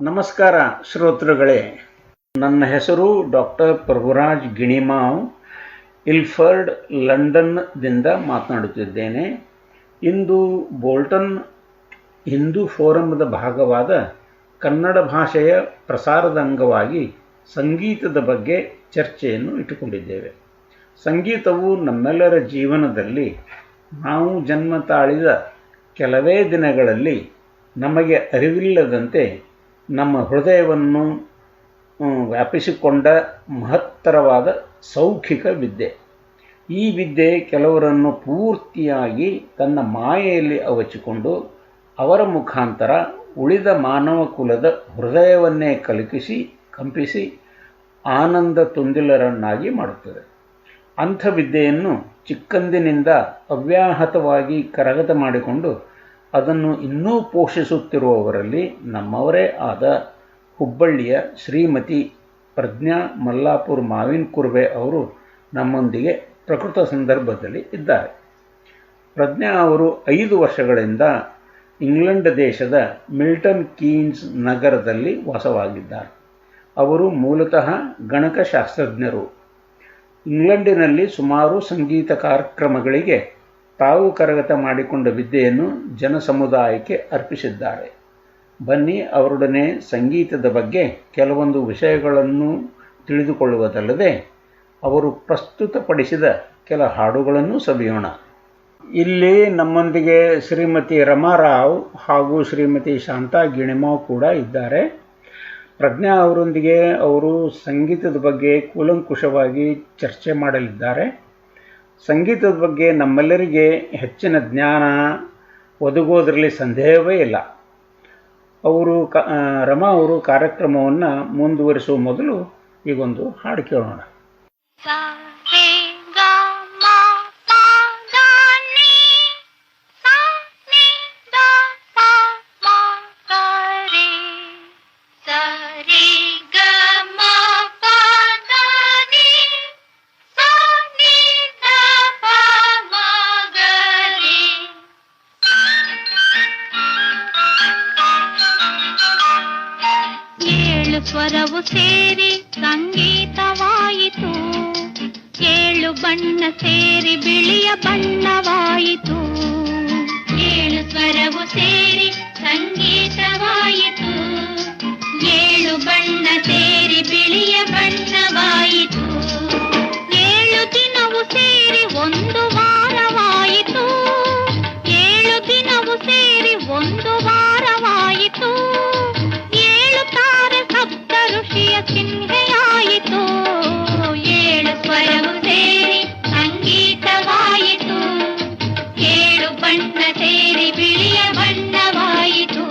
ನಮಸ್ಕಾರ ಶ್ರೋತೃಗಳೇ, ನನ್ನ ಹೆಸರು ಡಾಕ್ಟರ್ ಪ್ರಭುರಾಜ್ ಗಿಣಿಮಾವ್, ಇಲ್ಫರ್ಡ್, ಲಂಡನ್ದಿಂದ ಮಾತನಾಡುತ್ತಿದ್ದೇನೆ. ಇಂದು ಬೋಲ್ಟನ್ ಹಿಂದೂ ಫೋರಮ್ದ ಭಾಗವಾದ ಕನ್ನಡ ಭಾಷೆಯ ಪ್ರಸಾರದ ಅಂಗವಾಗಿ ಸಂಗೀತದ ಬಗ್ಗೆ ಚರ್ಚೆಯನ್ನು ಇಟ್ಟುಕೊಂಡಿದ್ದೇವೆ. ಸಂಗೀತವು ನಮ್ಮೆಲ್ಲರ ಜೀವನದಲ್ಲಿ ನಾವು ಜನ್ಮ ತಾಳಿದ ಕೆಲವೇ ದಿನಗಳಲ್ಲಿ ನಮಗೆ ಅರಿವಿಲ್ಲದಂತೆ ನಮ್ಮ ಹೃದಯವನ್ನು ವ್ಯಾಪಿಸಿಕೊಂಡ ಮಹತ್ತರವಾದ ಸೌಖಿಕ ವಿದ್ಯೆ. ಈ ವಿದ್ಯೆ ಕೆಲವರನ್ನು ಪೂರ್ತಿಯಾಗಿ ತನ್ನ ಮಾಯೆಯಲ್ಲಿ ಅವಚಿಕೊಂಡು ಅವರ ಮುಖಾಂತರ ಉಳಿದ ಮಾನವ ಕುಲದ ಹೃದಯವನ್ನೇ ಕಂಪಿಸಿ ಆನಂದ ತುಂದಿಲರನ್ನಾಗಿ ಮಾಡುತ್ತದೆ. ಅಂಥ ವಿದ್ಯೆಯನ್ನು ಚಿಕ್ಕಂದಿನಿಂದ ಅವ್ಯಾಹತವಾಗಿ ಕರಗತ ಮಾಡಿಕೊಂಡು ಅದನ್ನು ಇನ್ನೂ ಪೋಷಿಸುತ್ತಿರುವವರಲ್ಲಿ ನಮ್ಮವರೇ ಆದ ಹುಬ್ಬಳ್ಳಿಯ ಶ್ರೀಮತಿ ಪ್ರಜ್ಞಾ ಮಲ್ಲಾಪುರ್ ಮಾವಿನ ಕುರ್ವೆ ಅವರು ನಮ್ಮೊಂದಿಗೆ ಪ್ರಕೃತ ಸಂದರ್ಭದಲ್ಲಿ ಇದ್ದಾರೆ. ಪ್ರಜ್ಞಾ ಅವರು 5 ವರ್ಷಗಳಿಂದ ಇಂಗ್ಲೆಂಡ್ ದೇಶದ ಮಿಲ್ಟನ್ ಕೀನ್ಸ್ ನಗರದಲ್ಲಿ ವಾಸವಾಗಿದ್ದಾರೆ. ಅವರು ಮೂಲತಃ ಗಣಕಶಾಸ್ತ್ರಜ್ಞರು. ಇಂಗ್ಲೆಂಡಿನಲ್ಲಿ ಸುಮಾರು ಸಂಗೀತ ಕಾರ್ಯಕ್ರಮಗಳಿಗೆ ತಾವು ಕರಗತ ಮಾಡಿಕೊಂಡ ವಿದ್ಯೆಯನ್ನು ಜನಸಮುದಾಯಕ್ಕೆ ಅರ್ಪಿಸಿದ್ದಾರೆ. ಬನ್ನಿ ಅವರೊಡನೆ ಸಂಗೀತದ ಬಗ್ಗೆ ಕೆಲವೊಂದು ವಿಷಯಗಳನ್ನು ತಿಳಿದುಕೊಳ್ಳುವುದಲ್ಲದೆ ಅವರು ಪ್ರಸ್ತುತಪಡಿಸಿದ ಕೆಲ ಹಾಡುಗಳನ್ನು ಸವಿಯೋಣ. ಇಲ್ಲಿ ನಮ್ಮೊಂದಿಗೆ ಶ್ರೀಮತಿ ರಮಾರಾವ್ ಹಾಗೂ ಶ್ರೀಮತಿ ಶಾಂತಾ ಗಿಣಿಮಾವ್ ಕೂಡ ಇದ್ದಾರೆ. ಪ್ರಜ್ಞಾ ಅವರೊಂದಿಗೆ ಅವರು ಸಂಗೀತದ ಬಗ್ಗೆ ಕೂಲಂಕುಷವಾಗಿ ಚರ್ಚೆ ಮಾಡಲಿದ್ದಾರೆ. ಸಂಗೀತದ ಬಗ್ಗೆ ನಮ್ಮೆಲ್ಲರಿಗೆ ಹೆಚ್ಚಿನ ಜ್ಞಾನ ಒದಗೋದರಲ್ಲಿ ಸಂದೇಹವೇ ಇಲ್ಲ. ರಮಾ ಅವರು ಕಾರ್ಯಕ್ರಮವನ್ನು ಮುಂದುವರಿಸುವ ಮೊದಲು ಈಗೊಂದು ಹಾಡು ಕೇಳೋಣ. ಸ್ವರವು ಸೇರಿ ಸಂಗೀತವಾಯಿತು, 7 ಬಣ್ಣ ಸೇರಿ ಬಿಳಿಯ ಬಣ್ಣವಾಯಿತು. 7 ಸ್ವರವು ಸೇರಿ ಸಂಗೀತವಾಯಿತು, 7 ಬಣ್ಣ ಸೇರಿ ಬಿಳಿಯ ಬಣ್ಣವಾಯಿತು. 7 ದಿನವು ಸೇರಿ ಒಂದು ವಾರವಾಯಿತು, 7 ದಿನವು ಸೇರಿ ಒಂದು ವಾರವಾಯಿತು. 7 ತಾರೆ ಸಪ್ತ ಋಷಿಯ ಚಿಹ್ನೆಯಾಯಿತು. 7 ಸ್ವರವು ಸೇರಿ ಸಂಗೀತವಾಯಿತು, 7 ಬಣ್ಣ ಸೇರಿ ಬಿಳಿಯ ಬಣ್ಣವಾಯಿತು.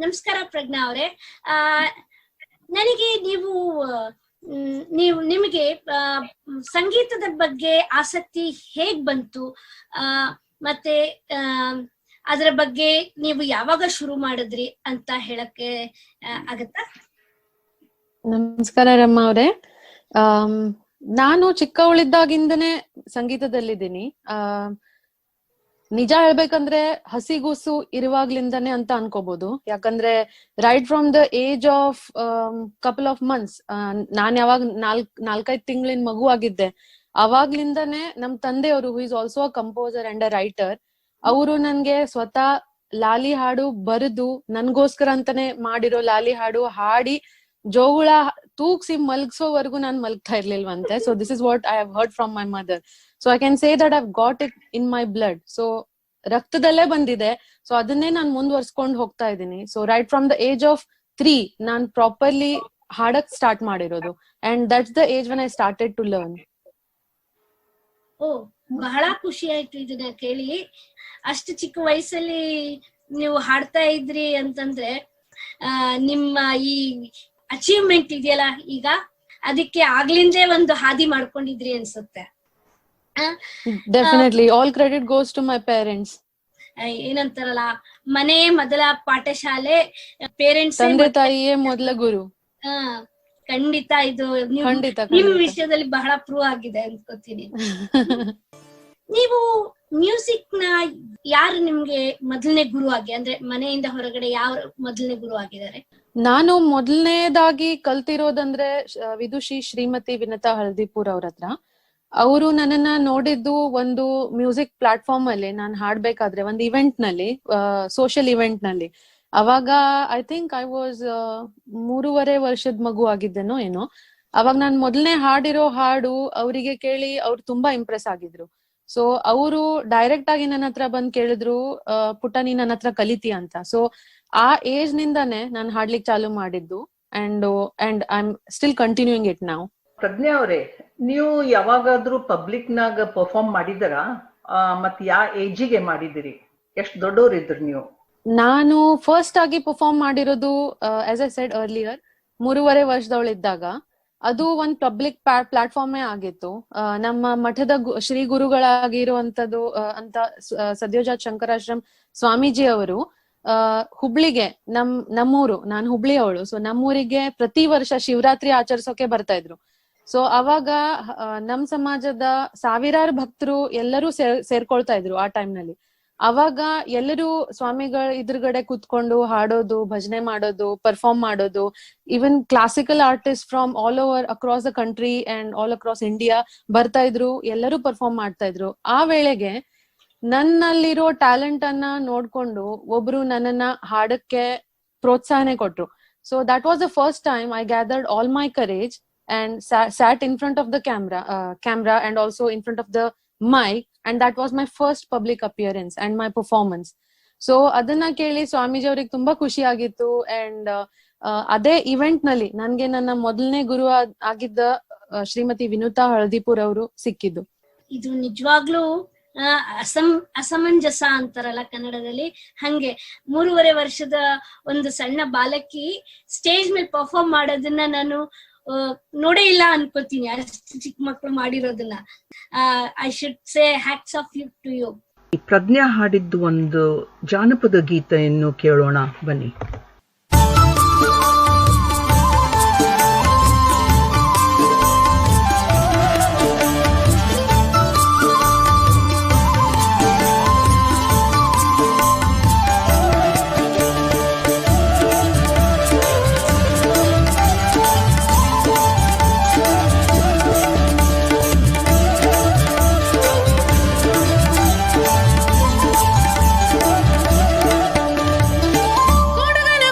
ನಮಸ್ಕಾರ ಪ್ರಜ್ಞಾ ಅವರೇ. ನನಗೆ ನಿಮಗೆ ಸಂಗೀತದ ಬಗ್ಗೆ ಆಸಕ್ತಿ ಹೇಗ್ ಬಂತು, ಮತ್ತೆ ಅದರ ಬಗ್ಗೆ ನೀವು ಯಾವಾಗ ಶುರು ಮಾಡಿದ್ರಿ ಅಂತ ಹೇಳಕ್ಕೆ ಆಗತ್ತಾ? ನಮಸ್ಕಾರ ರಮ್ಮ ಅವ್ರೆ. ನಾನು ಚಿಕ್ಕವಳಿದ್ದಾಗಿಂದನೇ ಸಂಗೀತದಲ್ಲಿದ್ದೀನಿ. ನಿಜ ಹೇಳ್ಬೇಕಂದ್ರೆ ಹಸಿಗೂಸು ಇರುವಾಗ್ಲಿಂದಾನೆ ಅಂತ ಅನ್ಕೋಬಹುದು. ಯಾಕಂದ್ರೆ right from the age of couple of months, ನಾನ್ ಯಾವಾಗ 4-5 ತಿಂಗಳಿನ ಮಗು ಆಗಿದ್ದೆ, ಅವಾಗ್ಲಿಂದಾನೆ ನಮ್ ತಂದೆಯವರು, who is also a composer and a writer, ಅವರು ನನ್ಗೆ ಸ್ವತಃ ಲಾಲಿ ಹಾಡು ಬರೆದು ನನ್ಗೋಸ್ಕರ ಅಂತಾನೆ ಮಾಡಿರೋ ಲಾಲಿ ಹಾಡು ಹಾಡಿ ಜೋಗುಳ ತೂಗ್ಸಿ ಮಲ್ಗ್ಸೋವರೆಗೂ ನಾನ್ ಮಲ್ಗ್ತಾ ಇರ್ಲಿಲ್ವಂತೆ. So this is what I have heard from my mother. So I can say that I have got it in my blood. So ರಕ್ತದಲ್ಲೇ ಬಂದಿದೆ. ಸೊ ಅದನ್ನೇ ನಾನು ಮುಂದುವರ್ಸ್ಕೊಂಡು ಹೋಗ್ತಾ ಇದ್ದೀನಿ. So right from the age of 3 ನಾನ್ ಪ್ರಾಪರ್ಲಿ ಹಾಡಕ್ start ಮಾಡಿರೋದು. And that's the age when I started to learn. ಓ, ಬಹಳ ಖುಷಿ ಆಯ್ತು ಇದನ್ನ ಕೇಳಿ. ಅಷ್ಟು ಚಿಕ್ಕ ವಯಸ್ಸಲ್ಲಿ ನೀವು ಹಾಡ್ತಾ ಇದ್ರಿ ಅಂತಂದ್ರೆ ನಿಮ್ಮ ಈ ಅಚೀವ್ಮೆಂಟ್ ಇದೆಯಲ್ಲ ಈಗ, ಅದಕ್ಕೆ ಆಗ್ಲಿಂದೇ ಒಂದು ಹಾದಿ ಮಾಡ್ಕೊಂಡಿದ್ರಿ ಅನ್ಸುತ್ತೆ. Definitely all credit goes to my parents. ಏನಂತಾರಲ್ಲ, ಮನೆ ಮೊದಲ ಪಾಠಶಾಲೆ, ಪೇರೆಂಟ್ಸ್ ತಂದೆ ತಾಯಿಯೇ ಮೊದಲ ಗುರು. ಖಂಡಿತ ಇದು ನಿಮ್ ವಿಷಯದಲ್ಲಿ ಬಹಳ ಪ್ರೂವ್ ಆಗಿದೆ ಅನ್ಕೋತೀನಿ. ನೀವು ಮ್ಯೂಸಿಕ್ ನ ಯಾರು ನಿಮ್ಗೆ ಮೊದಲನೇ ಗುರು ಆಗಿ, ಅಂದ್ರೆ ಮನೆಯಿಂದ ಹೊರಗಡೆ ಯಾರು ಮೊದಲನೇ ಗುರು ಆಗಿದ್ದಾರೆ? ನಾನು ಮೊದಲನೇದಾಗಿ ಕಲ್ತಿರೋದಂದ್ರೆ ವಿದುಷಿ ಶ್ರೀಮತಿ ವಿನತಾ ಹಳದಿಪುರ್ ಅವ್ರ ಹತ್ರ. ಅವರು ನನ್ನನ್ನ ನೋಡಿದ್ದು ಒಂದು ಮ್ಯೂಸಿಕ್ ಪ್ಲಾಟ್ಫಾರ್ಮ್ ಅಲ್ಲಿ ನಾನು ಹಾಡ್ಬೇಕಾದ್ರೆ, ಒಂದು ಇವೆಂಟ್ ನಲ್ಲಿ, ಸೋಷಿಯಲ್ ಇವೆಂಟ್ ನಲ್ಲಿ. ಅವಾಗ ಐ ಥಿಂಕ್ ಐ ವಾಸ್ 3.5 ವರ್ಷದ ಮಗು ಆಗಿದ್ದೇನೋ ಏನೋ. ಅವಾಗ ನಾನ್ ಮೊದಲನೇ ಹಾಡಿರೋ ಹಾಡು ಅವರಿಗೆ ಕೇಳಿ ಅವ್ರು ತುಂಬಾ ಇಂಪ್ರೆಸ್ ಆಗಿದ್ರು. ಸೊ ಅವರು ಡೈರೆಕ್ಟ್ ಆಗಿ ನನ್ನ ಹತ್ರ ಬಂದ್ ಕೇಳಿದ್ರು, ಪುಟ್ಟ ನೀನ್ ನನ್ನ ಹತ್ರ ಕಲಿತೀಯ ಅಂತ. ಸೊ ಆ ಏಜ್ ನಿಂದಾನೆ ನಾನು ಹಾಡ್ಲಿಕ್ಕೆ ಚಾಲು ಮಾಡಿದ್ದು. And I am still continuing it now. Pragnya ಅವರೇ, ನೀವು ಯಾವಾಗಾದ್ರೂ ಪಬ್ಲಿಕ್ ನಾಗ ಪರ್ಫಾರ್ಮ್ ಮಾಡಿದರಾ? ಮತ್ ಯಾ ಏಜಿಗೆ ಮಾಡಿದಿರಿ? ಎಷ್ಟ್ ದೊಡ್ಡವ್ರಿದ್ರಿ ನೀವು? ನಾನು ಫಸ್ಟ್ ಆಗಿ ಪರ್ಫಾರ್ಮ್ ಮಾಡಿರೋದು ಆಸ್ ಐ ಸೆಡ್ ಅರ್ಲಿಯರ್ 3.5 ವರ್ಷದವಳಿದ್ದಾಗ. ಅದು ಒಂದ್ ಪಬ್ಲಿಕ್ ಪ್ಲಾಟ್ಫಾರ್ಮೇ ಆಗಿತ್ತು. ನಮ್ಮ ಮಠದ ಶ್ರೀ ಗುರುಗಳಾಗಿರುವಂತದ್ದು ಅಂತ ಸದ್ಯೋಜಾತ್ ಶಂಕರಾಶ್ರಮ್ ಸ್ವಾಮೀಜಿ ಅವರು ಹುಬ್ಳಿಗೆ, ನಮ್ಮೂರು, ನಾನು ಹುಬ್ಳಿ ಅವಳು. ಸೊ ನಮ್ಮೂರಿಗೆ ಪ್ರತಿ ವರ್ಷ ಶಿವರಾತ್ರಿ ಆಚರಿಸೋಕೆ ಬರ್ತಾ ಇದ್ರು. ಸೊ ಅವಾಗ ನಮ್ ಸಮಾಜದ ಸಾವಿರಾರು ಭಕ್ತರು ಎಲ್ಲರೂ ಸೇರ್ಕೊಳ್ತಾ ಇದ್ರು ಆ ಟೈಮ್ ನಲ್ಲಿ. ಅವಾಗ ಎಲ್ಲರೂ ಸ್ವಾಮಿಗಳ ಎದುರುಗಡೆ ಕೂತ್ಕೊಂಡು ಹಾಡೋದು, ಭಜನೆ ಮಾಡೋದು, ಪರ್ಫಾರ್ಮ್ ಮಾಡೋದು. Even classical artist from all over across the country and all across India ಬರ್ತಾ ಇದ್ರು, ಎಲ್ಲರೂ ಪರ್ಫಾರ್ಮ್ ಮಾಡ್ತಾ ಇದ್ರು. ಆ ವೇಳೆಗೆ ನನ್ನಲ್ಲಿರೋ ಟ್ಯಾಲೆಂಟ್ ಅನ್ನ ನೋಡ್ಕೊಂಡು ಒಬ್ರು ನನ್ನನ್ನ ಹಾಡಕ್ಕೆ ಪ್ರೋತ್ಸಾಹನೆ ಕೊಟ್ರು. So that was the first time I gathered all my courage and sat in front of the camera and also in front of the mic, and that was my first public appearance and my performance. So adana keli swamiji avರಿಗೆ ತುಂಬಾ ಖುಷಿ ಆಗಿತ್ತು. and ಅದೇ event ನಲ್ಲಿ ನನ್ಗೆ ನನ್ನ ಮೊದಲನೇ ಗುರು ಆಗಿದ್ದ ಶ್ರೀಮತಿ ವಿನುತಾ ಹಳದಿಪುರ್ ಅವರು ಸಿಕ್ಕಿದ್ದು. ಇದು ನಿಜವಾಗ್ಲೂ ಅಸಮಂಜಸ ಅಂತಾರಲ್ಲ ಕನ್ನಡದಲ್ಲಿ, ಹಂಗೆ 3.5 ವರ್ಷದ ಒಂದು ಸಣ್ಣ ಬಾಲಕಿ ಸ್ಟೇಜ್ ಮೇಲೆ ಪರ್ಫಾರ್ಮ್ ಮಾಡೋದನ್ನ ನಾನು ನೋಡೇ ಇಲ್ಲ ಅನ್ಕೋತೀನಿ, ಅಷ್ಟು ಚಿಕ್ಕ ಮಕ್ಕಳು ಮಾಡಿರೋದನ್ನ. I should say hats off you to you. Pragnya ಹಾಡಿದ್ದು ಒಂದು ಜಾನಪದ ಗೀತೆಯನ್ನು ಕೇಳೋಣ ಬನ್ನಿ. ಕೊಡಗನ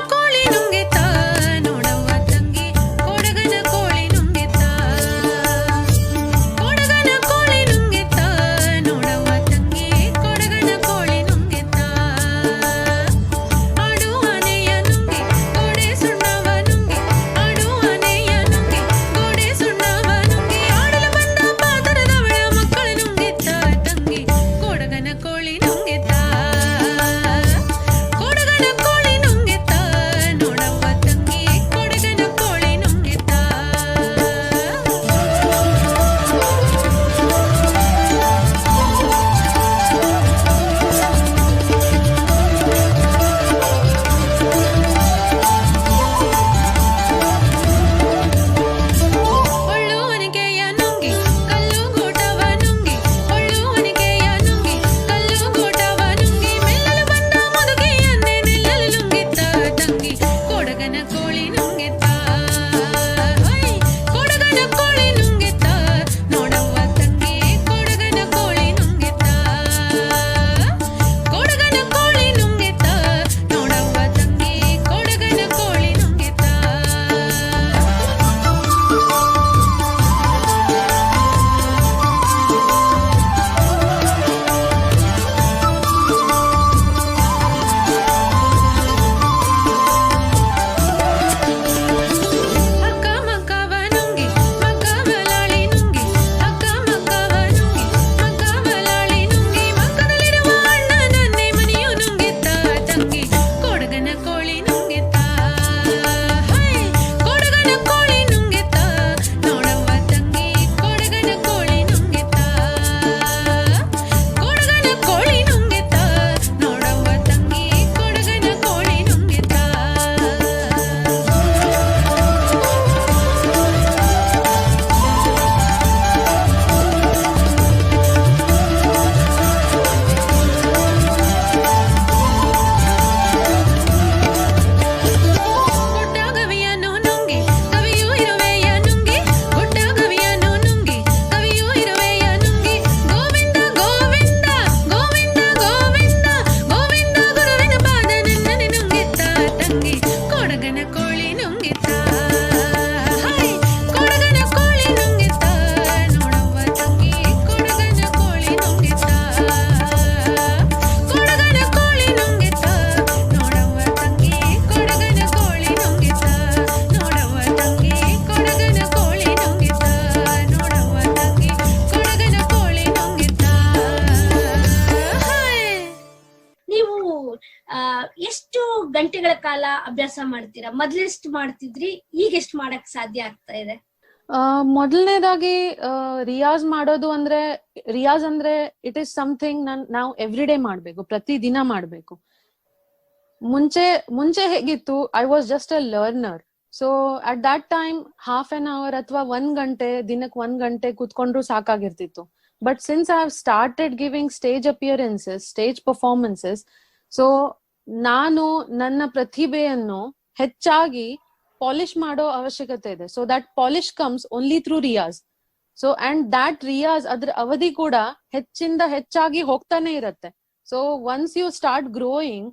ಎಷ್ಟು ಗಂಟೆಗಳ ಕಾಲ ಅಭ್ಯಾಸ ಮಾಡ್ತೀರಾ? ಮೊದ್ಲೆಷ್ಟು ಮಾಡ್ತಿದ್ರಿ, ಈಗ ಎಷ್ಟು ಮಾಡಕ್ ಸಾಧ್ಯ ಆಗ್ತಾ ಇದೆ? ಮೊದಲನೇದಾಗಿ ರಿಯಾಜ್ ಮಾಡೋದು ಅಂದ್ರೆ, ರಿಯಾಜ್ ಅಂದ್ರೆ ಇಟ್ ಈಸ್ ಸಮಥಿಂಗ್ ನಾವು ಎವ್ರಿ ಡೇ ಮಾಡ್ಬೇಕು, ಪ್ರತಿ ದಿನ ಮಾಡ್ಬೇಕು. ಮುಂಚೆ ಹೇಗಿತ್ತು, I was just a learner. So at that time half an hour ಅಥವಾ 1 ಗಂಟೆ, ದಿನಕ್ಕೆ 1 ಗಂಟೆ ಕೂತ್ಕೊಂಡ್ರು ಸಾಕಾಗಿರ್ತಿತ್ತು. But since I have started giving stage appearances, stage performances, so ನಾನು ನನ್ನ ಪ್ರತಿಭೆಯನ್ನು ಹೆಚ್ಚಾಗಿ ಪಾಲಿಶ್ ಮಾಡೋ ಅವಶ್ಯಕತೆ ಇದೆ. So that polish comes only through riyaz. So and that riyaz, ಅದ್ರ ಅವಧಿ ಕೂಡ ಹೆಚ್ಚಿಂದ ಹೆಚ್ಚಾಗಿ ಹೋಗ್ತಾನೆ ಇರತ್ತೆ. So once you start growing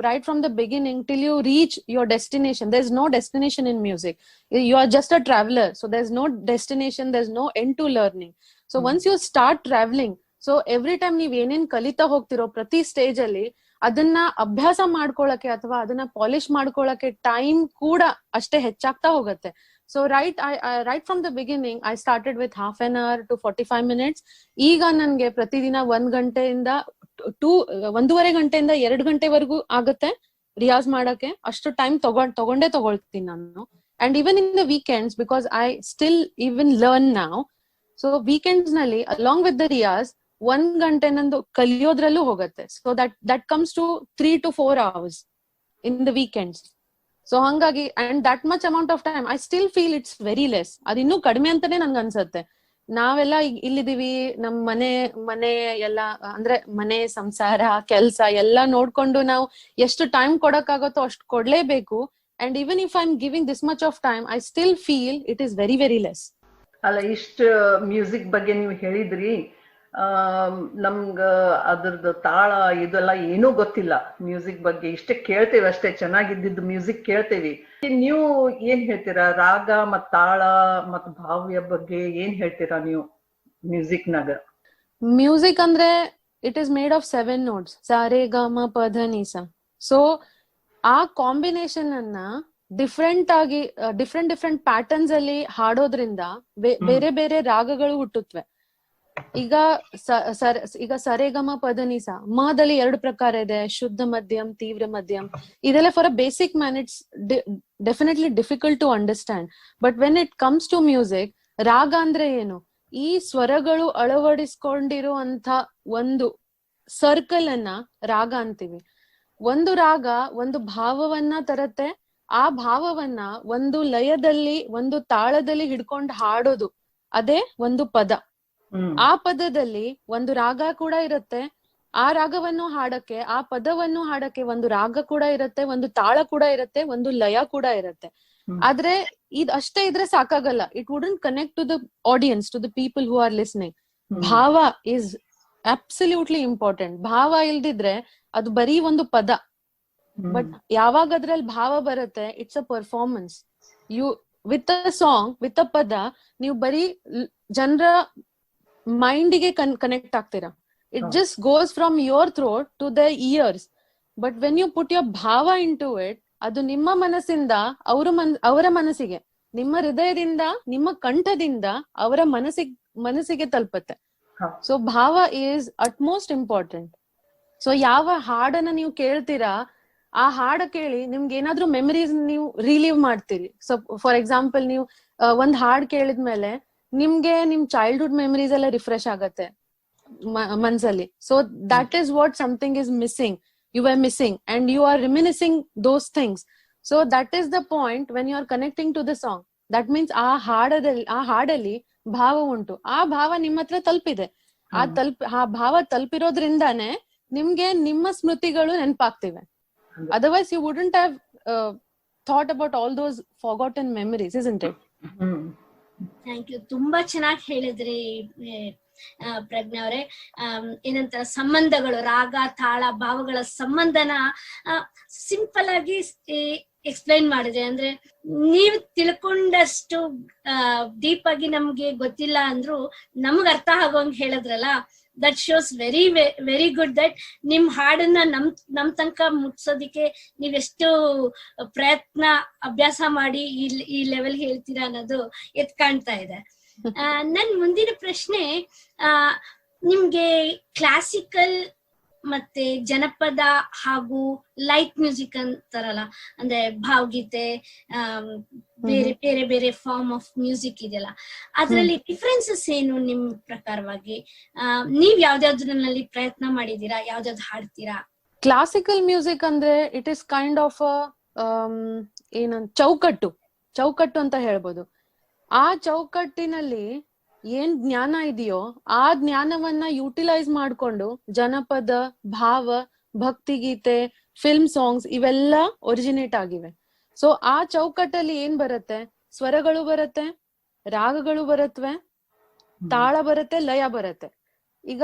right from the beginning till you reach your destination, there's no destination in music. You are just a traveler, so there's no destination, there's no end to learning. So once you start traveling, so every time ನೀವ್ ಏನೇನ್ ಕಲಿತಾ ಹೋಗ್ತಿರೋ ಪ್ರತಿ stage ಅಲ್ಲಿ ಅದನ್ನ ಅಭ್ಯಾಸ ಮಾಡ್ಕೊಳಕ್ಕೆ ಅಥವಾ ಅದನ್ನ ಪಾಲಿಶ್ ಮಾಡ್ಕೊಳಕ್ಕೆ ಟೈಮ್ ಕೂಡ ಅಷ್ಟೇ ಹೆಚ್ಚಾಗ್ತಾ ಹೋಗುತ್ತೆ. So right from the beginning I started with half an hour to 45 minutes. ಈಗ ನನ್ಗೆ ಪ್ರತಿದಿನ 1 ಗಂಟೆಯಿಂದ 1.5 ಗಂಟೆಯಿಂದ 2 ಗಂಟೆವರೆಗೂ ಆಗುತ್ತೆ ರಿಯಾಜ್ ಮಾಡಕ್ಕೆ. ಅಷ್ಟು ಟೈಮ್ ತಗೊಳ್ತೀನಿ ನಾನು. And even in the weekends, because I still even learn ನಾವ್. ಸೊ ವೀಕೆಂಡ್ಸ್ ನಲ್ಲಿ ಅಲಾಂಗ್ ವಿತ್ ದ ರಿಯಾಜ್ 1 ಗಂಟೆ ನಂದು ಕಲಿಯೋದ್ರಲ್ಲೂ ಹೋಗುತ್ತೆ. So that comes to 3 to 4 hours in the weekends. So ಹಂಗಾಗಿ and that much amount of time I still feel it's very less. ಅದಿನ್ನೂ ಕಡಿಮೆ ಅಂತಾನೆ ನನ್ಗೆ ಅನ್ಸತ್ತೆ. ನಾವೆಲ್ಲ ಇಲ್ಲಿದೀವಿ, ನಮ್ ಮನೆ ಎಲ್ಲ ಅಂದ್ರೆ ಮನೆ, ಸಂಸಾರ, ಕೆಲ್ಸ ಎಲ್ಲ ನೋಡ್ಕೊಂಡು ನಾವು ಎಷ್ಟು ಟೈಮ್ ಕೊಡಕ್ಕಾಗತ್ತೋ ಅಷ್ಟು ಕೊಡ್ಲೇಬೇಕು. And even if I am giving this much of time, I still feel it is very very less. ಅಲ್ಲ, ಇಷ್ಟು ಮ್ಯೂಸಿಕ್ ಬಗ್ಗೆ ನೀವು ಹೇಳಿದ್ರಿ, ನಮ್ಗ ಅದ್ರದ್ದು ತಾಳ ಇದೆಲ್ಲ ಏನೂ ಗೊತ್ತಿಲ್ಲ. ಮ್ಯೂಸಿಕ್ ಬಗ್ಗೆ ಇಷ್ಟೇ ಕೇಳ್ತೇವೆ ಅಷ್ಟೇ, ಚೆನ್ನಾಗಿದ್ದಿದ್ದು ಮ್ಯೂಸಿಕ್ ಕೇಳ್ತೇವಿ. ನೀವು ಏನ್ ಹೇಳ್ತೀರಾ ರಾಗ ಮತ್ ತಾಳ ಮತ್ ಭಾವ್ಯ ಬಗ್ಗೆ ಏನ್ ಹೇಳ್ತೀರಾ ನೀವು ಮ್ಯೂಸಿಕ್ ನಾಗ? ಮ್ಯೂಸಿಕ್ ಅಂದ್ರೆ it is made of 7 notes, ಸ ರೇ ಗ ಮ ಪ ಧ ನಿ ಸ. ಸೊ ಆ ಕಾಂಬಿನೇಷನ್ ಅನ್ನ ಡಿಫ್ರೆಂಟ್ ಆಗಿ ಡಿಫ್ರೆಂಟ್ ಪ್ಯಾಟರ್ನ್ಸ್ ಅಲ್ಲಿ ಹಾಡೋದ್ರಿಂದ ಬೇರೆ ಬೇರೆ ರಾಗಗಳು ಹುಟ್ಟುತ್ತವೆ. ಈಗ ಸರೆಗಮ ಪದನಿಸ ಮದಲ್ಲಿ 2 ಪ್ರಕಾರ ಇದೆ, ಶುದ್ಧ ಮಧ್ಯಮ್, ತೀವ್ರ ಮಧ್ಯಮ್. ಇದೆಲ್ಲ for a basic man it's definitely difficult to understand. But when it comes to music, raga ಅಂದ್ರೆ ಏನು? ಈ ಸ್ವರಗಳು ಅಳವಡಿಸ್ಕೊಂಡಿರುವಂತ ಒಂದು ಸರ್ಕಲ್ ಅನ್ನ ರಾಗ ಅಂತೀವಿ. ಒಂದು ರಾಗ ಒಂದು ಭಾವವನ್ನ ತರತ್ತೆ, ಆ ಭಾವವನ್ನ ಒಂದು ಲಯದಲ್ಲಿ, ಒಂದು ತಾಳದಲ್ಲಿ ಹಿಡ್ಕೊಂಡು ಹಾಡೋದು, ಅದೇ ಒಂದು ಪದ. ಆ ಪದದಲ್ಲಿ ಒಂದು ರಾಗ ಕೂಡ ಇರುತ್ತೆ. ಆ ರಾಗವನ್ನು ಹಾಡಕ್ಕೆ, ಆ ಪದವನ್ನು ಹಾಡಕ್ಕೆ ಒಂದು ರಾಗ ಕೂಡ ಇರುತ್ತೆ, ಒಂದು ತಾಳ ಕೂಡ ಇರುತ್ತೆ, ಒಂದು ಲಯ ಕೂಡ ಇರುತ್ತೆ. ಆದ್ರೆ ಇದ್ ಅಷ್ಟೇ ಇದ್ರೆ ಸಾಕಾಗಲ್ಲ. It wouldn't connect to the audience, to the people who are listening. Bhava is absolutely important. ಭಾವ ಇಲ್ದಿದ್ರೆ ಅದು ಬರೀ ಒಂದು ಪದ. ಬಟ್ ಯಾವಾಗ ಅದ್ರಲ್ಲಿ ಭಾವ ಬರುತ್ತೆ, it's a performance. You with a song, with a pada, ನೀವು ಬರೀ ಜನರ ಮೈಂಡಿಗೆ ಕನೆಕ್ಟ್ ಆಗ್ತೀರಾ. It just goes from your throat to the ears. But when you put your bhava in to it, ಅದು ನಿಮ್ಮ ಮನಸ್ಸಿಂದ ಅವರ ಮನಸ್ಸಿಗೆ, ನಿಮ್ಮ ಹೃದಯದಿಂದ, ನಿಮ್ಮ ಕಂಠದಿಂದ ಅವರ ಮನಸ್ಸಿಗೆ ತಲುಪುತ್ತೆ. ಸೊ ಭಾವ ಈಸ್ ಅಟ್ಮೋಸ್ಟ್ ಇಂಪಾರ್ಟೆಂಟ್. ಸೊ ಯಾವ ಹಾಡನ್ನ ನೀವು ಕೇಳ್ತೀರಾ, ಆ ಹಾಡ ಕೇಳಿ ನಿಮ್ಗೆ ಏನಾದ್ರೂ ಮೆಮರೀಸ್ ನೀವು ರಿಲೀವ್ ಮಾಡ್ತೀರಿ. ಸೊ ಫಾರ್ ಎಕ್ಸಾಂಪಲ್, ನೀವು ಒಂದ್ ಹಾಡ್ ಕೇಳಿದ್ಮೇಲೆ ನಿಮ್ಗೆ ನಿಮ್ ಚೈಲ್ಡ್ಹುಡ್ ಮೆಮರೀಸ್ ಎಲ್ಲ ರಿಫ್ರೆಶ್ ಆಗತ್ತೆ ಮನ್ಸಲ್ಲಿ. So that is what something is missing, you are missing, and you are reminiscing those things. So that is the point when you are connecting to the song. That means ಆ ಹಾಡಲ್ಲಿ ಭಾವ ಉಂಟು, ಆ ಭಾವ ನಿಮ್ಮ ಹತ್ರ ತಲುಪಿದೆ. ಆ ಭಾವ ತಲುಪಿರೋದ್ರಿಂದಾನೇ ನಿಮ್ಗೆ ನಿಮ್ಮ ಸ್ಮೃತಿಗಳು ನೆನಪಾಗ್ತಿವೆ. Otherwise you wouldn't have thought about all those forgotten memories, isn't it? Thank you. ತುಂಬಾ ಚೆನ್ನಾಗಿ ಹೇಳಿದ್ರಿ ಪ್ರಜ್ಞಾ ಅವರೇ. ಏನಂತ ಸಂಬಂಧಗಳು, ರಾಗ ತಾಳ ಭಾವಗಳ ಸಂಬಂಧನ ಸಿಂಪಲ್ ಆಗಿ ಎಕ್ಸ್ಪ್ಲೈನ್ ಮಾಡಿದ್ರೆ, ಅಂದ್ರೆ ನೀವು ತಿಳ್ಕೊಂಡಷ್ಟು ಡೀಪ್ ಆಗಿ ನಮ್ಗೆ ಗೊತ್ತಿಲ್ಲ ಅಂದ್ರು ನಮ್ಗ್ ಅರ್ಥ ಆಗೋಂಗ್ ಹೇಳಿದ್ರಲ್ಲ. That shows very good that ನಿಮ್ ಹಾಡನ್ನ ನಮ್ ತನಕ ಮುಟ್ಸೋದಿಕ್ಕೆ ನೀವೆಷ್ಟು ಪ್ರಯತ್ನ ಅಭ್ಯಾಸ ಮಾಡಿ ಈ ಲೆವೆಲ್ ಹೇಳ್ತೀರಾ ಅನ್ನೋದು ಎತ್ ಕಾಣ್ತಾ ಇದೆ. ನನ್ ಮುಂದಿನ ಪ್ರಶ್ನೆ, ನಿಮ್ಗೆ ಕ್ಲಾಸಿಕಲ್ ಮತ್ತೆ ಜನಪದ ಹಾಗೂ ಲೈಟ್ ಮ್ಯೂಸಿಕ್ ಅಂತಾರಲ್ಲ, ಅಂದ್ರೆ ಭಾವಗೀತೆ, ಬೇರೆ ಬೇರೆ ಬೇರೆ ಫಾರ್ಮ್ ಆಫ್ ಮ್ಯೂಸಿಕ್ ಇದೆಯಲ್ಲ, ಅದರಲ್ಲಿ ಡಿಫ್ರೆನ್ಸಸ್ ಏನು ನಿಮ್ ಪ್ರಕಾರವಾಗಿ? ನೀವ್ ಯಾವ್ದಾದ್ರಲ್ಲಿ ಪ್ರಯತ್ನ ಮಾಡಿದೀರಾ? ಯಾವ್ದಾವ್ದು ಹಾಡ್ತೀರಾ? ಕ್ಲಾಸಿಕಲ್ ಮ್ಯೂಸಿಕ್ ಅಂದ್ರೆ ಇಟ್ ಇಸ್ ಕೈಂಡ್ ಆಫ್ ಏನಂತ ಚೌಕಟ್ಟು ಅಂತ ಹೇಳ್ಬೋದು. ಆ ಚೌಕಟ್ಟಿನಲ್ಲಿ ಏನ್ ಜ್ಞಾನ ಇದೆಯೋ ಆ ಜ್ಞಾನವನ್ನ ಯುಟಿಲೈಸ್ ಮಾಡ್ಕೊಂಡು ಜನಪದ, ಭಾವ, ಭಕ್ತಿಗೀತೆ, ಫಿಲ್ಮ್ ಸಾಂಗ್ಸ್ ಇವೆಲ್ಲ ಒರಿಜಿನೇಟ್ ಆಗಿವೆ. ಸೊ ಆ ಚೌಕಟ್ಟಲ್ಲಿ ಏನ್ ಬರುತ್ತೆ? ಸ್ವರಗಳು ಬರುತ್ತೆ, ರಾಗಗಳು ಬರುತ್ತವೆ, ತಾಳ ಬರುತ್ತೆ, ಲಯ ಬರುತ್ತೆ. ಈಗ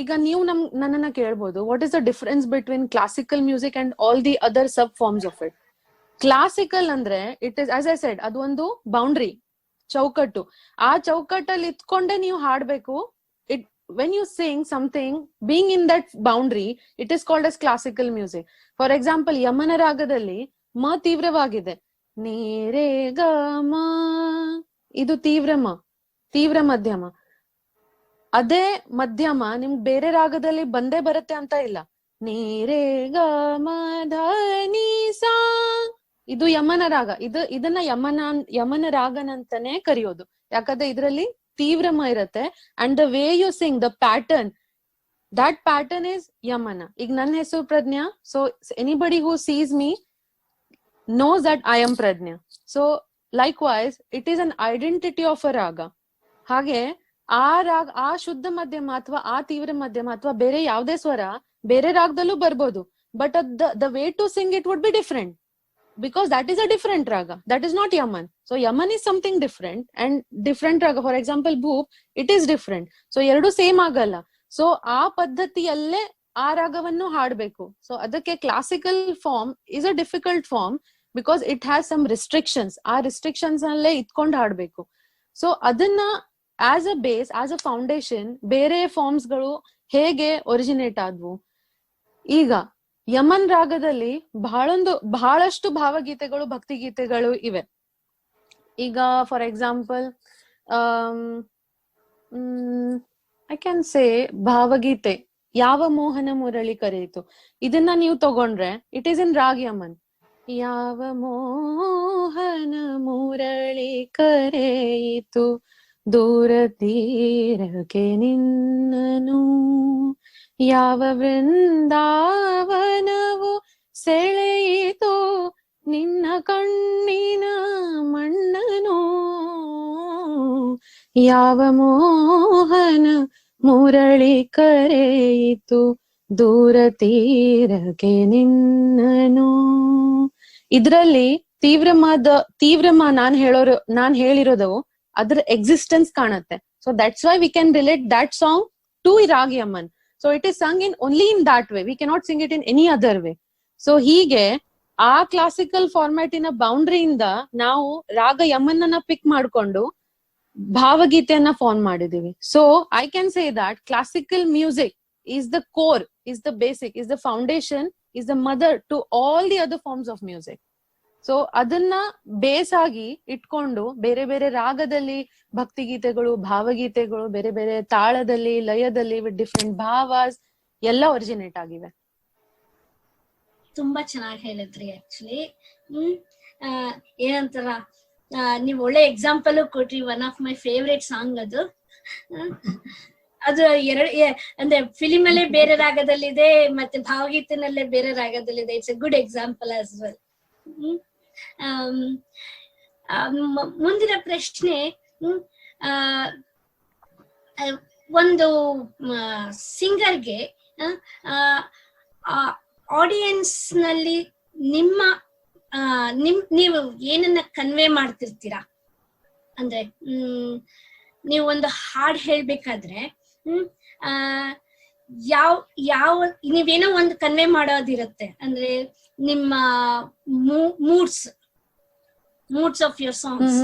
ಈಗ ನೀವು ನನ್ನನ್ನ ಕೇಳ್ಬೋದು, what is the difference between classical music and all the other sub forms of it? Classical ಅಂದ್ರೆ it is, as I said, ಅದು ಒಂದು ಬೌಂಡ್ರಿ, ಚೌಕಟ್ಟು. ಆ ಚೌಕಟ್ಟಲ್ಲಿ ಇತ್ಕೊಂಡೆ ನೀವು ಹಾಡ್ಬೇಕು. It when you sing something being in that boundary, it is called as classical music. For example, Yaman ರಾಗದಲ್ಲಿ ಮ ತೀವ್ರವಾಗಿದೆ, ನೀರೇ ಗ ಮ, ಇದು ತೀವ್ರ ಮಧ್ಯಮ. ಅದೇ ಮಧ್ಯಮ ನಿಮ್ಗೆ ಬೇರೆ ರಾಗದಲ್ಲಿ ಬಂದೇ ಬರುತ್ತೆ ಅಂತ ಇಲ್ಲ. ನೀರೇ ಗ ಮ ಧ ನಿ ಸಾ, ಇದು ಯಮನ ರಾಗ. ಇದನ್ನ ಯಮನ ರಾಗನಂತಾನೆ ಕರೆಯೋದು, ಯಾಕಂದ್ರೆ ಇದರಲ್ಲಿ ತೀವ್ರಮ ಇರುತ್ತೆ. And the way you sing, the pattern, that pattern is Yaman. ಈಗ ನನ್ನ ಹೆಸರು Prajna. So anybody who sees me knows that I am Prajna. So likewise it is an identity of a raga. ಹಾಗೆ ಆ ಶುದ್ಧ ಮಧ್ಯಮ ಅಥವಾ ಆ ತೀವ್ರ ಮಧ್ಯಮ ಅಥವಾ ಬೇರೆ ಯಾವುದೇ ಸ್ವರ ಬೇರೆ ರಾಗದಲ್ಲೂ ಬರ್ಬೋದು, but the way to sing it would be different because that is a different raga, that is not yaman. So yaman is something different and different raga. For example, bhoop, it is different. So ಎರಡು same ಆಗಲ್ಲ. So ಆ ಪದ್ಧತಿಯಲ್ಲೇ ಆ ರಾಗವನ್ನು ಹಾಡ್ಬೇಕು. So ಅದಕ್ಕೆ classical form is a difficult form because it has some restrictions. ಆ restrictions ಅಲ್ಲೇ ಇತ್ಕೊಂಡು ಹಾಡ್ಬೇಕು. ಸೊ ಅದನ್ನ as a base, as a foundation, ಬೇರೆ ಫಾರ್ಮ್ಸ್ ಗಳು ಹೇಗೆ ಒರಿಜಿನೇಟ್ ಆದ್ವು? ಈಗ ಯಮನ್ ರಾಗದಲ್ಲಿ ಬಹಳಷ್ಟು ಭಾವಗೀತೆಗಳು, ಭಕ್ತಿಗೀತೆಗಳು ಇವೆ. ಈಗ ಫಾರ್ ಎಕ್ಸಾಂಪಲ್ ಐ ಕ್ಯಾನ್ ಸೇ ಭಾವಗೀತೆ ಯಾವ ಮೋಹನ ಮುರಳಿ ಕರೆಯಿತು, ಇದನ್ನ ನೀವು ತಗೊಂಡ್ರೆ it is in raag Yaman. ಯಾವ ಮೋಹನ ಮುರಳಿ ಕರೆಯಿತು ದೂರ ತೀರಕ್ಕೆ ನಿನ್ನನು, ಯಾವ ವೃಂದಾವನವು ಸೆಳೆಯಿತು ನಿನ್ನ ಕಣ್ಣಿನ ಮಣ್ಣನು, ಯಾವ ಮೋಹನ ಮುರಳಿ ಕರೆಯಿತು ದೂರ ತೀರಕ್ಕೆ ನಿನ್ನನು. ಇದ್ರಲ್ಲಿ ತೀವ್ರಮ ನಾನ್ ಹೇಳಿರೋದು ಅದ್ರ ಎಕ್ಸಿಸ್ಟೆನ್ಸ್ ಕಾಣುತ್ತೆ. So that's why we can relate that song to raag Yaman. So it is sung in only in that way, we cannot sing it in any other way. So ಹೀಗೆ ಆ ಕ್ಲಾಸಿಕಲ್ ಫಾರ್ಮ್ಯಾಟಿನ ಬೌಂಡ್ರಿಯಿಂದ ನಾವು ರಾಗ ಯಮನ್ನ ಪಿಕ್ ಮಾಡ್ಕೊಂಡು ಭಾವಗೀತೆಯನ್ನ ಫಾರ್ಮ್ ಮಾಡಿದೀವಿ. So I can say that classical music is the core, is the basic, is the foundation, is the mother to all the other forms of music. So ಅದನ್ನ base ಆಗಿ ಇಟ್ಕೊಂಡು ಬೇರೆ ಬೇರೆ ರಾಗದಲ್ಲಿ ಭಕ್ತಿಗೀತೆಗಳು, ಭಾವಗೀತೆಗಳು, ಬೇರೆ ಬೇರೆ ತಾಳದಲ್ಲಿ, ಲಯದಲ್ಲಿ ವಿತ್ ಡಿಫ್ರೆಂಟ್ ಭಾವಾಸ್ ಎಲ್ಲ ಒರಿಜಿನೇಟ್ ಆಗಿವೆ. ತುಂಬಾ ಚೆನ್ನಾಗಿ ಹೇಳಿದ್ರಿ. ಆಕ್ಚುಲಿ ಏನಂತಾರ, ನೀವ್ ಒಳ್ಳೆ ಎಕ್ಸಾಂಪಲ್ ಕೊಟ್ರಿ. One of my favourite song ಅದು. ಅದು ಅಂದ್ರೆ ಫಿಲಿಮ್ ಅಲ್ಲೇ ಬೇರೆ ರಾಗದಲ್ಲಿದೆ, ಮತ್ತೆ ಭಾವಗೀತೆನಲ್ಲೇ ಬೇರೆ ರಾಗದಲ್ಲಿದೆ. It's a good example as well. ಮುಂದಿನ ಪ್ರಶ್ನೆ, ಒಂದು ಸಿಂಗರ್ಗೆ ಆಡಿಯನ್ಸ್ ನಲ್ಲಿ ನೀವು ಏನನ್ನ ಕನ್ವೆ ಮಾಡ್ತಿರ್ತೀರಾ? ಅಂದ್ರೆ ನೀವು ಒಂದು ಹಾಡ್ ಹೇಳ್ಬೇಕಾದ್ರೆ ನೀವೇನೋ ಒಂದು ಕನ್ವೆ ಮಾಡೋದಿರುತ್ತೆ. ಅಂದ್ರೆ ನಿಮ್ಮ ಮೂಡ್ಸ್ ಆಫ್ ಯುವರ್ ಸಾಂಗ್ಸ್,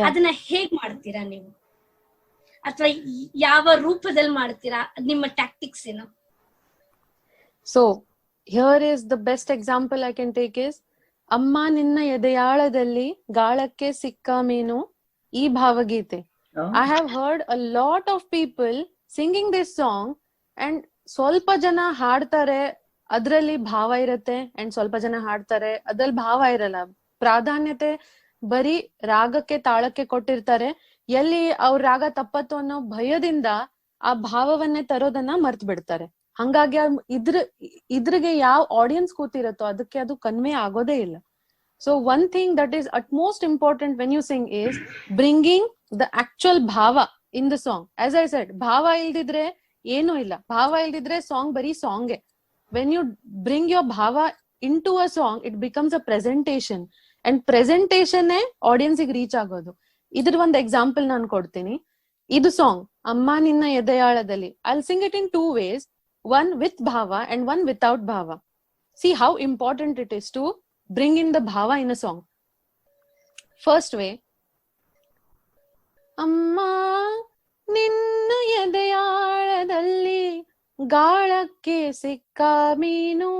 ಅದನ್ನ ಹೇಗ್ ಮಾಡ್ತೀರಾ ನೀವು? ಅಥವಾ ಯಾವ ರೂಪದಲ್ಲಿ ಮಾಡ್ತೀರಾ? ನಿಮ್ಮ ಟ್ಯಾಕ್ಟಿಕ್ಸ್ ಏನು? So here is the best example I can take is ಅಮ್ಮ ನಿನ್ನ ಎದೆಯಾಳದಲ್ಲಿ ಗಾಳಕ್ಕೆ ಸಿಕ್ಕ ಮೀನು, ಈ ಭಾವಗೀತೆ. I have heard a lot of people singing this song and ಸ್ವಲ್ಪ ಜನ ಹಾಡ್ತಾರೆ, ಅದ್ರಲ್ಲಿ ಭಾವ ಇರತ್ತೆ, ಅಂಡ್ ಸ್ವಲ್ಪ ಜನ ಹಾಡ್ತಾರೆ ಅದ್ರಲ್ಲಿ ಭಾವ ಇರಲ್ಲ. ಪ್ರಾಧಾನ್ಯತೆ ಬರೀ ರಾಗಕ್ಕೆ ತಾಳಕ್ಕೆ ಕೊಟ್ಟಿರ್ತಾರೆ. ಎಲ್ಲಿ ಅವ್ರ ರಾಗ ತಪ್ಪತ್ತು ಅನ್ನೋ ಭಯದಿಂದ ಆ ಭಾವವನ್ನೇ ತರೋದನ್ನ ಮರ್ತ್ ಬಿಡ್ತಾರೆ. ಹಂಗಾಗಿ ಇದ್ರಿಗೆ ಯಾವ ಆಡಿಯನ್ಸ್ ಕೂತಿರತ್ತೋ ಅದಕ್ಕೆ ಅದು ಕನ್ವೆ ಆಗೋದೇ ಇಲ್ಲ. So one thing that is utmost important when you sing is bringing the actual bhava in the song. As I said, ಭಾವ ಇಲ್ದಿದ್ರೆ ಏನೂ ಇಲ್ಲ. ಭಾವ ಇಲ್ದಿದ್ರೆ ಸಾಂಗ್ ಬರೀ ಸಾಂಗ್ಗೆ. When you bring your bhava into a song, it becomes a presentation, and presentation audience reach ಆಗೋದು. ಇದ್ರ ಒಂದು ಎಕ್ಸಾಂಪಲ್ ನಾನು ಕೊಡ್ತೀನಿ. ಇದು ಸಾಂಗ್ ಅಮ್ಮ ನಿನ್ನ ಎದೆಯಾಳದಲ್ಲಿ. I'll sing it in two ways, one with bhava and one without bhava. See how important it is to bring in the bhava in a song. First way, amma ninna ಎದೆಯಾಳದಲ್ಲಿ ಗಾಳಕ್ಕೆ ಸಿಕ್ಕ ಮೀನು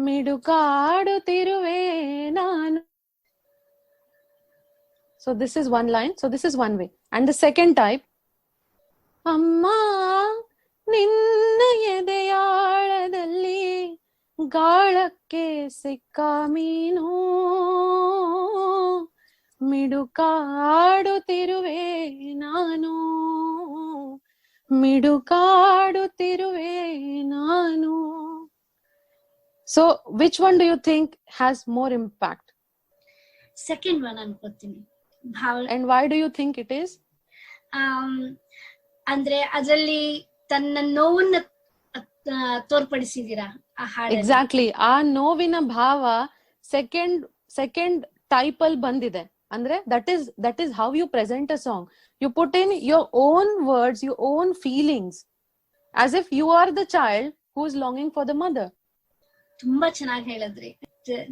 ಮಿಡುಕಾಡುತ್ತಿರುವೆ ನಾನು. So this is one line. So this is one way. And the second type, amma ninna ಎದೆಯಾಳದಲ್ಲಿ ಗಾಳಕ್ಕೆ ಸಿಕ್ಕ ಮೀನು ಮಿಡುಕಾಡುತ್ತಿರುವೆ ನಾನು ಮಿಡುಕಾಡುತ್ತಿರುವೆ ನಾನು. So which one do you think has more impact? Second one ಅನ್ಕೋತೀನಿ. ಭಾವ. And why do you think it is? ಅಂದ್ರೆ ಅದ್ರಲ್ಲಿ ತನ್ನ ನೋವನ್ನ ತೋರ್ಪಡಿಸಿದೀರಾ ಆ ಹಾಡು. ಎಕ್ಸಾಕ್ಟ್ಲಿ. ಆ ನೋವಿನ ಭಾವ ಸೆಕೆಂಡ್ ಟೈಪ್ ಅಲ್ಲಿ ಬಂದಿದೆ. ಅಂದ್ರೆ that is how you present a song. You put in your own words, your own feelings, as if you are the child who is longing for the mother. ತುಂಬಾ ಚೆನ್ನಾಗಿ ಹೇಳಿದ್ರಿ.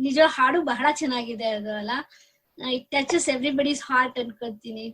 ನಿಜ ಹಾಡು ಬಹಳ ಚೆನ್ನಾಗಿದೆ ಅದು ಅಲ್ಲ. ಇಟ್ ಟಚಸ್ ಎವ್ರಿಬಡೀಸ್ ಹಾರ್ಟ್ ಅನ್ಕೊಂತೀನಿ.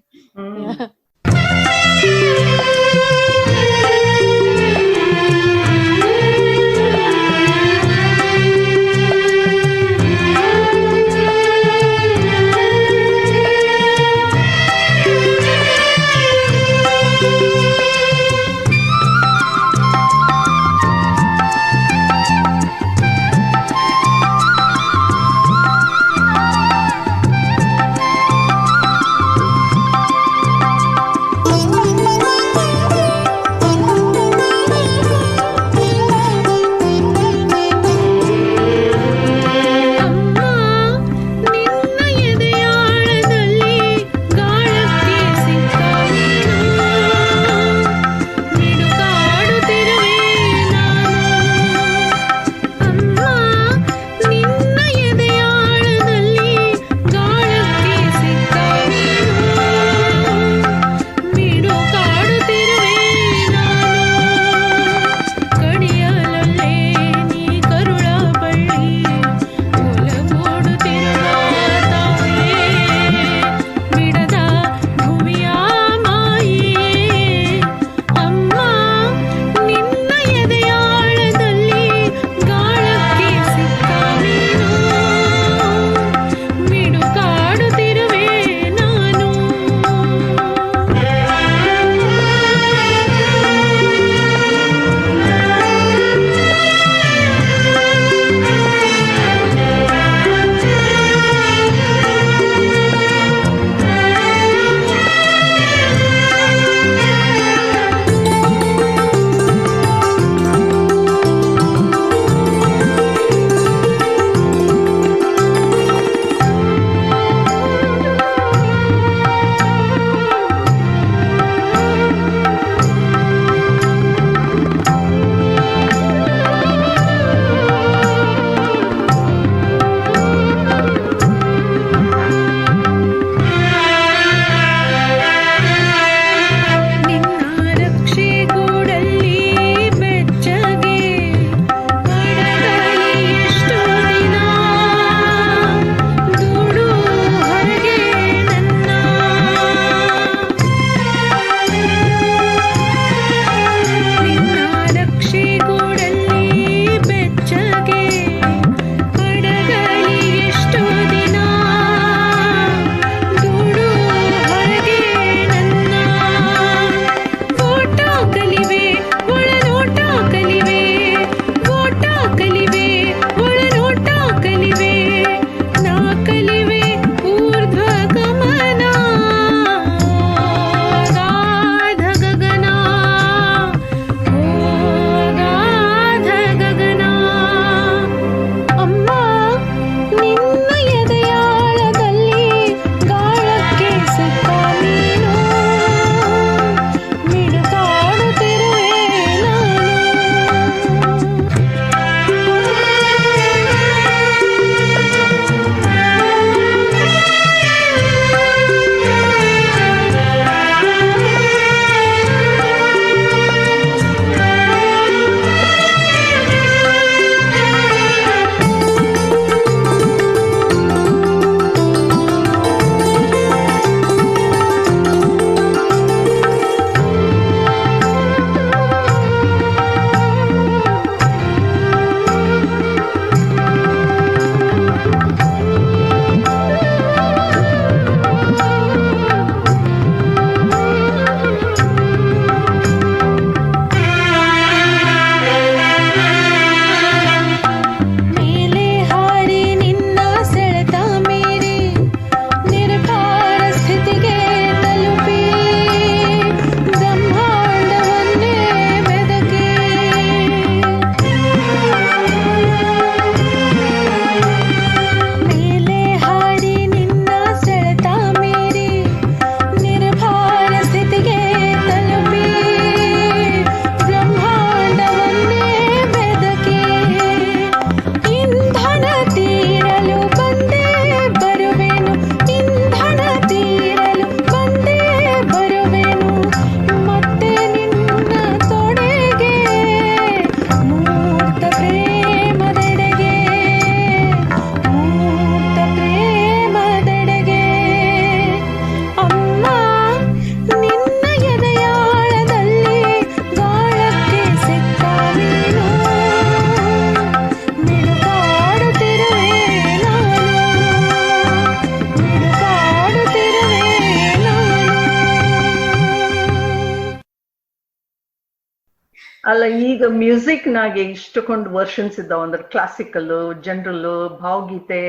ಅಲ್ಲ, ಈಗ ಮ್ಯೂಸಿಕ್ ನಾಗೆ ಇಷ್ಟೊಂದು ವರ್ಷನ್ಸ್ ಇದ್ದಾವ, ಅಂದ್ರೆ ಕ್ಲಾಸಿಕಲ್, ಜನರಲ್, ಭಾವಗೀತೆ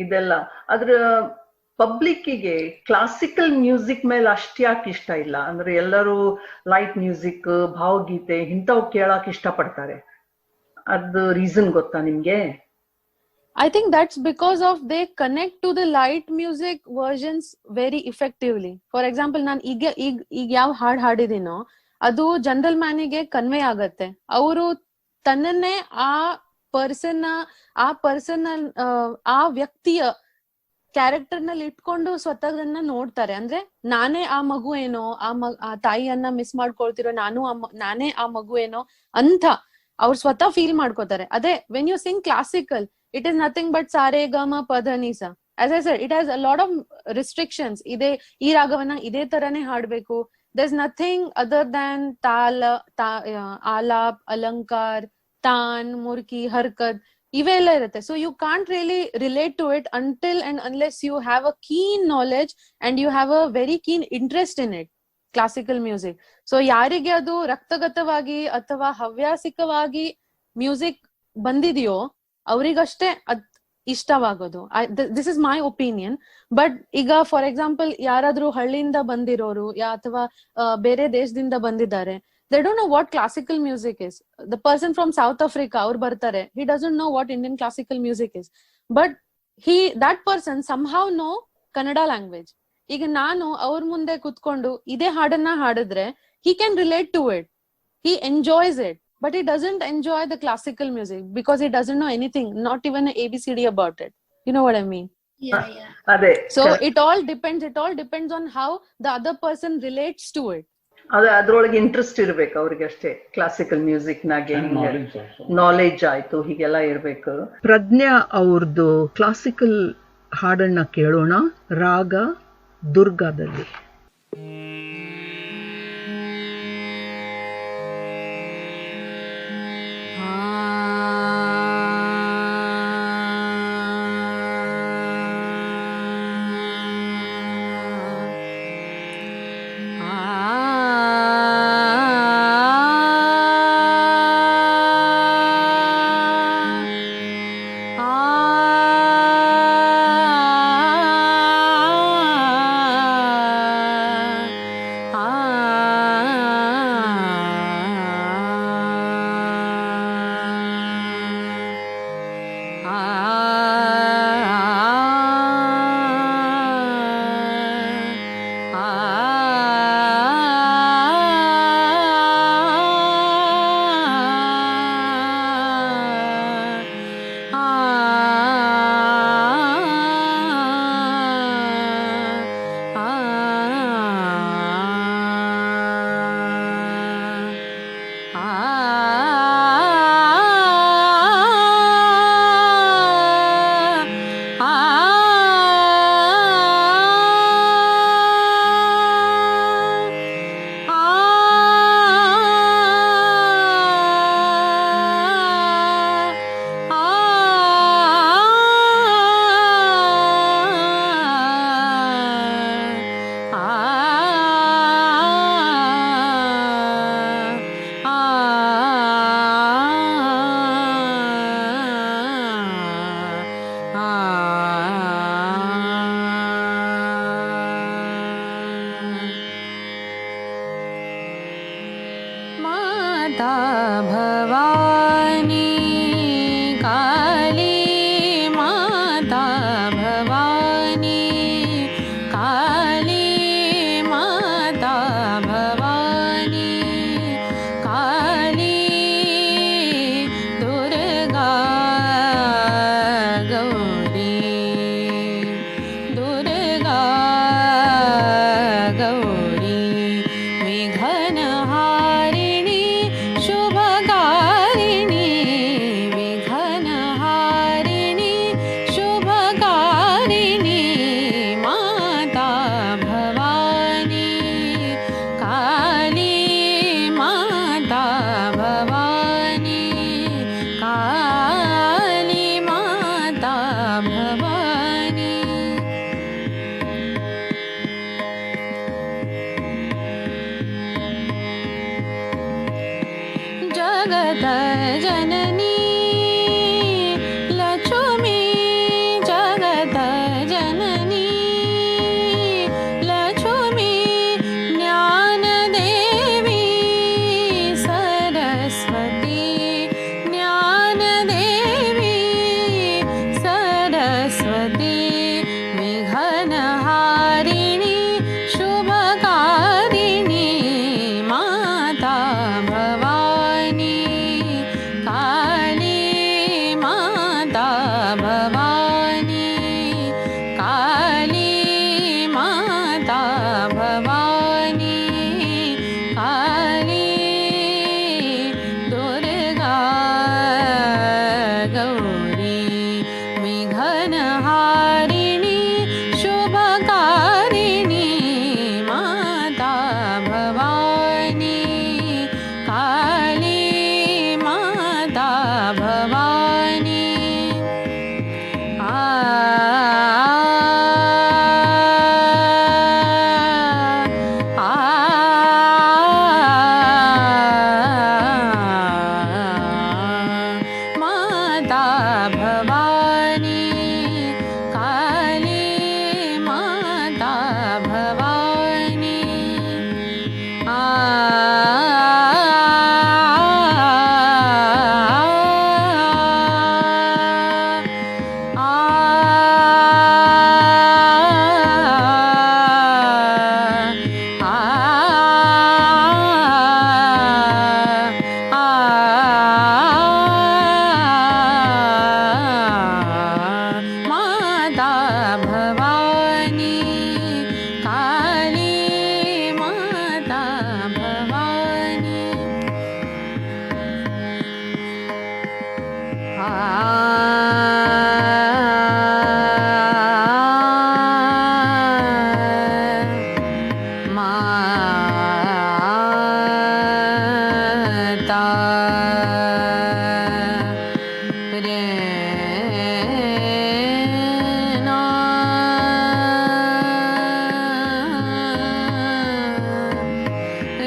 ಇದೆಲ್ಲ. ಅದ್ರ ಪಬ್ಲಿಕ್ಕಿಗೆ ಕ್ಲಾಸಿಕಲ್ ಮ್ಯೂಸಿಕ್ ಮೇಲೆ ಅಷ್ಟ್ಯಾಕೆ ಇಷ್ಟ ಇಲ್ಲ? ಅಂದ್ರೆ ಎಲ್ಲರೂ ಲೈಟ್ ಮ್ಯೂಸಿಕ್, ಭಾವಗೀತೆ ಇಂಥವು ಕೇಳಕ್ ಇಷ್ಟಪಡ್ತಾರೆ. ಅದು ರೀಸನ್ ಗೊತ್ತಾ ನಿಮ್ಗೆ? I think that's because of they connect to the light music versions very effectively. For example, ನಾನು ಈಗ ಯಾವ ಹಾಡ್ ಹಾಡಿದೀನೋ ಅದು ಜನರಲ್ ಮ್ಯಾನಿಗೆ ಕನ್ವೆ ಆಗತ್ತೆ. ಅವರು ತನ್ನನ್ನೇ ಆ ಪರ್ಸನ್ ಆ ವ್ಯಕ್ತಿಯ ಕ್ಯಾರೆಕ್ಟರ್ ನಲ್ಲಿ ಇಟ್ಕೊಂಡು ಸ್ವತಃ ನೋಡ್ತಾರೆ. ಅಂದ್ರೆ ನಾನೇ ಆ ಮಗು ಏನೋ, ಆ ತಾಯಿಯನ್ನ ಮಿಸ್ ಮಾಡ್ಕೊಳ್ತಿರೋ ನಾನೇ ಆ ಮಗು ಏನೋ ಅಂತ ಅವ್ರು ಸ್ವತಃ ಫೀಲ್ ಮಾಡ್ಕೋತಾರೆ. ಅದೇ when you sing classical, it is nothing but sare gama pada nisa. As I said, it has a lot of restrictions. ಈ ರಾಗವನ್ನ ಇದೇ ತರನೇ ಹಾಡ್ಬೇಕು. There's nothing other than alap, alankar, tan, murki, harkat ಇವೆಲ್ಲ ಇರುತ್ತೆ. So you can't really relate to it until and unless you have a keen knowledge and you have a very keen interest in it, classical music. So ಯಾರಿಗೆ ಅದು ರಕ್ತಗತವಾಗಿ ಅಥವಾ ಹವ್ಯಾಸಿಕವಾಗಿ music ಬಂದಿದೆಯೋ ಅವರಿಗಷ್ಟೇ ಅದ್ ಇಷ್ಟವಾಗೋದು. This is my opinion. But ಈಗ for example ಯಾರಾದ್ರೂ ಹಳ್ಳಿಯಿಂದ ಬಂದಿರೋರು ಅಥವಾ ಬೇರೆ ದೇಶದಿಂದ ಬಂದಿದ್ದಾರೆ, they don't know what classical music is. The person from South Africa, ಅವ್ರು ಬರ್ತಾರೆ, he doesn't know what Indian classical music is, but that person somehow know Kannada language. ಈಗ ನಾನು ಅವ್ರ ಮುಂದೆ ಕುತ್ಕೊಂಡು ಇದೇ ಹಾಡನ್ನ ಹಾಡಿದ್ರೆ he can relate to it, he enjoys it, but he doesn't enjoy the classical music because he doesn't know anything, not even an ABCD about it. You know what I mean? Yeah, yeah. ಅದೇ. So it all depends on how the other person relates to it. ಅದ್ರೊಳಗೆ interest ಇರ್ಬೇಕು ಅವ್ರಿಗೆ ಅಷ್ಟೇ. Classical music ನಾಗೆ knowledge ಆಯ್ತು, ಹೀಗೆಲ್ಲ ಇರ್ಬೇಕು. ಪ್ರಜ್ಞಾ ಅವ್ರದ್ದು ಕ್ಲಾಸಿಕಲ್ ಹಾಡನ್ನ ಕೇಳೋಣ, ರಾಗ ದುರ್ಗಾದಲ್ಲಿ. जगत जननी लक्ष्मी जगत जननी लक्ष्मी ज्ञान देवी सरस्वती ज्ञान देवी सरस्वती विघ्नहारिणी शुभकारिणी माता भवानी काली माता भवानी काली माता भवानी काली दुर्गा गौरी विघ्नहारिणी शुभकारिणी माता भवानी काली माता भवानी माता भवानी काली माता भवानी माता भवानी काली माता भवानी माता रे ना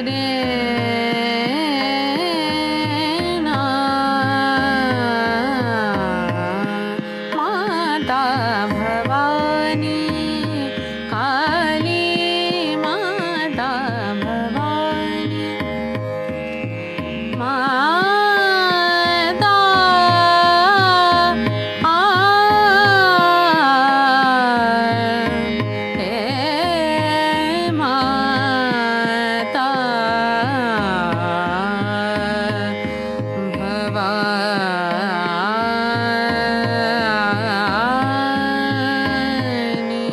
रे ना माता भवानी काली माता भवानी माता हे माता भवानी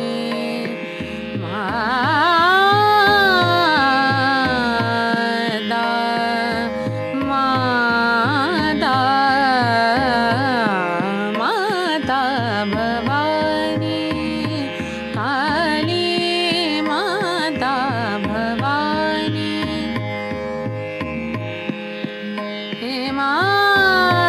माता माता भवानी काली माता भवानी हे माता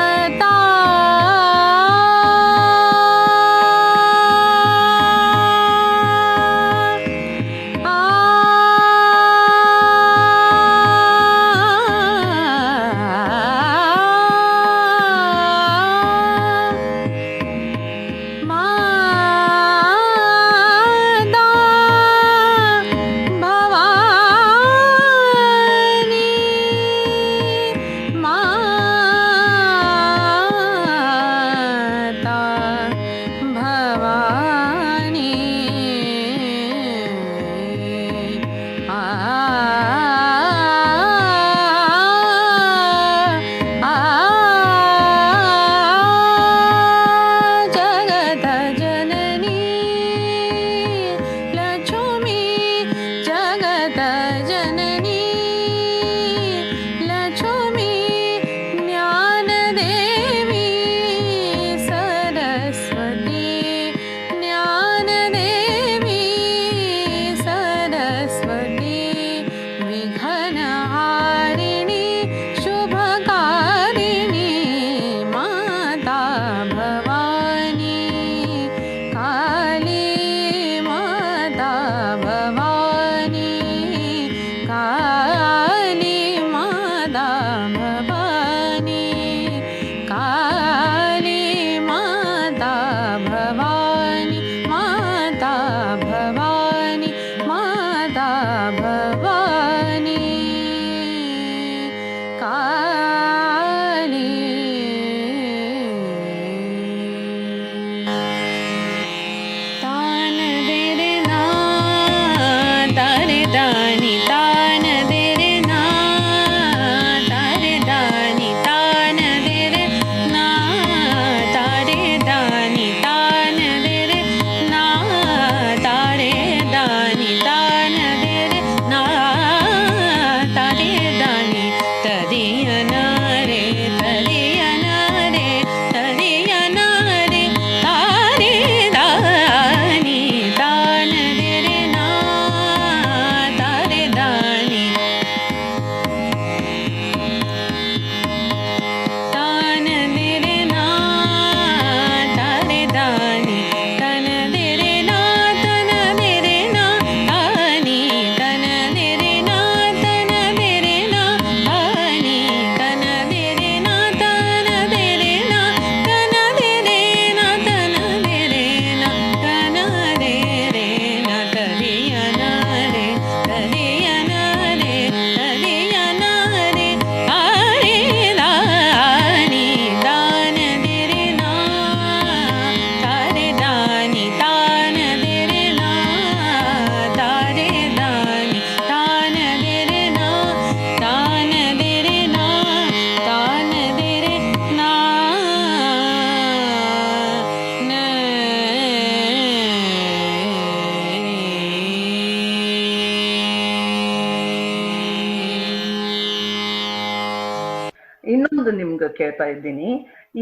ಕೇಳ್ತಾ ಇದ್ದೀನಿ.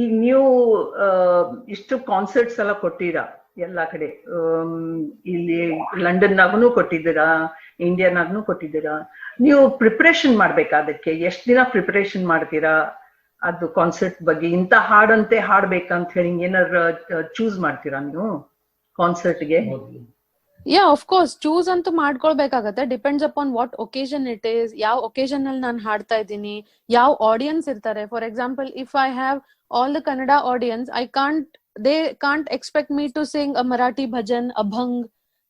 ಈಗ ನೀವು ಇಷ್ಟು ಕಾನ್ಸರ್ಟ್ಸ್ ಎಲ್ಲ ಕೊಟ್ಟಿರಾ ಎಲ್ಲಾ ಕಡೆ, ಇಲ್ಲಿ ಲಂಡನ್ನಾಗೂ ಕೊಟ್ಟಿದ್ದೀರಾ, ಇಂಡಿಯಾನಾಗೂ ಕೊಟ್ಟಿದ್ದೀರಾ. ನೀವು ಪ್ರಿಪರೇಷನ್ ಮಾಡ್ಬೇಕಾ ಅದಕ್ಕೆ? ಎಷ್ಟು ದಿನ ಪ್ರಿಪರೇಷನ್ ಮಾಡ್ತೀರಾ ಅದು ಕಾನ್ಸರ್ಟ್ ಬಗ್ಗೆ? ಇಂಥ ಹಾಡಂತೆ ಹಾಡ್ಬೇಕಂತ ಹೇಳಿ ಏನಾರ ಚೂಸ್ ಮಾಡ್ತೀರಾ ನೀವು ಕಾನ್ಸರ್ಟ್ಗೆ? ಯಾ ಆಫ್ ಕೋರ್ಸ್ ಚೂಸ್ ಅಂತೂ ಮಾಡ್ಕೊಳ್ಬೇಕಾಗತ್ತೆ. Depends upon what occasion it is, ಯಾವ ಒಕೇಶನ್ ಅಲ್ಲಿ ನಾನು ಹಾಡ್ತಾ ಇದ್ದೀನಿ, ಯಾವ ಆಡಿಯನ್ಸ್ ಇರ್ತಾರೆ. For example, if I have all the Kannada audience, they can't expect me to sing a Marathi bhajan, abhang,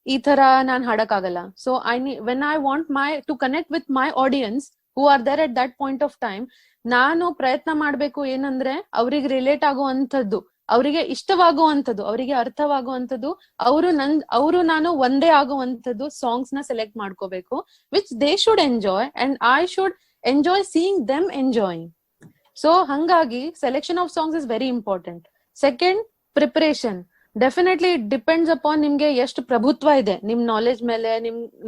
ಈ ತರ ನಾನ್ ಹಾಡಕ್ಕಾಗಲ್ಲ. So when I want to connect with my audience who are there at that point of time, ನಾನು ಪ್ರಯತ್ನ ಮಾಡ್ಬೇಕು ಏನಂದ್ರೆ ಅವ್ರಿಗೆ relate ಆಗುವಂಥದ್ದು, ಅವರಿಗೆ ಇಷ್ಟವಾಗುವಂಥದ್ದು, ಅವರಿಗೆ ಅರ್ಥವಾಗುವಂಥದ್ದು, ಅವರು ನಾನು ಒಂದೇ ಆಗುವಂಥದ್ದು ಸಾಂಗ್ಸ್ ನ ಸೆಲೆಕ್ಟ್ ಮಾಡ್ಕೋಬೇಕು, which they should enjoy and I should enjoy seeing them enjoying. So ಹಂಗಾಗಿ selection of songs is very important. Second, preparation. Definitely it depends upon ನಿಮ್ಗೆ ಎಷ್ಟು ಪ್ರಭುತ್ವ ಇದೆ ನಿಮ್ ನಾಲೆಜ್ ಮೇಲೆ,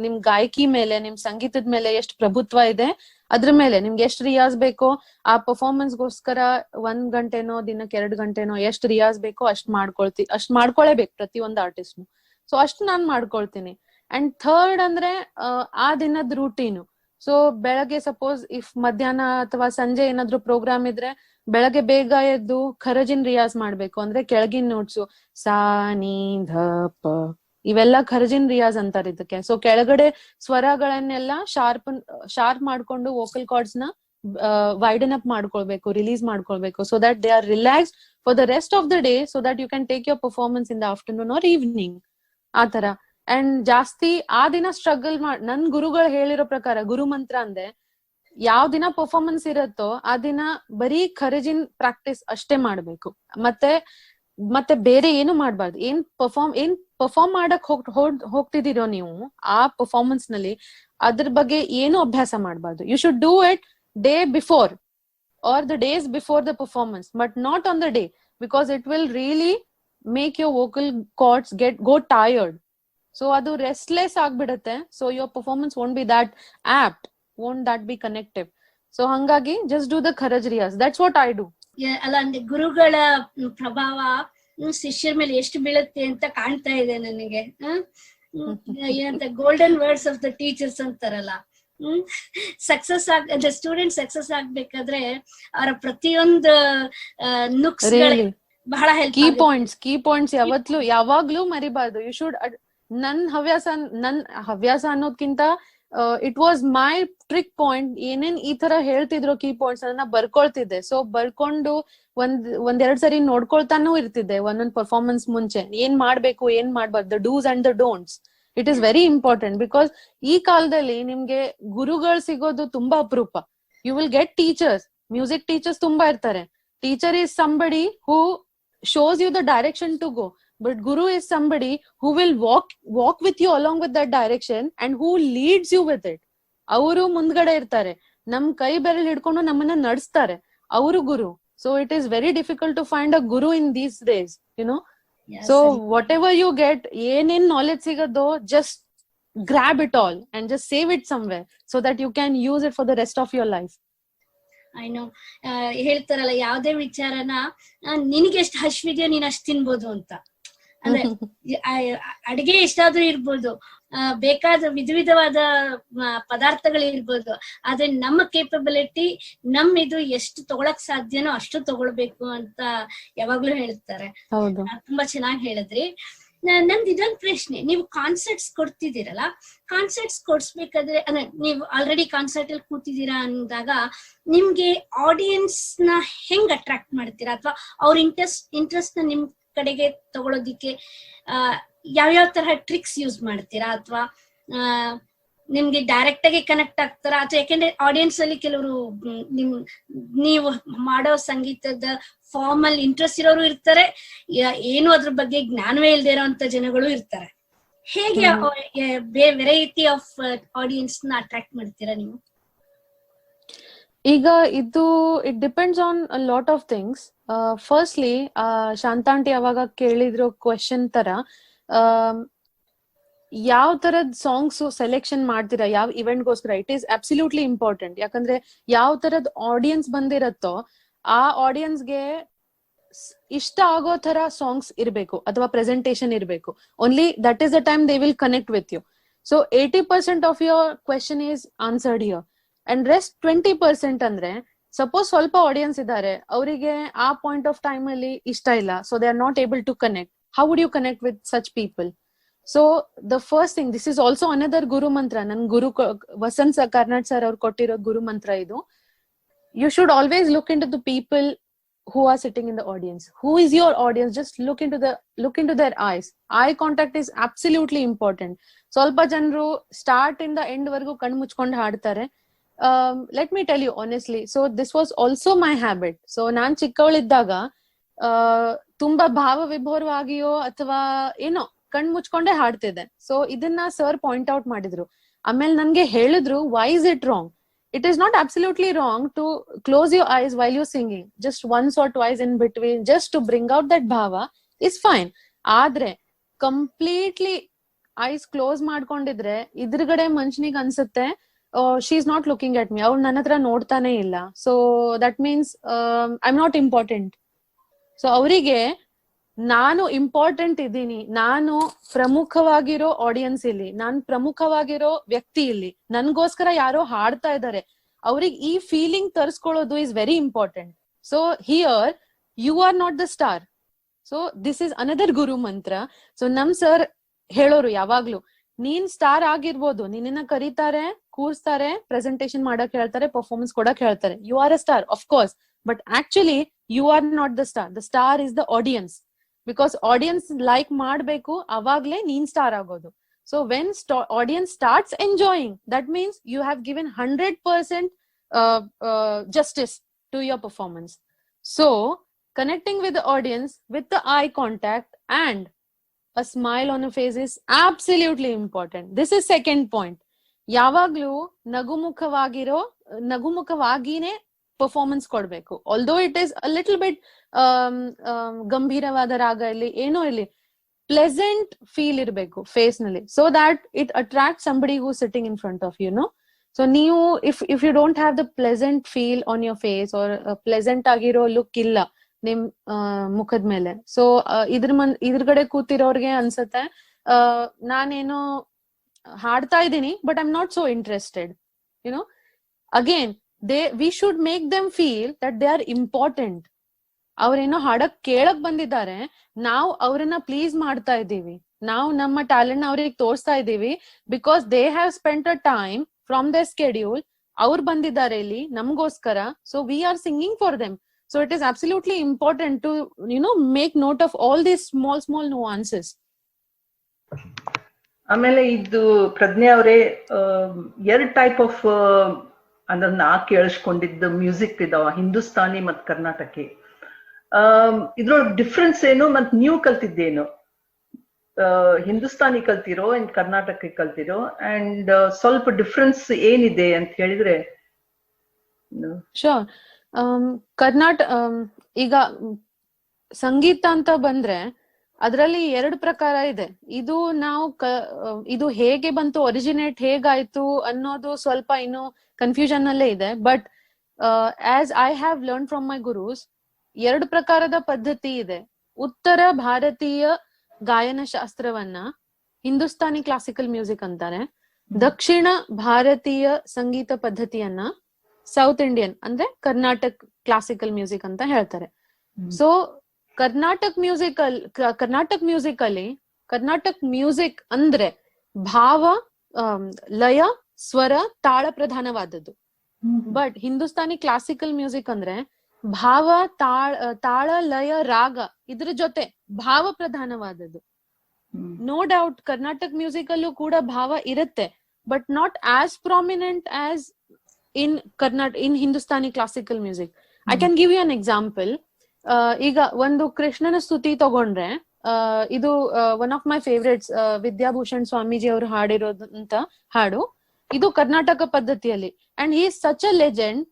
ನಿಮ್ ಗಾಯಕಿ ಮೇಲೆ, ನಿಮ್ ಸಂಗೀತದ ಮೇಲೆ ಎಷ್ಟು ಪ್ರಭುತ್ವ ಇದೆ ಅದ್ರ ಮೇಲೆ ನಿಮ್ಗೆ ಎಷ್ಟು ರಿಯಾಜ್ ಬೇಕೋ. ಆ ಪರ್ಫಾರ್ಮೆನ್ಸ್ಗೋಸ್ಕರ 1 ಗಂಟೆನೋ ದಿನಕ್ಕೆ 2 ಗಂಟೆನೋ ಎಷ್ಟು ರಿಯಾಜ್ ಬೇಕೋ ಅಷ್ಟ್ ಮಾಡ್ಕೊಳ್ಳೇಬೇಕು ಪ್ರತಿಯೊಂದು ಆರ್ಟಿಸ್ಟ್. ಸೊ ಅಷ್ಟು ನಾನ್ ಮಾಡ್ಕೊಳ್ತೀನಿ. ಅಂಡ್ ಥರ್ಡ್ ಅಂದ್ರೆ ಆ ದಿನದ ರೂಟೀನು. ಸೊ ಬೆಳಗ್ಗೆ ಸಪೋಸ್ ಇಫ್ ಮಧ್ಯಾಹ್ನ ಅಥವಾ ಸಂಜೆ ಏನಾದ್ರು ಪ್ರೋಗ್ರಾಮ್ ಇದ್ರೆ ಬೆಳಗ್ಗೆ ಬೇಗ ಎದ್ದು ಖರಜಿನ್ ರಿಯಾಜ್ ಮಾಡ್ಬೇಕು. ಅಂದ್ರೆ ಕೆಳಗಿನ ನೋಟ್ಸು ಸಾ ನೀ ಧ ಪ ಇವೆಲ್ಲ ಖರಜಿನ್ ರಿಯಾಜ್ ಅಂತಾರೆ ಇದಕ್ಕೆ. ಸೊ ಕೆಳಗಡೆ ಸ್ವರಗಳನ್ನೆಲ್ಲ ಶಾರ್ಪ್ ಮಾಡ್ಕೊಂಡು ವೋಕಲ್ ಕಾರ್ಡ್ಸ್ ನ ವೈಡನ್ ಅಪ್ ಮಾಡ್ಕೊಳ್ಬೇಕು, ರಿಲೀಸ್ ಮಾಡ್ಕೊಳ್ಬೇಕು, so that they are relaxed for the rest of the day, so that you can take your performance in the afternoon or evening. ಆತರ. ಅಂಡ್ ಜಾಸ್ತಿ ಆ ದಿನ ಸ್ಟ್ರಗಲ್ ನನ್ ಗುರುಗಳು ಹೇಳಿರೋ ಪ್ರಕಾರ ಗುರು ಮಂತ್ರ ಅಂದ್ರೆ ಯಾವ ದಿನ ಪರ್ಫಾರ್ಮೆನ್ಸ್ ಇರತ್ತೋ ಆ ದಿನ ಬರೀ ಖರಜಿನ್ ಪ್ರಾಕ್ಟೀಸ್ ಅಷ್ಟೇ ಮಾಡ್ಬೇಕು. ಮತ್ತೆ ಬೇರೆ ಏನು ಮಾಡ್ಬಾರ್ದು. ಏನ್ ಪರ್ಫಾರ್ಮ್ ಮಾಡಕ್ ಹೋಗ್ತಿದ್ದೀರೋ ನೀವು ಆ ಪರ್ಫಾರ್ಮೆನ್ಸ್ ನಲ್ಲಿ ಅದ್ರ ಬಗ್ಗೆ ಏನು ಅಭ್ಯಾಸ ಮಾಡ್ಬಾರ್ದು. You should do it day before or the days before the performance, but not on the day, because it will really make your vocal cords go tired. So ಅದು ರೆಸ್ಟ್ಲೆಸ್ ಆಗ್ಬಿಡತ್ತೆ. So your performance won't be that apt, won't that be connective. So hangagi just do the kharaj riyaz. That's what I do. ಅಲ್ಲ ಅಂದ್ರೆ ಗುರುಗಳ ಪ್ರಭಾವ ಶಿಷ್ಯರ ಮೇಲೆ ಎಷ್ಟು ಬೀಳುತ್ತೆ ಅಂತ ಕಾಣ್ತಾ ಇದೆ ನನಗೆ. ಏನಂತ golden words of the teachers ಅಂತಾರಲ್ಲ. ಸಕ್ಸಸ್ ಸ್ಟೂಡೆಂಟ್ ಸಕ್ಸಸ್ ಆಗ್ಬೇಕಾದ್ರೆ ಅವರ ಪ್ರತಿಯೊಂದು ನುಕ್ಸ್ ಬಹಳ ಹೆಲ್ಪ್. ಕೀ ಪಾಯಿಂಟ್ಸ್ ಯಾವಾಗ್ಲೂ ಮರಿಬಾರ್ದು. ಯು ಶುಡ್ ನನ್ ಹವ್ಯಾಸ ಅನ್ನೋದ್ಕಿಂತ it was my trick point. ಏನೇನ್ ಈ ತರ ಹೇಳ್ತಿದ್ರು ಕೀ ಪಾಯಿಂಟ್ಸ್ ಅದನ್ನ ಬರ್ಕೊಳ್ತಿದ್ದೆ. ಸೊ ಬರ್ಕೊಂಡು ಒಂದೆರಡ್ ಸರಿ ನೋಡ್ಕೊಳ್ತಾನೂ ಇರ್ತಿದ್ದೆ ಒಂದೊಂದ್ ಪರ್ಫಾರ್ಮೆನ್ಸ್ ಮುಂಚೆ, ಏನ್ ಮಾಡ್ಬೇಕು ಏನ್ ಮಾಡ್ಬಾರ್ದು, the dos and the don'ts. It is very important, because ಈ ಕಾಲದಲ್ಲಿ ನಿಮ್ಗೆ ಗುರುಗಳು ಸಿಗೋದು ತುಂಬಾ ಅಪರೂಪ. You will get teachers, music teachers ತುಂಬಾ ಇರ್ತಾರೆ. Teacher is somebody who shows you the direction to go, but guru is somebody who will walk with you along with that direction and who leads you with it. ಅವರು ಮುಂದ್ಗಡೆ ಇರ್ತಾರೆ, ನಮ್ ಕೈ ಬೆರಳು ಹಿಡ್ಕೊಂಡು ನಮ್ಮನ್ನ ನಡೆಸ್ತಾರೆ, ಅವರು ಗುರು. So it is very difficult to find a guru in these days, you know. Yes, so whatever you get, ಏನೇನ್ knowledge ಸಿಗದೋ, just grab it all and just save it somewhere so that you can use it for the rest of your life. I know. ಹೇಳ್ತಾರಲ್ಲ ಯಾವ್ದೇ ವಿಚಾರನ ನಿನಗೆ ಎಷ್ಟು ಹಶ್ವಿದೆಯೋ ನೀನ್ ಅಷ್ಟ್ ತಿನ್ಬೋದು ಅಂತ. ಅಂದ್ರೆ ಅಡಿಗೆ ಎಷ್ಟಾದ್ರೂ ಇರ್ಬೋದು, ಬೇಕಾದ ವಿಧವಾದ ಪದಾರ್ಥಗಳು ಇರ್ಬೋದು, ಆದ್ರೆ ನಮ್ಮ ಕೇಪಬಿಲಿಟಿ ಇದು ಎಷ್ಟು ತಗೊಳಕ್ ಸಾಧ್ಯನೋ ಅಷ್ಟು ತಗೊಳ್ಬೇಕು ಅಂತ ಯಾವಾಗ್ಲೂ ಹೇಳ್ತಾರೆ. ತುಂಬಾ ಚೆನ್ನಾಗಿ ಹೇಳಿದ್ರಿ. ನಂದು ಇದೊಂದು ಪ್ರಶ್ನೆ, ನೀವು ಕಾನ್ಸರ್ಟ್ಸ್ ಕೊಡ್ತಿದ್ದೀರಲ್ಲ, ಕಾನ್ಸರ್ಟ್ಸ್ ಕೊಡ್ಸ್ಬೇಕಾದ್ರೆ ಅಂದ್ರೆ ನೀವು ಆಲ್ರೆಡಿ ಕಾನ್ಸರ್ಟ್ ಅಲ್ಲಿ ಕೂತಿದ್ದೀರಾ ಅಂದಾಗ ನಿಮ್ಗೆ ಆಡಿಯನ್ಸ್ ನ ಹೆಂಗ್ ಅಟ್ರಾಕ್ಟ್ ಮಾಡ್ತೀರಾ, ಅಥವಾ ಅವ್ರ ಇಂಟ್ರೆಸ್ಟ್ ನ ನಿಮ್ ಕಡೆಗೆ ತಗೊಳೋದಿಕ್ಕೆ ಯಾವ್ಯಾವ ತರಹ ಟ್ರಿಕ್ಸ್ ಯೂಸ್ ಮಾಡ್ತೀರಾ, ಅಥವಾ ನಿಮ್ಗೆ ಡೈರೆಕ್ಟ್ ಆಗಿ ಕನೆಕ್ಟ್ ಆಗ್ತಾರ, ಅಥವಾ ಯಾಕೆಂದ್ರೆ ಆಡಿಯನ್ಸ್ ಅಲ್ಲಿ ಕೆಲವರು ನೀವು ಮಾಡೋ ಸಂಗೀತದ ಫಾರ್ಮ್ ಅಲ್ಲಿ ಇಂಟ್ರೆಸ್ಟ್ ಇರೋರು ಇರ್ತಾರೆ, ಏನು ಅದ್ರ ಬಗ್ಗೆ ಜ್ಞಾನವೇ ಇಲ್ದೇ ಇರೋಂತ ಜನಗಳು ಇರ್ತಾರೆ. ಹೇಗೆ ವೆರೈಟಿ ಆಫ್ ಆಡಿಯನ್ಸ್ ನ ಅಟ್ರಾಕ್ಟ್ ಮಾಡ್ತೀರಾ ನೀವು? ಈಗ ಇದು it depends on a lot of things. Firstly Shanta aunty ಅವಾಗ ಕೇಳಿದ್ರು ಕ್ವೆಶನ್ ತರ, ಯಾವ ತರದ್ ಸಾಂಗ್ಸ್ ಸೆಲೆಕ್ಷನ್ ಮಾಡ್ತೀರಾ ಯಾವ ಇವೆಂಟ್ಗೋಸ್ಕರ, ಇಟ್ ಈಸ್ ಅಬ್ಸಲ್ಯೂಟ್ಲಿ ಇಂಪಾರ್ಟೆಂಟ್. ಯಾಕಂದ್ರೆ ಯಾವ ತರದ್ ಆಡಿಯನ್ಸ್ ಬಂದಿರತ್ತೋ ಆ ಆಡಿಯನ್ಸ್ಗೆ ಇಷ್ಟ ಆಗೋ ತರ ಸಾಂಗ್ಸ್ ಇರ್ಬೇಕು ಅಥವಾ ಪ್ರೆಸೆಂಟೇಶನ್ ಇರ್ಬೇಕು. Only that is the time they will connect with you. So 80% of your question is answered here. And rest 20% ಅಂದ್ರೆ ಸಪೋಸ್ ಸ್ವಲ್ಪ ಆಡಿಯನ್ಸ್ ಇದ್ದಾರೆ, ಅವರಿಗೆ ಆ ಪಾಯಿಂಟ್ ಆಫ್ ಟೈಮ್ ಅಲ್ಲಿ ಇಷ್ಟ ಇಲ್ಲ, so they are not able to connect. How would you connect with such people? So the first thing, this is also another guru mantra. ನನ್ ಗುರು Vasant Karnad sir ಅವ್ರು ಕೊಟ್ಟಿರೋ ಗುರು ಮಂತ್ರ ಇದು. You should always look into the people who are sitting in the audience. Who is your audience? Just look into their eyes. Eye contact is absolutely important. ಸ್ವಲ್ಪ ಜನರು start ಇಂದ end ವರೆಗೂ ಕಣ್ಣು ಮುಚ್ಕೊಂಡು ಹಾಡ್ತಾರೆ. Let me tell you honestly, so this was also my habit. So ನಾನ್ ಚಿಕ್ಕವಳಿದ್ದಾಗ ತುಂಬಾ ಭಾವ ವಿಭೋರವಾಗಿಯೋ ಅಥವಾ ಏನೋ ಕಣ್ ಮುಚ್ಕೊಂಡೆ ಹಾಡ್ತಿದ್ದೆ. ಸೊ ಇದನ್ನ ಸರ್ ಪಾಯಿಂಟ್ ಔಟ್ ಮಾಡಿದ್ರು. ಆಮೇಲೆ ನನ್ಗೆ ಹೇಳಿದ್ರು, why is it wrong? It is not absolutely wrong to close your eyes while you're singing. Just once or twice in between, just to bring out that bhava is fine. ಆದ್ರೆ completely eyes close ಮಾಡ್ಕೊಂಡಿದ್ರೆ ಇದ್ರಗಡೆ ಮನುಷ್ಯನಿಗೆ ಅನ್ಸುತ್ತೆ, she is not looking at me, ಅವ್ರು ನನ್ನ ಹತ್ರ ನೋಡ್ತಾನೆ ಇಲ್ಲ, so that means I am not important. So ಅವರಿಗೆ ನಾನು ಇಂಪಾರ್ಟೆಂಟ್ ಇದ್ದೀನಿ, ನಾನು ಪ್ರಮುಖವಾಗಿರೋ ಆಡಿಯನ್ಸ್ ಇಲ್ಲಿ, ನಾನು ಪ್ರಮುಖವಾಗಿರೋ ವ್ಯಕ್ತಿ ಇಲ್ಲಿ, ನನ್ಗೋಸ್ಕರ ಯಾರೋ ಹಾಡ್ತಾ ಇದ್ದಾರೆ, ಅವ್ರಿಗೆ ಈ ಫೀಲಿಂಗ್ ತರಿಸ್ಕೊಳ್ಳೋದು is very important. So here you are not the star. So this is another guru mantra. So ನಮ್ ಸರ್ ಹೇಳೋರು ಯಾವಾಗ್ಲೂ, ನೀನ್ ಸ್ಟಾರ್ ಆಗಿರ್ಬೋದು, ನಿನ್ನ ಕರೀತಾರೆ, ಕೂರ್ಸ್ತಾರೆ, ಪ್ರೆಸೆಂಟೇಶನ್ ಮಾಡಕ್ ಹೇಳ್ತಾರೆ, ಪರ್ಫಾರ್ಮೆನ್ಸ್ ಕೊಡಕ್ ಹೇಳ್ತಾರೆ, you are a star of course, but actually you are not the star. The star is the audience. Because audience like ಮಾಡ್ಬೇಕು, ಅವಾಗ್ಲೇ ನೀನ್ ಸ್ಟಾರ್ ಆಗೋದು. So when audience starts enjoying, that means you have given 100% justice to your performance. So connecting with the audience with the eye contact and a smile on a face is absolutely important. This is second point. ಯಾವಾಗ್ಲೂ ನಗುಮುಖವಾಗಿನೇ performance ಕೊಡ್ಬೇಕು. Although it is a little bit ಗಂಭೀರವಾದ ರಾಗ ಇಲ್ಲಿ, ಏನೋ ಇಲ್ಲಿ pleasant feel ಇರ್ಬೇಕು face ನಲ್ಲಿ, so that it attract somebody who sitting in front of you know. So ನೀವು if you don't have the pleasant feel on your face or pleasant ಆಗಿರೋ look ಇಲ್ಲ ನಿಮ್ ಮುಖದ ಮೇಲೆ, ಸೊ ಇದ್ರಗಡೆ ಕೂತಿರೋರ್ಗೆ ಅನ್ಸತ್ತೆ ನಾನೇನೋ ಹಾಡ್ತಾ ಇದ್ದೀನಿ but I am not so interested, YONO. Again we should make them feel that they are important. ಅವ್ರೇನೋ ಹಾಡಕ್ ಕೇಳಕ್ ಬಂದಿದ್ದಾರೆ, ನಾವು ಅವ್ರನ್ನ ಪ್ಲೀಸ್ ಮಾಡ್ತಾ ಇದ್ದೀವಿ, ನಾವು ನಮ್ಮ ಟ್ಯಾಲೆಂಟ್ ಅವ್ರಿಗೆ ತೋರಿಸ್ತಾ ಇದ್ದೀವಿ, because they have spent a time from the schedule. ಅವ್ರು ಬಂದಿದ್ದಾರೆ ಇಲ್ಲಿ ನಮಗೋಸ್ಕರ, so we are singing for them. So it is absolutely important to make note of all these small nuances. ಆಮೇಲೆ ಇದು ಪ್ರಜ್ಞೆ ಅವರೇ, 2 ಟೈಪ್ ಆಫ್ ಅಂದ್ರೆ ನಾ ಕೇಳಿಸ್ಕೊಂಡಿದ್ದ ಮ್ಯೂಸಿಕ್ ಇದಾವ, ಹಿಂದೂಸ್ತಾನಿ ಮತ್ ಕರ್ನಾಟಕಿ. ಇದ್ರೊಳಗೆ ಡಿಫ್ರೆನ್ಸ್ ಏನು ಮತ್ ನೀವು ಕಲ್ತಿದ್ದೇನು? ಹಿಂದೂಸ್ತಾನಿ ಕಲ್ತಿರೋ ಇನ್ ಕರ್ನಾಟಕ ಕಲ್ತಿರೋ, ಅಂಡ್ ಸ್ವಲ್ಪ ಡಿಫ್ರೆನ್ಸ್ ಏನಿದೆ ಅಂತ ಹೇಳಿದ್ರೆ? ಶೋರ್. ಈಗ ಸಂಗೀತ ಅಂತ ಬಂದ್ರೆ ಅದ್ರಲ್ಲಿ 2 ಪ್ರಕಾರ ಇದೆ. ಇದು ನಾವು ಇದು ಹೇಗೆ ಬಂತು, ಒರಿಜಿನೇಟ್ ಹೇಗಾಯ್ತು ಅನ್ನೋದು ಸ್ವಲ್ಪ ಇನ್ನು ಕನ್ಫ್ಯೂಷನ್ ಅಲ್ಲೇ ಇದೆ. But as I have learn from my ಗುರೂಸ್, 2 ಪ್ರಕಾರದ ಪದ್ಧತಿ ಇದೆ. ಉತ್ತರ ಭಾರತೀಯ ಗಾಯನ ಶಾಸ್ತ್ರವನ್ನ ಹಿಂದೂಸ್ತಾನಿ ಕ್ಲಾಸಿಕಲ್ ಮ್ಯೂಸಿಕ್ ಅಂತಾರೆ. ದಕ್ಷಿಣ ಭಾರತೀಯ ಸಂಗೀತ ಪದ್ಧತಿಯನ್ನ ಸೌತ್ ಇಂಡಿಯನ್ ಅಂದ್ರೆ ಕರ್ನಾಟಕ್ ಕ್ಲಾಸಿಕಲ್ ಮ್ಯೂಸಿಕ್ ಅಂತ ಹೇಳ್ತಾರೆ. ಸೊ ಕರ್ನಾಟಕ್ ಮ್ಯೂಸಿಕ್ ಅಂದ್ರೆ ಭಾವ, ಲಯ, ಸ್ವರ, ತಾಳ ಪ್ರಧಾನವಾದದ್ದು. ಬಟ್ ಹಿಂದೂಸ್ತಾನಿ ಕ್ಲಾಸಿಕಲ್ ಮ್ಯೂಸಿಕ್ ಅಂದ್ರೆ ಭಾವ, ತಾಳ, ಲಯ, ರಾಗ ಇದ್ರ ಜೊತೆ ಭಾವ ಪ್ರಧಾನವಾದದ್ದು. ನೋ ಡೌಟ್ ಕರ್ನಾಟಕ್ ಮ್ಯೂಸಿಕ್ ಅಲ್ಲೂ ಕೂಡ ಭಾವ ಇರುತ್ತೆ, but not as prominent as in Hindustani classical music. I can give you an example. ಈಗ ಒಂದು ಕೃಷ್ಣನ ಸ್ತುತಿ ತಗೊಂಡ್ರೆ, ಇದು one of my favourites, Vidyabhushan Swamiji ಅವರು ಹಾಡಿರೋದಂತ ಹಾಡು. ಇದು ಕರ್ನಾಟಕ ಪದ್ಧತಿಯಲ್ಲಿ. And he is such a legend.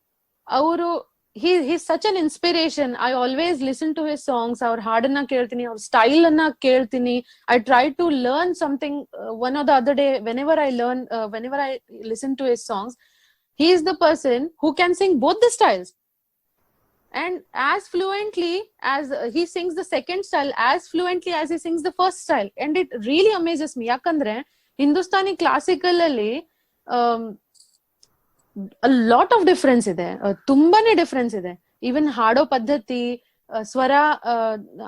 ಅವರು he is such an inspiration. I always listen to his songs. ಅವ್ರ ಹಾಡನ್ನ ಕೇಳ್ತೀನಿ, ಅವ್ರ ಸ್ಟೈಲ್ ಅನ್ನ ಕೇಳ್ತೀನಿ. I try to learn something one or the other day whenever I listen to his songs. He is the person who can sing both the styles. and as fluently as he sings the second style, as fluently as he sings the first style, and it really amazes me. Yakandre Hindustani classical alli a lot of difference ide, ತುಂಬಾನೇ difference ಇದೆ. Even ಹಾಡೋ ಪದ್ಧತಿ, ಸ್ವರ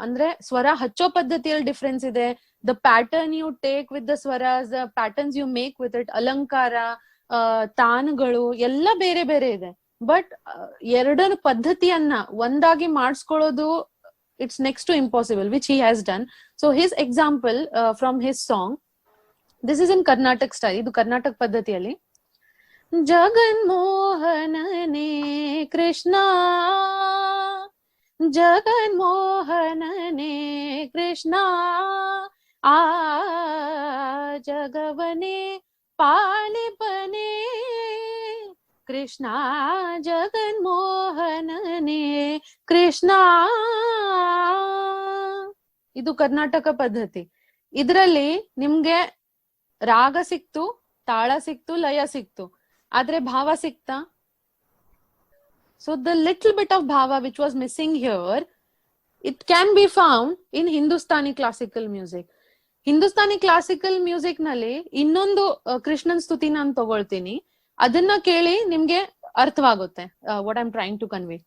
ಅಂದ್ರೆ ಸ್ವರ ಹಚ್ಚೋ ಪದ್ಧತಿಯಲ್ಲಿ difference ಇದೆ. The pattern you take with the swaras, the patterns you make with it, ಅಲಂಕಾರ, ತಾನಗಳು ಎಲ್ಲ ಬೇರೆ ಬೇರೆ ಇದೆ. ಬಟ್ ಎರಡರ ಪದ್ಧತಿಯನ್ನ ಒಂದಾಗಿ ಮಾಡಿಸ್ಕೊಳ್ಳೋದು, it's next to impossible, which he has done. So his example from his song, this is in Karnataka style, ಇದು ಕರ್ನಾಟಕ ಪದ್ಧತಿಯಲ್ಲಿ. ಜಗನ್ಮೋಹನನೇ ಕೃಷ್ಣ, ಜಗನ್ಮೋಹನನೇ ಕೃಷ್ಣ, ಆ ಜಗವನೇ ಪಾಲಿಪನೇ ಕೃಷ್ಣ, ಜಗನ್ಮೋಹನನೇ ಕೃಷ್ಣ. ಇದು ಕರ್ನಾಟಕ ಪದ್ಧತಿ. ಇದರಲ್ಲಿ ನಿಮ್ಗೆ ರಾಗ ಸಿಕ್ತು, ತಾಳ ಸಿಕ್ತು, ಲಯ ಸಿಕ್ತು, ಆದ್ರೆ ಭಾವ ಸಿಕ್ತಾ? So the little bit of bhava which was missing here, it can be found in Hindustani classical music. Hindustani classical music ನಲ್ಲಿ ಇನ್ನೊಂದು ಕೃಷ್ಣನ್ ಸ್ತುತಿ ನಾನು ತಗೊಳ್ತೀನಿ, ಅದನ್ನ ಕೇಳಿ ನಿಮ್ಗೆ ಅರ್ಥವಾಗುತ್ತೆ what I am trying to convey.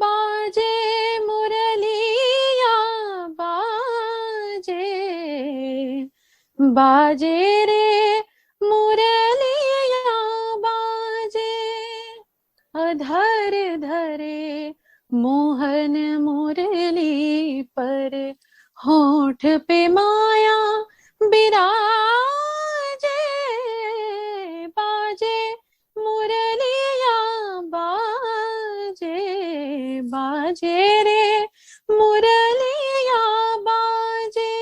ಬಾಜೆ ಮುರಳಿಯ ಬಾಜೆ, ಬಾಜೆ ರೇ ಮುರಳಿಯ ಬಾಜೆ, अधर धरे मोहन मुरली पर, होठ पे माया बिराजे, बाजे मुरलिया बाजे, बाजे रे मुरलिया बाजे.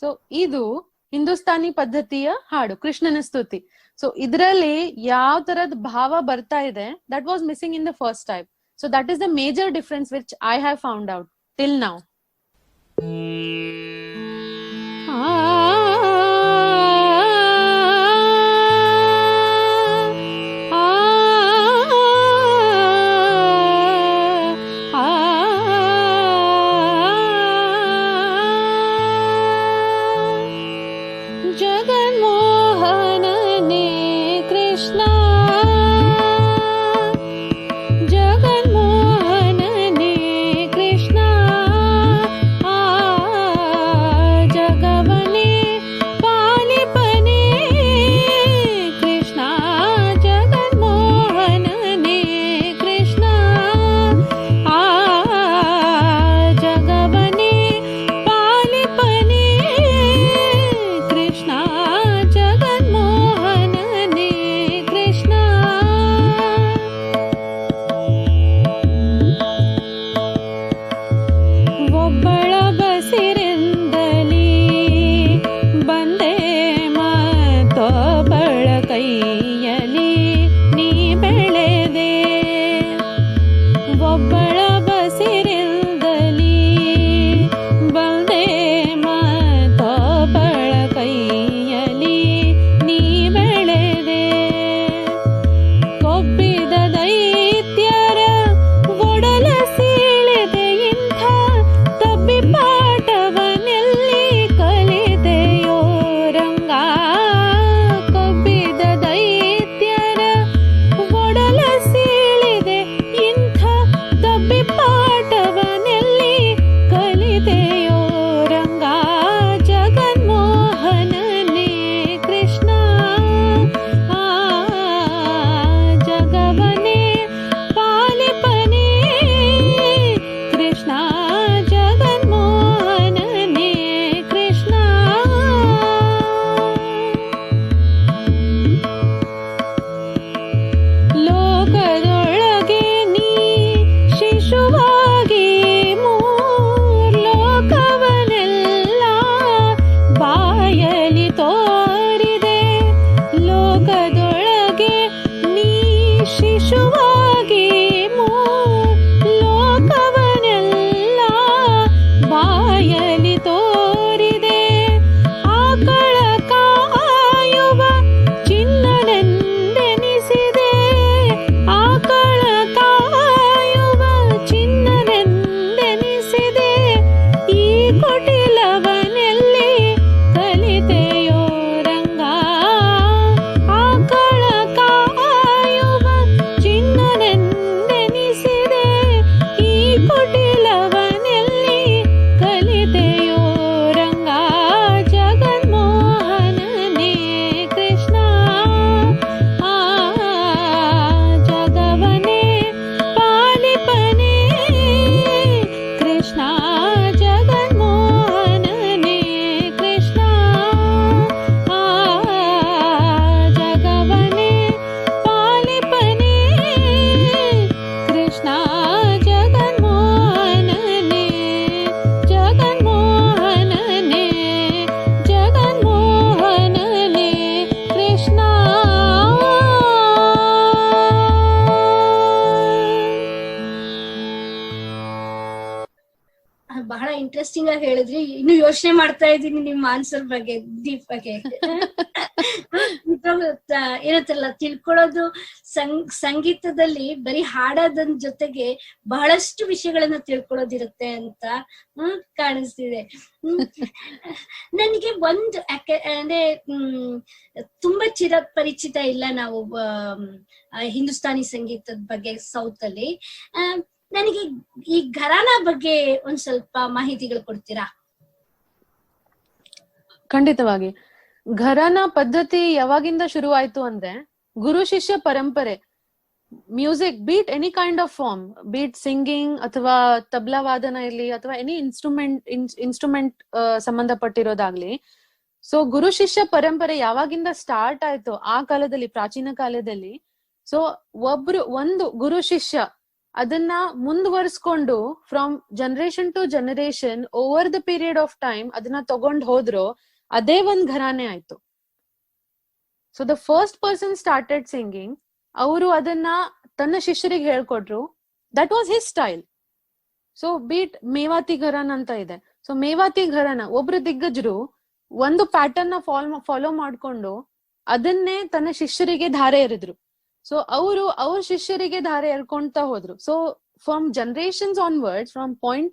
ಸೊ ಇದು ಹಿಂದೂಸ್ತಾನಿ ಪದ್ಧತಿಯ ಹಾಡು, ಕೃಷ್ಣನ ಸ್ತುತಿ. ಸೊ ಇದರಲ್ಲಿ ಯಾವ ತರದ ಭಾವ ಬರ್ತಾ ಇದೆ, that was missing in the first type. So that is the major difference which I have found out till now. Interesting ಆಗಿ ಹೇಳಿದ್ರಿ. ಇನ್ನು ಯೋಚನೆ ಮಾಡ್ತಾ ಇದ್ದೀನಿ ನಿಮ್ಮ ಆನ್ಸರ್ ಬಗ್ಗೆ, ದೀಪ್ ಬಗ್ಗೆ. ಏನಂತಾರಲ್ಲ, ತಿಳ್ಕೊಳ್ಳೋದು ಸಂಗೀತದಲ್ಲಿ ಬರೀ ಹಾಡೋದನ್ ಜೊತೆಗೆ ಬಹಳಷ್ಟು ವಿಷಯಗಳನ್ನ ತಿಳ್ಕೊಳ್ಳೋದಿರುತ್ತೆ ಅಂತ ಕಾಣಿಸ್ತಿದೆ. ನನಗೆ ಒಂದು ಅಂದ್ರೆ ತುಂಬಾ ಪರಿಚಿತ ಇಲ್ಲ ನಾವು ಹಿಂದೂಸ್ತಾನಿ ಸಂಗೀತದ ಬಗ್ಗೆ ಸೌತ್ ಅಲ್ಲಿ. ನನಗೆ ಈ ಘರಾನಾ ಬಗ್ಗೆ ಒಂದ್ ಸ್ವಲ್ಪ ಮಾಹಿತಿಗಳು ಕೊಡ್ತೀರಾ? ಖಂಡಿತವಾಗಿ. ಘರಾನಾ ಪದ್ಧತಿ ಯಾವಾಗಿಂದ ಶುರು ಆಯ್ತು ಅಂದ್ರೆ, ಗುರು ಶಿಷ್ಯ ಪರಂಪರೆ. Music, be it any kind of form, be it singing ಅಥವಾ ತಬ್ಲಾ ವಾದನ ಇರ್ಲಿ ಅಥವಾ ಎನಿ ಇನ್ಸ್ಟ್ರೂಮೆಂಟ್ ಸಂಬಂಧಪಟ್ಟಿರೋದಾಗ್ಲಿ. ಸೊ ಗುರು ಶಿಷ್ಯ ಪರಂಪರೆ ಯಾವಾಗಿಂದ ಸ್ಟಾರ್ಟ್ ಆಯ್ತು ಆ ಕಾಲದಲ್ಲಿ, ಪ್ರಾಚೀನ ಕಾಲದಲ್ಲಿ, ಸೊ ಒಂದು ಗುರು ಶಿಷ್ಯ ಅದನ್ನ ಮುಂದುವರಿಸ್ಕೊಂಡು from generation to generation over the period of time ಅದನ್ನ ತಗೊಂಡ್ ಹೋದ್ರು, ಅದೇ ಒಂದ್ ಘರಾನೆ ಆಯ್ತು. So the first person started singing, ಅವರು ಅದನ್ನ ತನ್ನ ಶಿಷ್ಯರಿಗೆ ಹೇಳ್ಕೊಟ್ರು. That was his style. So ಬೀಟ್ ಮೇವಾತಿ ಘರಾನ ಅಂತ ಇದೆ. ಸೊ ಮೇವಾತಿ ಘರಾನ ಒಬ್ರು ದಿಗ್ಗಜರು ಒಂದು ಪ್ಯಾಟರ್ನ್ ನ ಫಾಲೋ ಮಾಡ್ಕೊಂಡು ಅದನ್ನೇ ತನ್ನ ಶಿಷ್ಯರಿಗೆ ಧಾರೆ ಎರೆದ್ರು. ಸೊ ಅವ್ರ ಶಿಷ್ಯರಿಗೆ ಧಾರೆ ಎರ್ಕೊಂತ ಹೋದ್ರು. So from generations onwards, from point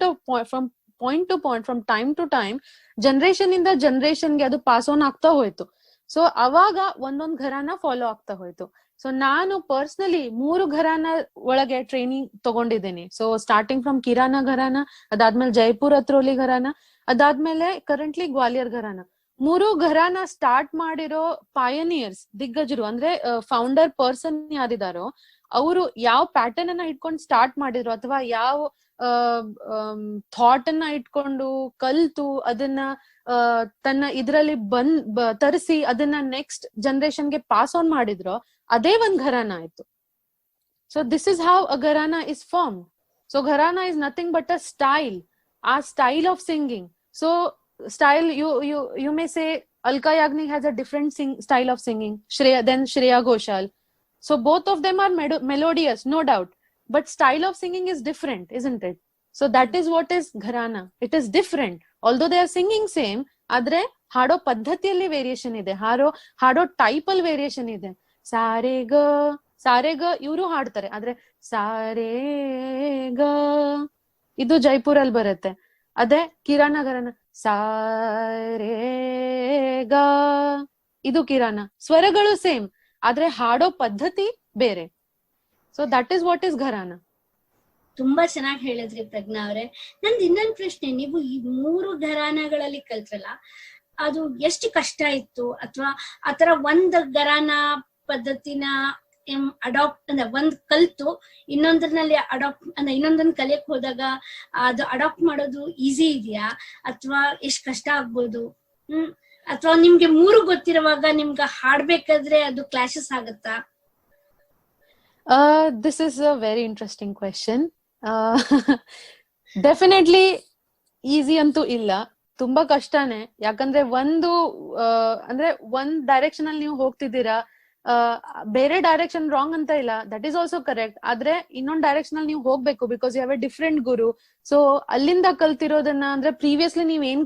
to point, from time to time, generation ಇಂದ ಜನರೇಷನ್ಗೆ ಅದು ಪಾಸ್ ಆನ್ ಆಗ್ತಾ ಹೋಯ್ತು. ಸೊ ಅವಾಗ ಒಂದೊಂದ್ ಘರಾನ ಫಾಲೋ ಆಗ್ತಾ ಹೋಯ್ತು. ಸೊ ನಾನು ಪರ್ಸನಲಿ 3 ಘರಾನ ಒಳಗೆ ಟ್ರೈನಿಂಗ್ ತಗೊಂಡಿದ್ದೀನಿ. ಸೊ ಸ್ಟಾರ್ಟಿಂಗ್ ಫ್ರಮ್ ಕಿರಾನ ಘರಾನ, ಅದಾದ್ಮೇಲೆ ಜೈಪುರ್ ಅತ್ರೋಲಿ ಘರಾನ, ಅದಾದ್ಮೇಲೆ ಕರೆಂಟ್ಲಿ ಗ್ವಾಲಿಯರ್ ಘರಾನ. 3 ಘರಾನ ಸ್ಟಾರ್ಟ್ ಮಾಡಿರೋ ಪಾಯನಿಯರ್ಸ್, ದಿಗ್ಗಜರು ಅಂದ್ರೆ ಫೌಂಡರ್ ಪರ್ಸನ್ ಯಾರಿದಾರೋ, ಅವರು ಯಾವ ಪ್ಯಾಟರ್ನ್ ಅನ್ನ ಇಟ್ಕೊಂಡು ಸ್ಟಾರ್ಟ್ ಮಾಡಿದ್ರು ಅಥವಾ ಯಾವ ಥಾಟ್ ಅನ್ನ ಇಟ್ಕೊಂಡು ಕಲ್ತು ಅದನ್ನ ತನ್ನ ಇದ್ರಲ್ಲಿ ತರಿಸಿ ಅದನ್ನ ನೆಕ್ಸ್ಟ್ ಜನರೇಷನ್ಗೆ ಪಾಸ್ ಆನ್ ಮಾಡಿದ್ರು, ಅದೇ ಒಂದ್ ಘರಾನ ಆಯ್ತು. So this is how a gharana is form. So gharana is nothing but a style, ಆ style of singing. So style, you may say Alka Yagnik has a different style of singing than Shreya Ghoshal. So both of them are melodious, no doubt, but style of singing is different, isn't it? So that is what is gharana. It is different, although they are singing same, adre hado paddhatiyalli variation ide, hado type al variation ide. Sare ga iವರು ಹಾಡ್ತಾರೆ, ಆದ್ರೆ ಸಾರೆ ಗ ಇದು ಜೈಪುರ್ ಅಲ್ಲಿ ಬರುತ್ತೆ. ಅದೇ ಕಿರಾನ ಘರಾನ ಸಾರೆ ಗ, ಇದು ಕಿರಾನ. ಸ್ವರಗಳು ಸೇಮ್, ಆದ್ರೆ ಹಾಡೋ ಪದ್ಧತಿ ಬೇರೆ. So that is what is gharana. ತುಂಬಾ ಚೆನ್ನಾಗಿ ಹೇಳಿದ್ರಿ ಪ್ರಜ್ಞಾ ಅವ್ರೆ. ನಂದು ಇನ್ನೊಂದು ಪ್ರಶ್ನೆ, ನೀವು ಈ 3 ಘರಾನಗಳಲ್ಲಿ ಕಲ್ತ್ರಲ್ಲ, ಅದು ಎಷ್ಟು ಕಷ್ಟ ಇತ್ತು? ಅಥವಾ ಆತರ ಒಂದ್ ಘರಾನ ಪದ್ಧತಿನ ಅಡಾಪ್ಟ್ ಅಂದ್ರೆ ಒಂದ್ ಕಲ್ತು ಇನ್ನೊಂದ್ರಲ್ಲಿ ಇನ್ನೊಂದನ್ನ ಕಲಿಯಕ್ ಹೋದಾಗ ಅದು ಅಡಾಪ್ಟ್ ಮಾಡೋದು ಈಸಿ ಇದೆಯಾ, ಅಥವಾ ಎಷ್ಟ್ ಕಷ್ಟ ಆಗ್ಬೋದು? ಅಥವಾ ನಿಮ್ಗೆ 3 ಗೊತ್ತಿರುವಾಗ ನಿಮ್ಗೆ ಹಾಡ್ಬೇಕಾದ್ರೆ ಅದು ಕ್ಲಾಶಸ್ ಆಗತ್ತಾ? This is a very interesting question. Definitely easy ಅಂತೂ ಇಲ್ಲ, ತುಂಬಾ ಕಷ್ಟನೇ. ಯಾಕಂದ್ರೆ ಅಂದ್ರೆ ಒಂದ್ ಡೈರೆಕ್ಷನ್ ಅಲ್ಲಿ ನೀವು ಹೋಗ್ತಿದ್ದೀರಾ, ಬೇರೆ ಡೈರೆಕ್ಷನ್ ರಾಂಗ್ ಅಂತ ಇಲ್ಲ, ದಟ್ ಈಸ್ ಆಲ್ಸೋ ಕರೆಕ್ಟ್. ಆದ್ರೆ ಇನ್ನೊಂದ್ ಡೈರೆಕ್ಷನ್ ಅಲ್ಲಿ ನೀವು ಹೋಗ್ಬೇಕು, because you have a different guru. So ಅಲ್ಲಿಂದ ಕಲ್ತಿರೋದನ್ನ, ಅಂದ್ರೆ ಪ್ರೀವಿಯಸ್ಲಿ ನೀವ್ ಏನ್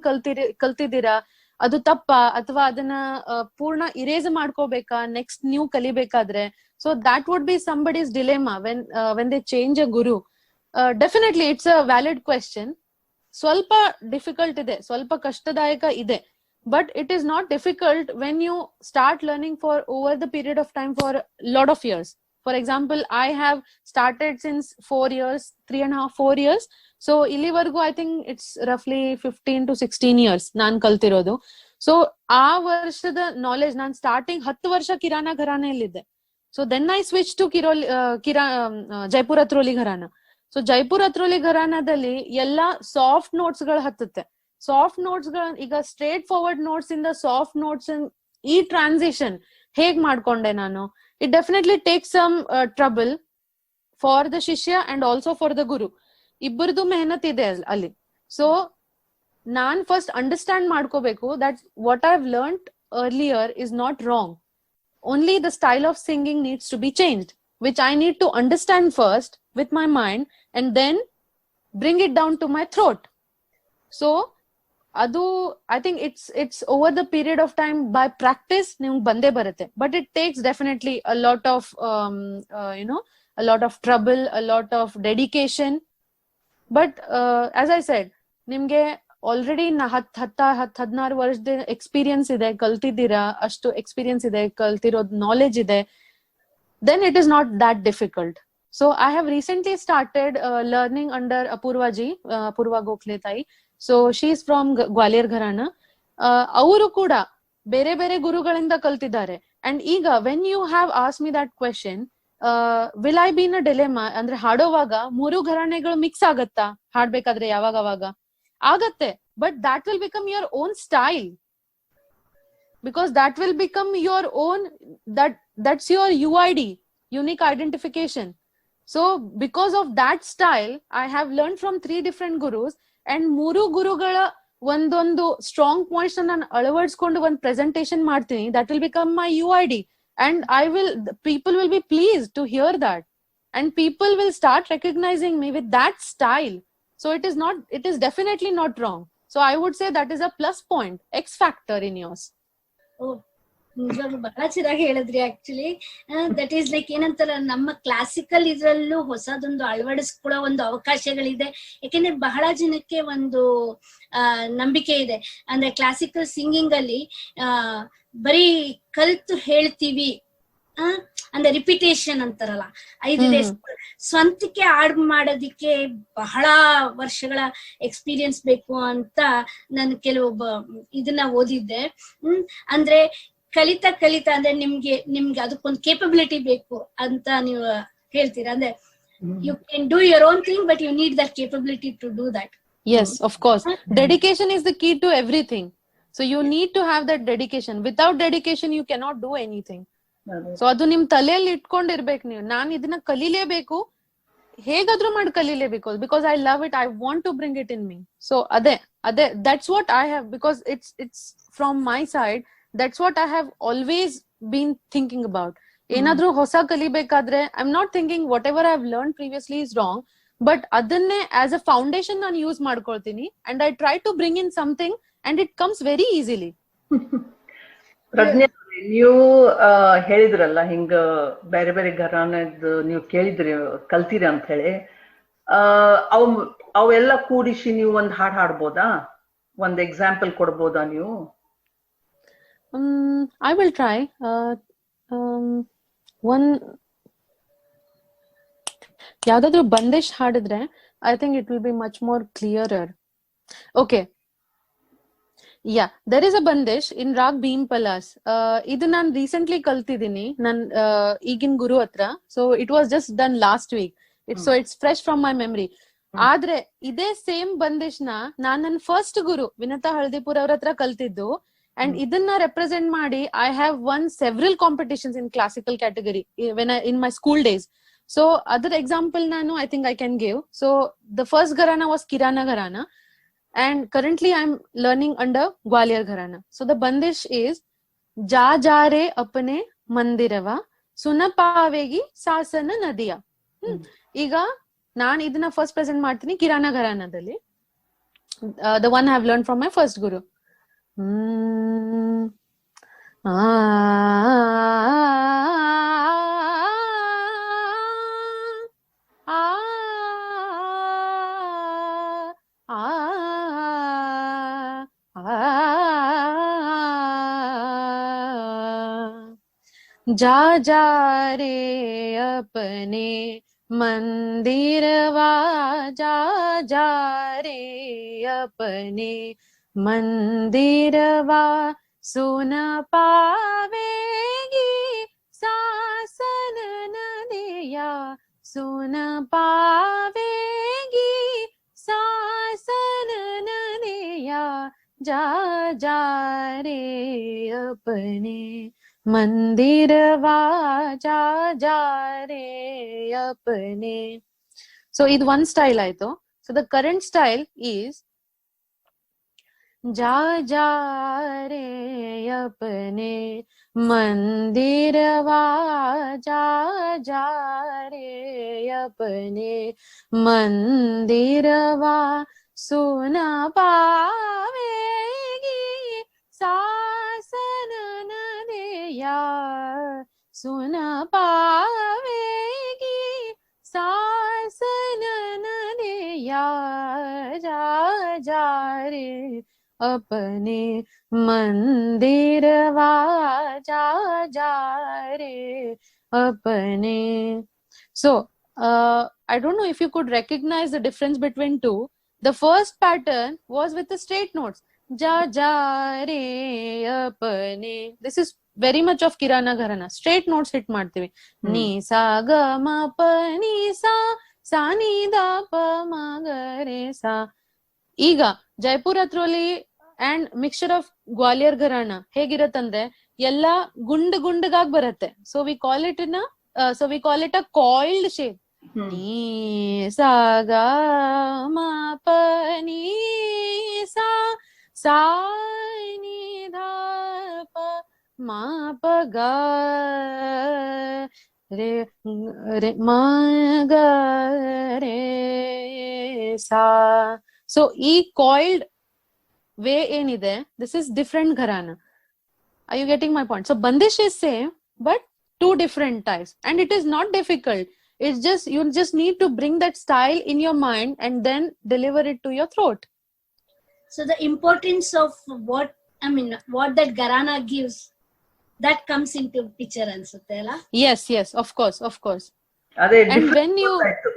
ಕಲ್ತಿದ್ದೀರಾ ಅದು ತಪ್ಪಾ, ಅಥವಾ ಅದನ್ನ ಪೂರ್ಣ ಇರೇಸ್ ಮಾಡ್ಕೋಬೇಕಾ ನೆಕ್ಸ್ಟ್ ನೀವು ಕಲಿಬೇಕಾದ್ರೆ? So that would be somebody's dilemma when they change a guru. Definitely it's a valid question. ಸ್ವಲ್ಪ ಡಿಫಿಕಲ್ಟ್ ಇದೆ, ಸ್ವಲ್ಪ ಕಷ್ಟದಾಯಕ ಇದೆ, but it is not difficult when you start learning for over the period of time for lot of years. For example, I have started since 4 years, 3.5-4 years. So illivargu I think it's roughly 15 to 16 years nan kaltirodu. So ಆ ವರ್ಷದ knowledge, ನಾನು starting 10 ವರ್ಷ ಕಿರಾನ ಘರಾನೆಯಲ್ಲಿದ್ದೆ. So then I switch to Jaipur Atrauli gharana. So Jaipur Atrauli ಘರಾನದಲ್ಲಿ ಎಲ್ಲಾ soft notes ಗಳು ಹತ್ತುತ್ತೆ. Soft notes ಗಳ, ಈಗ ಸ್ಟ್ರೇಟ್ ಫಾರ್ವರ್ಡ್ ನೋಟ್ಸ್ ಇಂದ ಸಾಫ್ಟ್ ನೋಟ್ಸ್, ಈ ಟ್ರಾನ್ಸಿಷನ್ ಹೇಗ್ ಮಾಡ್ಕೊಂಡೆ ನಾನು? It definitely take some trouble for the shishya and also for the guru. ಇಬ್ಬರದು ಮೆಹನತ್ ಇದೆ ಅಲ್ಲಿ. ಸೊ ನಾನ್ ಫಸ್ಟ್ ಅಂಡರ್ಸ್ಟ್ಯಾಂಡ್ ಮಾಡ್ಕೋಬೇಕು that what I have learned earlier is not wrong. Only the style of singing needs to be changed, which I need to understand first with my mind and then bring it down to my throat. So ಅದು I think it's over the period of time by practice ನಿಮ್ಗೆ ಬಂದೇ ಬರುತ್ತೆ. But it takes definitely a lot of a lot of trouble, a lot of dedication. But as I said, ನಿಮ್ಗೆ already 16 ವರ್ಷದ experience ಇದೆ, ಕಲ್ತಿದ್ದೀರಾ, ಅಷ್ಟು experience ಇದೆ, ಕಲ್ತಿರೋದ್ knowledge ಇದೆ, then it is not that difficult. So I have recently started learning under Apurva Gokhale Tai. So she is from Gwalior Gharana. ಅವರು ಕೂಡ ಬೇರೆ ಬೇರೆ ಗುರುಗಳಿಂದ ಕಲ್ತಿದ್ದಾರೆ. ಅಂಡ್ ಈಗ when you have asked me that question, will I be in a dilemma, ಅಂದ್ರೆ ಹಾಡೋವಾಗ 3 ಘರಾಣೆಗಳು mix ಆಗತ್ತಾ ಹಾಡ್ಬೇಕಾದ್ರೆ ಯಾವಾಗ ಆಗತ್ತೆ, but that will become your own style, because that will become your own, that's your UID, unique identification. So because of that style I have learned from 3 different gurus, and 3 ಗುರುಗಳ ಒಂದೊಂದು strong points ನಾನು ಅಳವಡಿಸ್ಕೊಂಡು ಒಂದು presentation ಮಾಡ್ತೀನಿ. that will become my UID, and people will be pleased to hear that, and people will start recognizing me with that style. So it is definitely not wrong. So I would say that is a plus point, X factor in yours. ನಿಜವಾಗ್ಲೂ ಬಹಳ ಚೆನ್ನಾಗಿ ಹೇಳಿದ್ರಿ. Actually that is like ಏನಂತಾರ, ನಮ್ಮ classical ಇದ್ರಲ್ಲೂ ಹೊಸದೊಂದು ಅಳವಡಿಸ್ಕೊಳ್ಳೋ ಒಂದು ಅವಕಾಶಗಳಿದೆ. ಯಾಕೆಂದ್ರೆ ಬಹಳ ಜನಕ್ಕೆ ಒಂದು ನಂಬಿಕೆ ಇದೆ, ಅಂದ್ರೆ ಕ್ಲಾಸಿಕಲ್ ಸಿಂಗಿಂಗ್ ಅಲ್ಲಿ ಬರೀ ಕಲ್ತು ಹೇಳ್ತೀವಿ, ಅಂದ್ರೆ ರಿಪಿಟೇಷನ್ ಅಂತಾರಲ್ಲ, 5 ಸ್ವಂತಕ್ಕೆ ಹಾಡ್ ಮಾಡೋದಿಕ್ಕೆ ಬಹಳ ವರ್ಷಗಳ ಎಕ್ಸ್ಪೀರಿಯನ್ಸ್ ಬೇಕು ಅಂತ ನಾನು ಕೆಲವು ಇದನ್ನ ಓದಿದ್ದೆ. ಅಂದ್ರೆ ಕಲಿತಾ ಅಂದ್ರೆ ನಿಮ್ಗೆ ಅದಕ್ಕೊಂದು ಕೇಪಬಿಲಿಟಿ ಬೇಕು ಅಂತ ನೀವು ಹೇಳ್ತೀರಾ. ಅಂದ್ರೆ you can do your own thing, but you need that capability to do that. Yes, of course. Dedication is the key to everything. So you need to have that dedication. Without dedication you cannot do anything. So ಅದು ನಿಮ್ ತಲೆಯಲ್ಲಿ ಇಟ್ಕೊಂಡಿರ್ಬೇಕು. ನೀವು ನಾನು ಇದನ್ನ ಕಲೀಲೇಬೇಕು, ಹೇಗಾದ್ರೂ ಮಾಡಿ ಕಲೀಲೇಬೇಕು, because I love it, I want to bring it in me. So ಅದೇ that's what I have, because it's from my side, that's what I have always been thinking about. ಏನಾದ್ರೂ ಹೊಸ ಕಲಿಬೇಕಾದ್ರೆ I am not thinking whatever I have learn previously is wrong, but ಅದನ್ನೇ as a foundation ನಾನು use ಮಾಡ್ಕೊಳ್ತೀನಿ, and I try to bring in something and it comes very easily. ಪ್ರಜ್ಞೆ, ನೀವು ಹೇಳಿದ್ರಲ್ಲ ಹಿಂಗ ಬೇರೆ ಬೇರೆ ಘರಾನದ ನೀವು ಕೇಳಿದ್ರಿ, ಕಲ್ತೀರಿ ಅಂತ ಹೇಳಿ, ಅವೆಲ್ಲ ಕೂಡಿಸಿ ನೀವು ಒಂದ್ ಹಾಡ್ ಹಾಡ್ಬೋದಾ? ಒಂದ್ ಎಕ್ಸಾಂಪಲ್ ಕೊಡ್ಬೋದಾ ನೀವು? I will try. ಯಾವ್ದಾದ್ರು ಬಂದಿಶ್ ಹಾಡಿದ್ರೆ I think it will be much more clearer. Okay. Yeah, there is a bandish in Rag Bheem Palas. Idu nan recently kaltidini nan ಈಗಿನ ಗುರು ಹತ್ರ. So it was just done last week. So it's fresh from my memory. ಆದ್ರೆ ಇದೇ same ಬಂದಿಶ್ ನಾನ್ ನನ್ನ first ಗುರು ವಿನತಾ ಹಳದಿಪುರ್ ಅವ್ರ ಹತ್ರ ಕಲ್ತಿದ್ದು. And ಇದನ್ನ represent ಮಾಡಿ I have won several competitions in classical category in my school days. So other example I think I can give. So the first gharana was Kirana Gharana, and currently I'm learning under Gwalior Gharana. So the bandish is Ja ja re apne mandirava suna pavegi sasana nadiya. Iga naan idana first present ಮಾಡ್ತೀನಿ Kirana Gharanadalli, the one I have learned from my first guru. जा जा रे अपने मंदिरवा जा जा रे अपने मंदिरवा सुन पावेगी सासन नदिया सुन पावेगी सासन नदिया जा जा रे अपने मंदिरवा जा जा रे अपने. So ಇದು one style ಆಯ್ತು. So the current style is जा जा रे अपने मंदिरवा जा जा रे अपने मंदिरवा ಸುನ ಪಾವೇಗಿ ಸಾಸನ ನದೆಯ ಸುನ ಪಾವೇಗಿ सासन नदिया जा जा रे अपने मंदिरवा जा जा रे अपने. So I don't know if you could recognize the difference between two. The first pattern was with the straight notes. Ja ja re apne. This is very much of Kirana Gharana. Straight notes hit ಮಾಡ್ತೀವಿ. Ni sa ga ma pa ni sa ni da pa ma ga re sa. ಈಗ Jaipur Atrauli and mixture of Gwalior ಘರಾಣ ಹೇಗಿರತ್ತಂದ್ರೆ ಎಲ್ಲಾ ಗುಂಡಗಾಗಿ ಬರುತ್ತೆ. So we call it a coiled shape. ನೀ ಸಾ ಗ ಮ ಪ ನೀ ಸಾ ನೀ ಧ ಪ ಮ ಪ ಗ ರೇ ರೇ ಮ ಗ ರೇ ಸಾ. ಸೊ ಈ ಕಾಯಿಲ್ಡ್ ವೇ ಏನಿದೆ, this is different gharana. Are you getting my point? So Bandish is same, but two different types, and it is not difficult. It's just you just need to bring that style in your mind and then deliver it to your throat. So the importance of what that Gharana gives, that comes into picture ansutte alla. Yes, of course. ಅದೇ And when you ಗೊತ್ತಾಯ್ತು.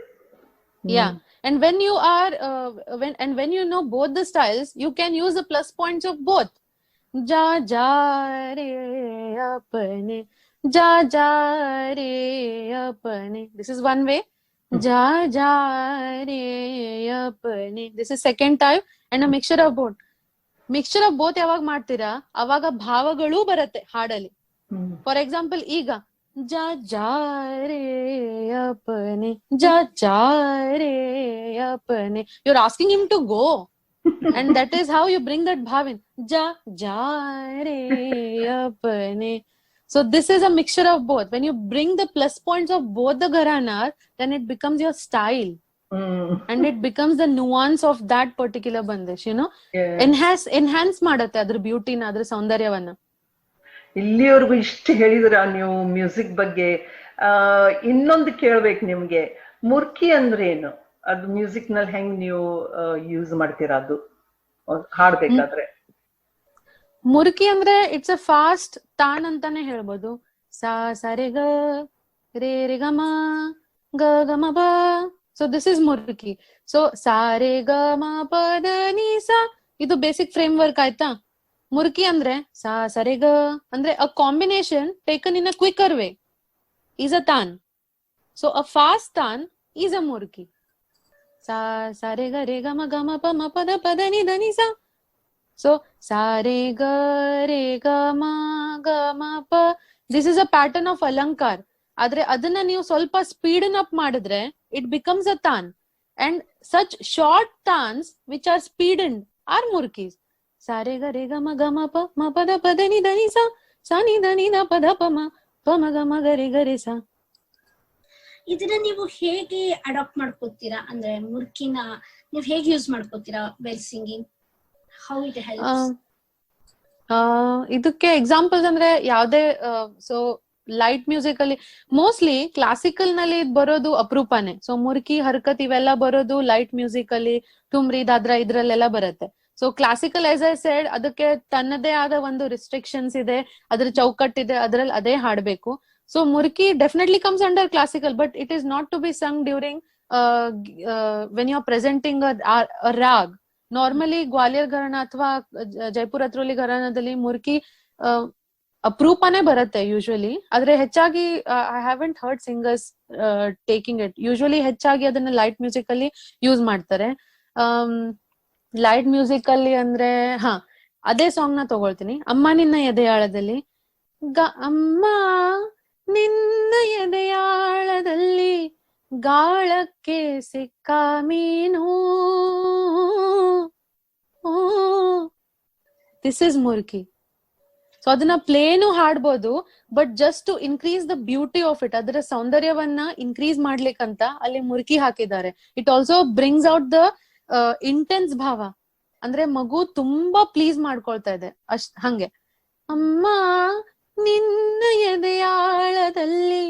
yeah, and when you are when you know both the styles, you can use the plus points of both. Ja ja re apne ja ja re apne. This is one way. Ja ja re apne. This is second type, and a mixture of both ಯಾವಾಗ ಮಾಡ್ತೀರಾ ಅವಾಗ ಭಾವಗಳು ಬರುತ್ತೆ ಹಾಡಲ್ಲಿ. For example ಈಗ जा जा रे अपने जा जा रे अपने, you're asking him to go and that is how you bring that bhav in. Ja ja re apne. So this is a mixture of both. When you bring the plus points of both the gharanas, then it becomes your style. And it becomes the nuance of that particular bandish, you know. enhance ಮಾಡುತ್ತೆ ಅದ್ರ ಬ್ಯೂಟಿನ, ಅದ್ರ ಸೌಂದರ್ಯವನ್ನ. ಇಲ್ಲಿವರೆಗೂ ಇಷ್ಟು ಹೇಳಿದ್ರ ನೀವು music ಬಗ್ಗೆ. ಇನ್ನೊಂದು ಕೇಳ್ಬೇಕು ನಿಮ್ಗೆ, ಮುರ್ಕಿ ಅಂದ್ರೆ ಏನು? ಅದು ಮ್ಯೂಸಿಕ್ ನಲ್ಲಿ ಹೆಂಗ್ ನೀವು ಯೂಸ್ ಮಾಡ್ತೀರಾ ಅದು ಹಾಡ್ಬೇಕಾದ್ರೆ? ಮುರ್ಕಿ ಅಂದ್ರೆ ಇಟ್ಸ್ ಅ ಫಾಸ್ಟ್ ತಾನ್ ಅಂತಾನೆ ಹೇಳ್ಬೋದು. ಸಾ ಸರೆ ಗ ರೇ ರೆ ಗ ಮ ಗ ಗ ಮ ಪ. So this is murki. So ಸಾ ರೇ ಗ ಮ ಪ ದ ನಿ ಸಾ, ಇದು ಬೇಸಿಕ್ ಫ್ರೇಮ್ ವರ್ಕ್ ಆಯ್ತಾ. ಮುರ್ಕಿ ಅಂದ್ರೆ ಸಾ ಸರೆ ಗ ಅಂದ್ರೆ a combination taken in a quicker way is a tan. So a fast tan is a murki. Sa sare ga re ga ma pa ma pa da ni sa. So sa re ga ma pa. This is a pattern of alankar. ಆದ್ರೆ ಅದನ್ನ ನೀವು ಸ್ವಲ್ಪ ಸ್ಪೀಡನ್ up ಮಾಡಿದ್ರೆ it becomes a tan, and such short tans which are speedened are murkis. ಸಾರೆ ಗ ರೇ ಗ ಮ ಪ ಮ ಪದ ಪದ ನಿ ದ ನಿ ಸಾ ಸಾ ನಿ ದ ನಿ ದ ಪದ ಪ ಮ ಗ ರೇ ಗ ರೇ ಸಾ. ಇದನ್ನ ನೀವು ಹೇಗೆ ಅಡಾಪ್ಟ್ ಮಾಡ್ಕೋತೀರಾ? ಅಂದ್ರೆ ಮುರ್ಕಿನ ನೀವು ಹೇಗೆ ಯೂಸ್ ಮಾಡ್ಕೋತೀರಾ while singing? How it helps? ಇದಕ್ಕೆ ಎಕ್ಸಾಂಪಲ್ಸ್ ಅಂದ್ರೆ ಯಾವ್ದೇ, ಸೊ ಲೈಟ್ ಮ್ಯೂಸಿಕ್ ಅಲ್ಲಿ ಮೋಸ್ಟ್ಲಿ ಕ್ಲಾಸಿಕಲ್ ನಲ್ಲಿ ಬರೋದು ಅಪರೂಪನೇ. ಸೊ ಮುರ್ಕಿ ಹರ್ಕತ್ ಇವೆಲ್ಲ ಬರೋದು ಲೈಟ್ ಮ್ಯೂಸಿಕ್ ಅಲ್ಲಿ, ತುಮ್ರಿ ದಾದ್ರಾ ಇದ್ರಲ್ಲೆಲ್ಲ ಬರುತ್ತೆ. So classical as I shed, ಅದಕ್ಕೆ ತನ್ನದೇ ಆದ ಒಂದು ರಿಸ್ಟ್ರಿಕ್ಷನ್ಸ್ ಇದೆ, ಅದ್ರ ಚೌಕಟ್ಟಿದೆ, ಅದ್ರಲ್ಲಿ ಅದೇ ಹಾಡ್ಬೇಕು. So murki definitely comes under classical, but it is not to be sung during when you are presenting a raag. Normally Gwalior gharana ಅಥವಾ ಜೈಪುರ್ ಅತ್ರೋಲಿ ಘರಾಣದಲ್ಲಿ ಮುರ್ಕಿ ಅಪರೂಪನೇ ಬರುತ್ತೆ ಯೂಶುವಲಿ. ಆದ್ರೆ ಹೆಚ್ಚಾಗಿ I haven't heard singers taking it. Usually ಹೆಚ್ಚಾಗಿ ಅದನ್ನ ಲೈಟ್ ಮ್ಯೂಸಿಕ್ ಅಲ್ಲಿ ಯೂಸ್ ಮಾಡ್ತಾರೆ. ಲೈಟ್ ಮ್ಯೂಸಿಕ್ ಅಲ್ಲಿ ಅಂದ್ರೆ ಅದೇ ಸಾಂಗ್ ನ ತಗೊಳ್ತೀನಿ. ಅಮ್ಮ ನಿನ್ನ ಎದೆಯಾಳದಲ್ಲಿ ಅಮ್ಮ ನಿನ್ನ ಎದೆಯಾಳದಲ್ಲಿ ಗಾಳಕ್ಕೆ ಸಿಕ್ಕ ಮೀನು. This is murki. ಸೊ ಅದನ್ನ ಪ್ಲೇನು ಹಾಡ್ಬೋದು, but just to increase the beauty of it, ಅದರ ಸೌಂದರ್ಯವನ್ನ ಇನ್ಕ್ರೀಸ್ ಮಾಡ್ಲಿಕ್ಕಂತ ಅಲ್ಲಿ ಮುರ್ಕಿ ಹಾಕಿದ್ದಾರೆ. It also brings out the intense bhava, ಅಂದ್ರೆ ಮಗು ತುಂಬಾ ಪ್ಲೀಸ್ ಮಾಡ್ಕೊಳ್ತಾ ಇದೆ ಹಂಗೆ. ಅಮ್ಮ ನಿನ್ನ ಎದೆಯಾಳದಲ್ಲಿ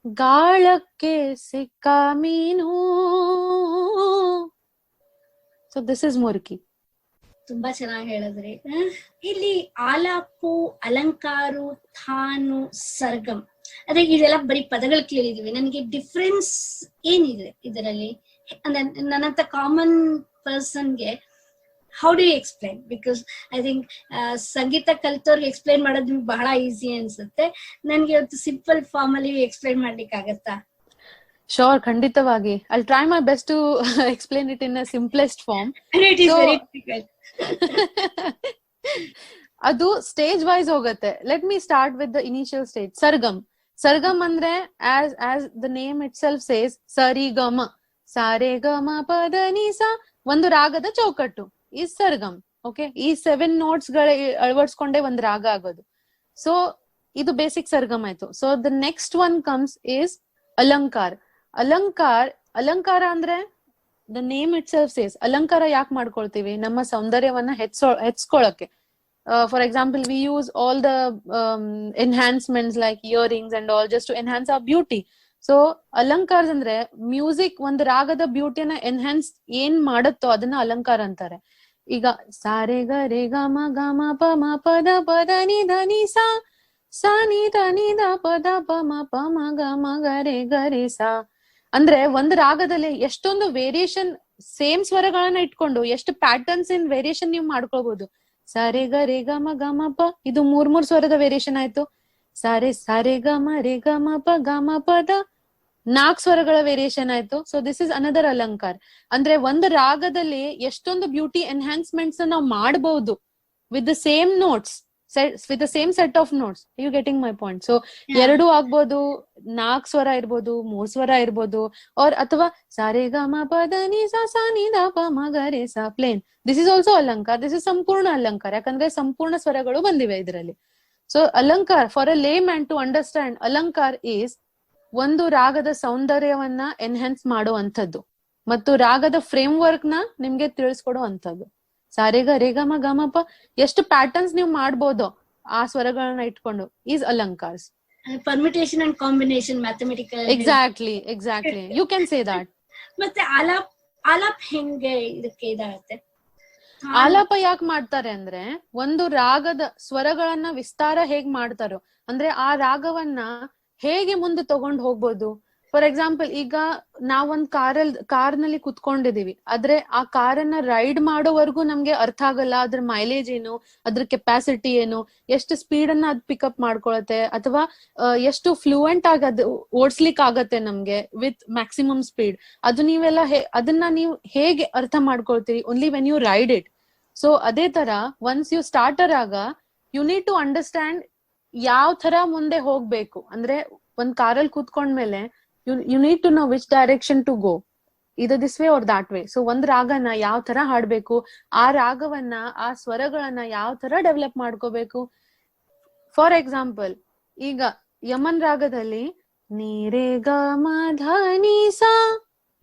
ಗಾಳಕ್ಕೆ ಸಿಕ್ಕ ಮೀನು. So this is murki. ತುಂಬಾ ಚೆನ್ನಾಗಿ ಹೇಳಿದ್ರಿ. ಇಲ್ಲಿ ಆಲಾಪು, ಅಲಂಕಾರು, ಥಾನು, ಸರ್ಗಮ್, ಅದೇ ಇದೆಲ್ಲ ಬರೀ ಪದಗಳು ಕೇಳಿದೀವಿ. ನನಗೆ ಡಿಫ್ರೆನ್ಸ್ ಏನಿದೆ ಇದರಲ್ಲಿ? ನನ್ನಂತ ಕಾಮನ್ ಪರ್ಸನ್ಗೆ how do you explain? Because I think ಸಂಗೀತ ಕಲ್ತವ್ರಿಗೆ ಎಕ್ಸ್ಪ್ಲೈನ್ ಮಾಡೋದು ನಿಮ್ಗೆ ಬಹಳ ಈಸಿ ಅನ್ಸುತ್ತೆ. ನನ್ಗೆ ಇವತ್ತು ಸಿಂಪಲ್ ಫಾರ್ಮ್ ಅಲ್ಲಿ ಎಕ್ಸ್ಪ್ಲೈನ್ ಮಾಡ್ಲಿಕ್ಕೆ ಆಗತ್ತಾ? Sure, ಖಂಡಿತವಾಗಿ. I'll try my best to explain it in a simplest form. And it is very difficult. ಅದು ಸ್ಟೇಜ್ ವೈಸ್ ಹೋಗುತ್ತೆ. Let me start with the initial stage. Sargam. ಸರ್ಗಮ್ ಅಂದ್ರೆ as the name itself says, ಸರಿ ಗಮ, ಸಾರೆ ಗಮ ಪದ ನಿ ಸ, ಒಂದು ರಾಗದ ಚೌಕಟ್ಟು ಈ ಸರ್ಗಮ್. ಓಕೆ, ಈ 7 ನೋಟ್ಸ್ ಗಳ ಅಳವಡಿಸ್ಕೊಂಡೆ ಒಂದು ರಾಗ ಆಗೋದು. ಸೊ ಇದು ಬೇಸಿಕ್ ಸರ್ಗಮ್ ಆಯ್ತು. So the next one comes is alankar. ಅಲಂಕಾರ ಅಂದ್ರೆ the name itself says. ಅಲಂಕಾರ ಯಾಕೆ ಮಾಡ್ಕೊಳ್ತೀವಿ? ನಮ್ಮ ಸೌಂದರ್ಯವನ್ನ ಹೆಚ್ಕೊಳಕ್ಕೆ. For example, we use all the enhancements like earrings and all just to enhance our beauty. So alankars ಅಂದ್ರೆ ಮ್ಯೂಸಿಕ್ ಒಂದು ರಾಗದ ಬ್ಯೂಟಿಯನ್ನ ಎನ್ಹಾನ್ಸ್ ಏನ್ ಮಾಡತ್ತೋ ಅದನ್ನ ಅಲಂಕಾರ ಅಂತಾರೆ. ಈಗ ಸಾರೆ ಗ ರೇ ಗ ಮ ಪ ಮ ಪದ ಪದ ನಿ ಧ ನಿ ಸಾ, ಸಾ ನಿ ಧ ನಿ ಧ ಪದ ಪ ಮ ಗ ರೇ ಗ ರೇ ಸಾ. ಅಂದ್ರೆ ಒಂದು ರಾಗದಲ್ಲಿ ಎಷ್ಟೊಂದು ವೇರಿಯೇಷನ್, ಸೇಮ್ ಸ್ವರಗಳನ್ನ ಇಟ್ಕೊಂಡು ಎಷ್ಟು ಪ್ಯಾಟರ್ನ್ಸ್ ಇನ್ ವೇರಿಯೇಷನ್ ನೀವು ಮಾಡ್ಕೋಬಹುದು. ಸಾರೆ ಗ ರೇ ಗ ಮ ಪ, ಇದು 3 ಸ್ವರದ ವೇರಿಯೇಷನ್ ಆಯ್ತು. ಸಾರೆ ಗ ಮ ಪದ 4 ಸ್ವರಗಳ ವೇರಿಯೇಷನ್ ಆಯ್ತು. ಸೊ ದಿಸ್ ಇಸ್ ಅನದರ್ ಅಲಂಕಾರ್. ಅಂದ್ರೆ ಒಂದು ರಾಗದಲ್ಲಿ ಎಷ್ಟೊಂದು ಬ್ಯೂಟಿ ಎನ್ಹಾನ್ಸ್ಮೆಂಟ್ಸ್ ನಾವು ಮಾಡಬಹುದು with the same notes, with the same set of notes. Are you getting my point? So ಎರಡು ಆಗ್ಬೋದು, 4 ಸ್ವರ ಇರ್ಬೋದು, 3 ಸ್ವರ ಇರ್ಬೋದು, ಆರ್ ಅಥವಾ ಸಾರೆ ಗ ಮ ಪದ ನಿ ಸಾ ಸಾ ನಿ ದ ಪ ಮ ಗ ರೇ ಸಾ ಪ್ಲೇನ್. ದಿಸ್ ಇಸ್ ಆಲ್ಸೋ ಅಲಂಕಾರ. ದಿಸ್ ಇಸ್ ಸಂಪೂರ್ಣ ಅಲಂಕಾರ, ಯಾಕಂದ್ರೆ ಸಂಪೂರ್ಣ ಸ್ವರಗಳು ಬಂದಿವೆ ಇದರಲ್ಲಿ. ಸೊ ಅಲಂಕಾರ, for a layman to understand, alankar is ಒಂದು ರಾಗದ ಸೌಂದರ್ಯವನ್ನ ಎನ್ಹಾನ್ಸ್ ಮಾಡುವಂಥದ್ದು ಮತ್ತು ರಾಗದ ಫ್ರೇಮ್ ವರ್ಕ್ ನ ನಿಮ್ಗೆ ತಿಳಿಸ್ಕೊಡೋ ಅಂಥದ್ದು. ಸಾರೆ ಗ ರೇ ಗ ಮ ಪ ಎಷ್ಟು ಪ್ಯಾಟರ್ನ್ಸ್ ನೀವು ಮಾಡ್ಬೋದು ಆ ಸ್ವರಗಳನ್ನ ಇಟ್ಕೊಂಡು ಈಸ್ ಅಲಂಕಾರ್ಸ್. Permutation and combination, mathematical. Exactly, you can say that. ಮತ್ತೆ ಆಲಾಪ್ ಹೆಂಗೆ ಇದಕ್ಕೆ ಇದಾಗುತ್ತೆ? ಆಲಾಪ ಯಾಕೆ ಮಾಡ್ತಾರೆ ಅಂದ್ರೆ, ಒಂದು ರಾಗದ ಸ್ವರಗಳನ್ನ ವಿಸ್ತಾರ ಹೇಗ್ ಮಾಡ್ತಾರೋ, ಅಂದ್ರೆ ಆ ರಾಗವನ್ನ ಹೇಗೆ ಮುಂದೆ ತಗೊಂಡ್ ಹೋಗ್ಬೋದು. ಫಾರ್ ಎಕ್ಸಾಂಪಲ್, ಈಗ ನಾವೊಂದ್ ಕಾರ್ನಲ್ಲಿ ಕುತ್ಕೊಂಡಿದೀವಿ, ಆದ್ರೆ ಆ ಕಾರನ್ನ ರೈಡ್ ಮಾಡೋವರೆಗೂ ನಮ್ಗೆ ಅರ್ಥ ಆಗಲ್ಲ ಅದ್ರ ಮೈಲೇಜ್ ಏನು, ಅದ್ರ ಕೆಪಾಸಿಟಿ ಏನು, ಎಷ್ಟು ಸ್ಪೀಡ್ ಅನ್ನ ಅದ್ ಪಿಕಪ್ ಮಾಡ್ಕೊಳತ್ತೆ, ಅಥವಾ ಎಷ್ಟು ಫ್ಲೂಯೆಂಟ್ ಆಗದು ಓಡಿಸ್ಲಿಕ್ಕೆ ಆಗತ್ತೆ ನಮ್ಗೆ ವಿತ್ ಮ್ಯಾಕ್ಸಿಮಮ್ ಸ್ಪೀಡ್. ಅದು ನೀವೆಲ್ಲ ಅದನ್ನ ನೀವು ಹೇಗೆ ಅರ್ಥ ಮಾಡ್ಕೊಳ್ತೀರಿ? Only when you ride it. So ಅದೇ ತರ ಒನ್ಸ್ ಯು ಸ್ಟಾರ್ಟ್ ಅ ರಾಗ, ಯು ನೀಡ್ ಟು ಅಂಡರ್ಸ್ಟ್ಯಾಂಡ್ ಯಾವ ತರ ಮುಂದೆ ಹೋಗ್ಬೇಕು. ಅಂದ್ರೆ ಒಂದ್ ಕಾರಲ್ಲಿ ಕೂತ್ಕೊಂಡ್ಮೇಲೆ you need to know which direction to go, either this way or that way. So ಒಂದ್ ರಾಗನ ಯಾವ ತರ ಹಾಡ್ಬೇಕು, ಆ ರಾಗವನ್ನ, ಆ ಸ್ವರಗಳನ್ನ ಯಾವ ತರ ಡೆವಲಪ್ ಮಾಡ್ಕೋಬೇಕು. ಫಾರ್ ಎಕ್ಸಾಂಪಲ್, ಈಗ ಯಮನ್ ರಾಗದಲ್ಲಿ ನೀರೇ ಗ ಮ ಧ ನಿ ಸಾ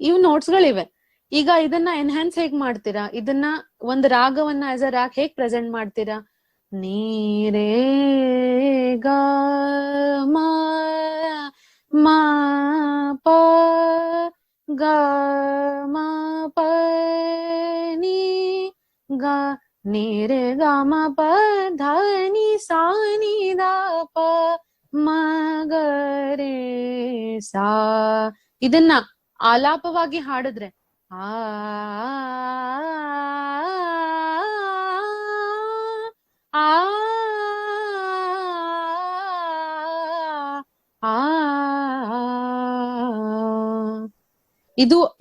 ಇವ್ ನೋಟ್ಸ್ ಗಳಿವೆ. ಈಗ ಇದನ್ನ ಎನ್ಹಾನ್ಸ್ ಹೇಗ್ ಮಾಡ್ತೀರಾ? ಇದನ್ನ ಒಂದ್ ರಾಗವನ್ನ ಆಸ್ ಅ ರಾಗ್ ಹೇಗ್ ಪ್ರೆಸೆಂಟ್ ಮಾಡ್ತೀರಾ? ನೀರೇ ಗ ಮ ಪ ಗ ಮ ಪ ನಿ ಗ ನೀ ರೇ ಗ ಮ ಪ ಧ ನಿ ಸಾ ನಿ ದ ಪ ಮ ಗ ರೇ ಸಾ. ಇದನ್ನ ಆಲಾಪವಾಗಿ ಹಾಡಿದ್ರೆ ಆ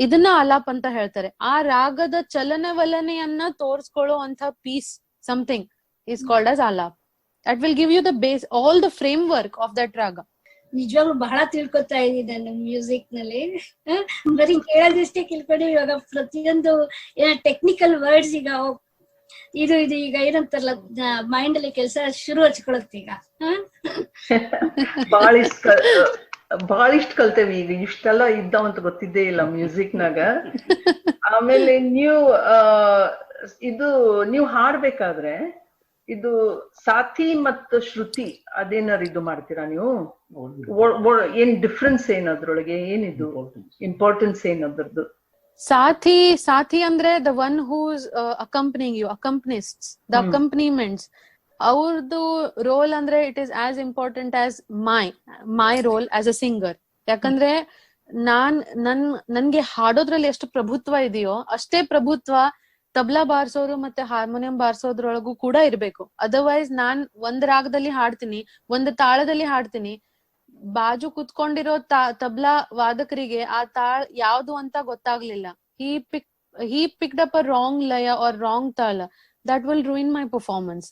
ಇದನ್ನ ಆಲಾಪ್ ಅಂತ ಹೇಳ್ತಾರೆ. ಆ ರಾಗದ ಚಲನವಲನೆಯನ್ನ ತೋರ್ಸ್ಕೊಳ್ಳೋ ಅಂತ piece, something is called as alaap. That will give you the base, all the framework of that raga. ನಿಜವಾಗ್ಲೂ ಬಹಳ ತಿಳ್ಕೊತಾ ಇದ್ದೀನಿ ನಾನು ಮ್ಯೂಸಿಕ್ ನಲ್ಲಿ. ಬರೀ ಕೇಳೋದಿಷ್ಟೇ ತಿಳ್ಕೊಂಡು ಇವಾಗ ಪ್ರತಿಯೊಂದು ಟೆಕ್ನಿಕಲ್ ವರ್ಡ್ಸ್ ಈಗ ಇದು ಈಗ ಏನಂತಾರಲ್ಲ, ಮೈಂಡ್ ಅಲ್ಲಿ ಕೆಲಸ ಶುರು ಹಚ್ಕೊಳತ್ತೆ ಈಗ. ಬಹಳಿಷ್ಟು ಕಲ್ತೇವಿ. ಈಗ ಇಷ್ಟೆಲ್ಲ ಇದ್ದಾವಂತ ಗೊತ್ತಿದ್ದೇ ಇಲ್ಲ ಮ್ಯೂಸಿಕ್ನಾಗ. ಆಮೇಲೆ ನೀವು ಹಾಡ್ಬೇಕಾದ್ರೆ ಇದು ಸಾಥಿ ಮತ್ತು ಶ್ರುತಿ ಅದೇನಾರು ಇದು ಮಾಡ್ತೀರಾ ನೀವು? ಏನ್ ಡಿಫ್ರೆನ್ಸ್ ಏನ್ ಅದ್ರೊಳಗೆ? ಏನಿದು ಇಂಪಾರ್ಟೆನ್ಸ್ ಏನ್ ಅದ್ರದ್ದು? ಸಾಥಿ ಅಂದ್ರೆ the one who's accompanying you, accompanists, the accompaniments. ಅವ್ರದ್ದು ರೋಲ್ ಅಂದ್ರೆ it is as important as my role as a singer. ಯಾಕಂದ್ರೆ ನನ್ಗೆ ಹಾಡೋದ್ರಲ್ಲಿ ಎಷ್ಟು ಪ್ರಭುತ್ವ ಇದೆಯೋ ಅಷ್ಟೇ ಪ್ರಭುತ್ವ ತಬ್ಲಾ ಬಾರ್ಸೋರು ಮತ್ತೆ ಹಾರ್ಮೋನಿಯಂ ಬಾರ್ಸೋದ್ರೊಳಗೂ ಕೂಡ ಇರ್ಬೇಕು. ಅದರ್ವೈಸ್ ನಾನ್ ಒಂದ್ ರಾಗದಲ್ಲಿ ಹಾಡ್ತೀನಿ, ಒಂದು ತಾಳದಲ್ಲಿ ಹಾಡ್ತೀನಿ, ಬಾಜು ಕುತ್ಕೊಂಡಿರೋ ತಬ್ಲಾ ವಾದಕರಿಗೆ ಆ ತಾಳ್ ಯಾವ್ದು ಅಂತ ಗೊತ್ತಾಗ್ಲಿಲ್ಲ, he picked up a wrong laya or wrong tala, that will ruin my performance.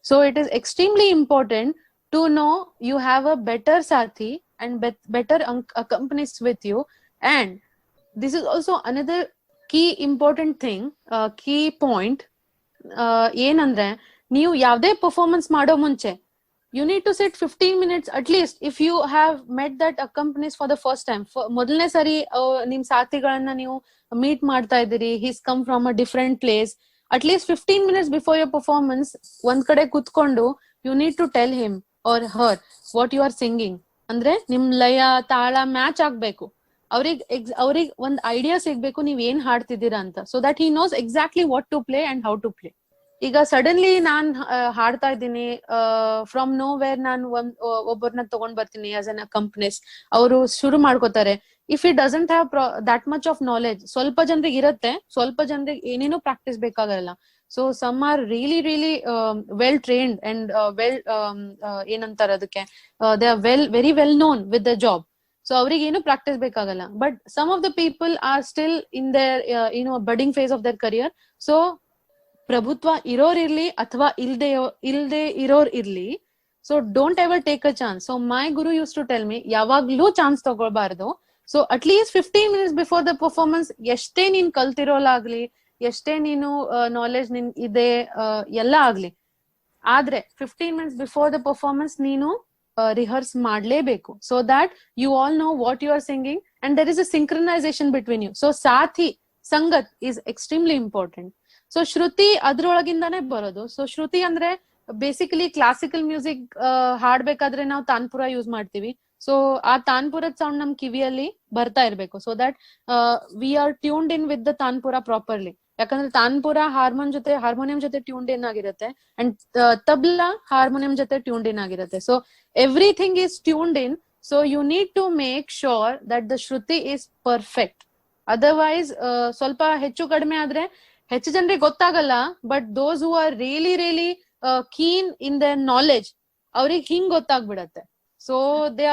So it is extremely important to know you have a better sathi and better accompanists with you. And this is also another key important thing, key point, ಏನಂದ್ರೆ ನೀವು ಯಾವ್ದೇ performance ಮಾಡೋ ಮುಂಚೆ you need to sit 15 minutes at least if you have met that accompanist for the first time. ಮೊದಲನೇ ಸರಿ ನಿಮ್ ಸಾಥಿಗಳನ್ನ ನೀವು meet ಮಾಡ್ತಾ ಇದ್ದೀರಿ, he's come from a different place, at least 15 minutes before your performance ಒಂದ್ ಕಡೆ ಕುತ್ಕೊಂಡು you need to tell him or her what you are singing. ಅಂದ್ರೆ ನಿಮ್ ಲಯ ತಾಳ ಮ್ಯಾಚ್ ಆಗ್ಬೇಕು, ಅವ್ರಿಗೆ ಒಂದ್ ಐಡಿಯಾ ಸಿಗ್ಬೇಕು ನೀವ್ ಏನ್ ಹಾಡ್ತಿದ್ದೀರಾ ಅಂತ, so that he knows exactly what to play and how to play. ಈಗ ಸಡನ್ಲಿ ನಾನ್ ಹಾಡ್ತಾ ಇದ್ದೀನಿ, ಫ್ರಮ್ ನೋ ವೇರ್ ನಾನ್ ಒಬ್ಬರನ್ನ ತಗೊಂಡ್ ಬರ್ತೀನಿ ಆಸ್ ಅನ್ ಅಕಂಪನಿಸ್ಟ್, ಅವರು ಶುರು ಮಾಡ್ಕೋತಾರೆ. If it doesn't have that much of knowledge, ಸ್ವಲ್ಪ ಜನರಿಗೆ ಇರುತ್ತೆ, ಸ್ವಲ್ಪ ಜನರಿಗೆ ಏನೇನೋ ಪ್ರಾಕ್ಟೀಸ್ ಬೇಕಾಗಲ್ಲ. So some are really well trained and well ಏನಂತಾರೆ ಅದಕ್ಕೆ, they are very well known with the job. So ಅವ್ರಿಗೆ ಏನು ಪ್ರಾಕ್ಟೀಸ್ ಬೇಕಾಗಲ್ಲ. But some of the people are still in their budding phase of their career. So ಪ್ರಭುತ್ವ ಇರೋರಿರ್ಲಿ ಅಥವಾ ಇಲ್ದೆ ಇರೋರ್ ಇರ್ಲಿ, so don't ever take a chance. So my guru use to tell me, ಯಾವಾಗ್ಲೂ ಚಾನ್ಸ್ ತಗೊಳ್ಬಾರ್ದು. So at least 15 minutes before the performance, ಎಷ್ಟೇ ನೀನ್ ಕಲ್ತಿರೋಲಾಗ್ಲಿ, ಎಷ್ಟೇ ನೀನು ನಾಲೆಜ್ ನಿನ್ ಇದೆ ಎಲ್ಲ ಆಗ್ಲಿ, ಆದ್ರೆ 15 minutes ಬಿಫೋರ್ ದ ಪರ್ಫಾರ್ಮೆನ್ಸ್ ನೀನು ರಿಹರ್ಸ್ ಮಾಡ್ಲೇಬೇಕು. So that you all know what you are singing and there is a synchronization between you. So saathi sangat is extremely important. So ಶ್ರುತಿ ಅದ್ರೊಳಗಿಂದಾನೇ ಬರೋದು. ಸೊ ಶ್ರುತಿ ಅಂದ್ರೆ ಬೇಸಿಕಲಿ ಕ್ಲಾಸಿಕಲ್ ಮ್ಯೂಸಿಕ್ ಹಾಡ್ಬೇಕಾದ್ರೆ ನಾವು ತಾನ್ಪುರ ಯೂಸ್ ಮಾಡ್ತೀವಿ. So ಆ ತಾನ್ಪುರದ sound ನಮ್ ಕಿವಿಯಲ್ಲಿ ಬರ್ತಾ ಇರ್ಬೇಕು, so that we are tuned in with the tanpura properly. ಯಾಕಂದ್ರೆ ತಾನ್ಪುರ ಹಾರ್ಮೋನಿಯಂ ಜೊತೆ ಟ್ಯೂನ್ಡ್ ಇನ್ ಆಗಿರುತ್ತೆ, ಅಂಡ್ ತಬ್ಲಾ ಹಾರ್ಮೋನಿಯಂ ಜೊತೆ ಟ್ಯೂನ್ಡ್ ಇನ್ ಆಗಿರುತ್ತೆ. So everything is tuned in. So you need to make sure that the shruti is perfect. Otherwise ಸ್ವಲ್ಪ ಹೆಚ್ಚು ಕಡಿಮೆ ಆದ್ರೆ ಹೆಚ್ಚು ಜನರಿಗೆ ಗೊತ್ತಾಗಲ್ಲ. But those who are really keen in their knowledge, ಅವ್ರಿಗೆ ಹಿಂಗ್ ಗೊತ್ತಾಗ್ಬಿಡತ್ತೆ. So they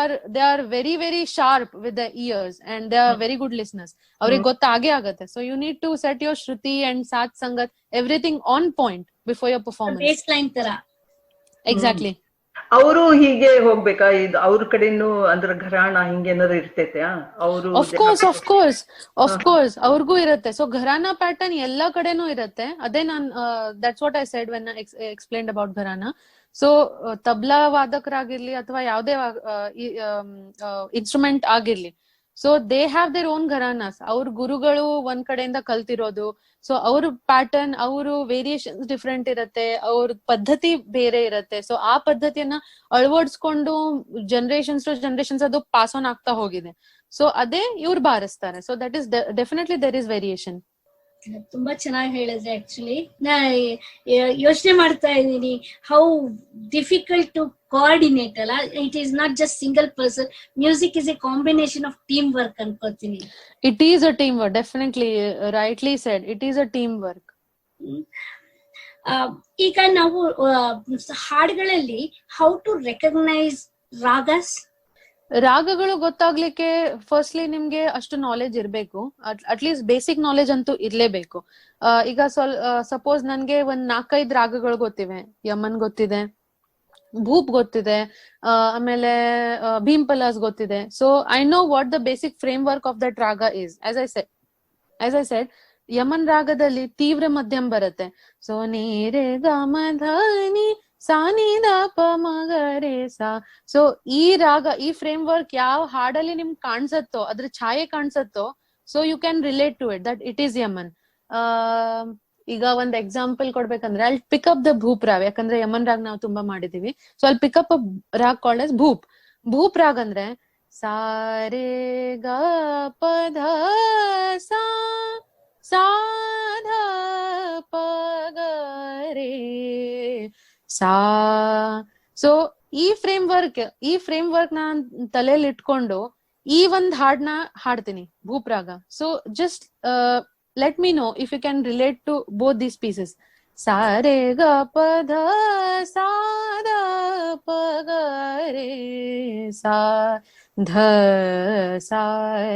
are very sharp with the ears and they are very good listeners. ಅವ್ರಿಗೆ ಗೊತ್ತಾಗೇ ಆಗತ್ತೆ. So you need to set your shruti and saath sangat, everything on point before your performance. Base line ತರ. Exactly. ಅವರು ಹೀಗೆ ಹೋಗ್ಬೇಕಾ? ಇದು ಅವ್ರ ಕಡೆನು ಅಂದ್ರೆ ಘರಾಣ ಹಿಂಗೇನಾದ್ರು ಇರ್ತೈತೆ ಅವರು? ಆಫ್ ಕೋರ್ಸ್ ಅವ್ರಿಗೂ ಇರುತ್ತೆ. ಸೊ ಘರಾನ ಪ್ಯಾಟರ್ನ್ ಎಲ್ಲಾ ಕಡೆನೂ ಇರುತ್ತೆ. ಅದೇ ನಾನ್ that's what I said when I explained about gharana. So tabla ವಾದಕರಾಗಿರ್ಲಿ ಅಥವಾ ಯಾವ್ದೇ ಇನ್ಸ್ಟ್ರೂಮೆಂಟ್ ಆಗಿರ್ಲಿ, so they have their own gharanas. ಅವ್ರ ಗುರುಗಳು ಒಂದ್ ಕಡೆಯಿಂದ ಕಲ್ತಿರೋದು. ಸೊ ಅವ್ರ ಪ್ಯಾಟರ್ನ್, ಅವರು ವೇರಿಯೇಷನ್ಸ್ ಡಿಫ್ರೆಂಟ್ ಇರುತ್ತೆ, ಅವ್ರ ಪದ್ಧತಿ ಬೇರೆ ಇರುತ್ತೆ. ಸೊ ಆ ಪದ್ಧತಿಯನ್ನ ಅಳವಡಿಸ್ಕೊಂಡು ಜನರೇಷನ್ಸ್ ಟು ಜನರೇಷನ್ಸ್ ಅದು ಪಾಸ್ ಆನ್ ಆಗ್ತಾ ಹೋಗಿದೆ. ಸೊ ಅದೇ ಇವ್ರು ಬಾರಿಸ್ತಾರೆ. So that is definitely there is variation. ತುಂಬಾ ಚೆನ್ನಾಗಿ ಹೇಳಿದ್ರೆ. ಆಕ್ಚುಲಿ ನಾ ಯೋಚನೆ ಮಾಡ್ತಾ ಇದ್ದೀನಿ, ಹೌ ಡಿಫಿಕಲ್ಟ್ ಟು ಕೋಆರ್ಡಿನೇಟ್ ಅಲ್ಲ. It is not just single person. Music is a combination of team work ಅನ್ಕೋತೀನಿ. It is a team work, definitely rightly said. It is a team work. ಈಗ ನಾವು ಹಾಡುಗಳಲ್ಲಿ how to recognise ragas? ರಾಗಗಳು ಗೊತ್ತಾಗ್ಲಿಕ್ಕೆ firstly ನಿಮ್ಗೆ ಅಷ್ಟು knowledge ಇರ್ಬೇಕು. At least basic knowledge ಅಂತೂ ಇರ್ಲೇಬೇಕು. ಈಗ ಸಪೋಸ್ ನನ್ಗೆ ಒಂದ್ 4-5 ರಾಗಗಳು ಗೊತ್ತಿವೆ. ಯಮನ್ ಗೊತ್ತಿದೆ, ಭೂಪ್ ಗೊತ್ತಿದೆ, ಆಮೇಲೆ ಭೀಂಪಲಾಸ್ ಗೊತ್ತಿದೆ. So I know what the basic framework of that raga is. As I said Yaman ರಾಗದಲ್ಲಿ ತೀವ್ರ ಮಧ್ಯಮ ಬರುತ್ತೆ. ಸೊ ನೀರೆ ಗಮಧಾನಿ ಸಾ ನಿ ದ ಪ ಮ ಗ ರೇ ಸಾ. ಸೊ ಈ ರಾಗ, ಈ ಫ್ರೇಮ್ ವರ್ಕ್ ಯಾವ ಹಾಡಲ್ಲಿ ನಿಮ್ಗೆ ಕಾಣಿಸತ್ತೋ, ಅದ್ರ ಛಾಯೆ ಕಾಣಿಸತ್ತೋ, so you can relate to it that it is Yaman. ಈಗ ಒಂದ್ ಎಕ್ಸಾಂಪಲ್ ಕೊಡ್ಬೇಕಂದ್ರೆ ಅಲ್ಲಿ ಪಿಕಪ್ ದ ಭೂಪ್ ರಾಗ್, ಯಾಕಂದ್ರೆ ಯಮನ್ ರಾಗ್ ನಾವು ತುಂಬಾ ಮಾಡಿದೀವಿ. ಸೊ ಅಲ್ಲಿ pick up raag called as Bhoop. Bhoop raag ಅಂದ್ರೆ ಸಾ ರೇ ಗ ಪ ಧ ಸಾ, ಸಾ ಧ ಪ ಗ ರೇ ಸಾ. ಸೊ ಈ ಫ್ರೇಮ್ ವರ್ಕ್ ನಾನ್ ತಲೆಯಲ್ಲಿ ಇಟ್ಕೊಂಡು ಈ ಒಂದ್ ಹಾಡ್ನ ಹಾಡ್ತೀನಿ ಭೂಪ್ ರಾಗ. So just let me know if you can relate to both these pieces. Sa re ga pa dha sa da pa ga re sa, dha sa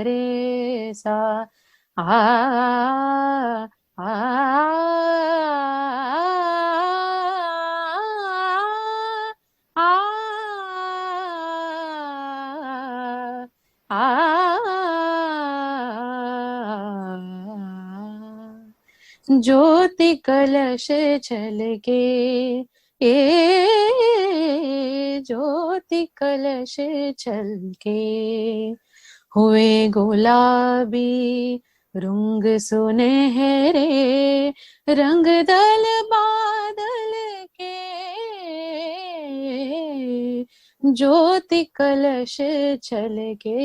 re sa, a a ज्योति कलश छलके, ज्योति कलश छलके, हुए गुलाबी रंग सुनहरे, रंग दल बादल के, ज्योति कलश छलके,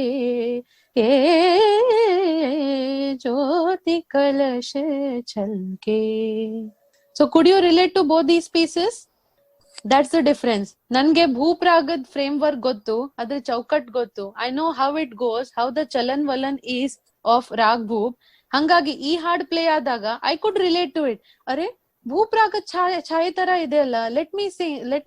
ज्योति कलश छलके. So could you relate to both these pieces? That's the difference. ನನ್ಗೆ ಭೂಪ್ ರಾಗದ್ ಫ್ರೇಮ್ ವರ್ಕ್ ಗೊತ್ತು, ಅದ್ರ ಚೌಕಟ್ ಗೊತ್ತು. I know how it goes, how the chalan valan is of raag Bhoop. ಹಂಗಾಗಿ ಈ ಹಾಡ್ ಪ್ಲೇ ಆದಾಗ I could relate to it. ಅರೆ ಭೂಪ್ ರಾಗದ್ ಛಾಯೆ ತರ ಇದೆ ಅಲ್ಲ, let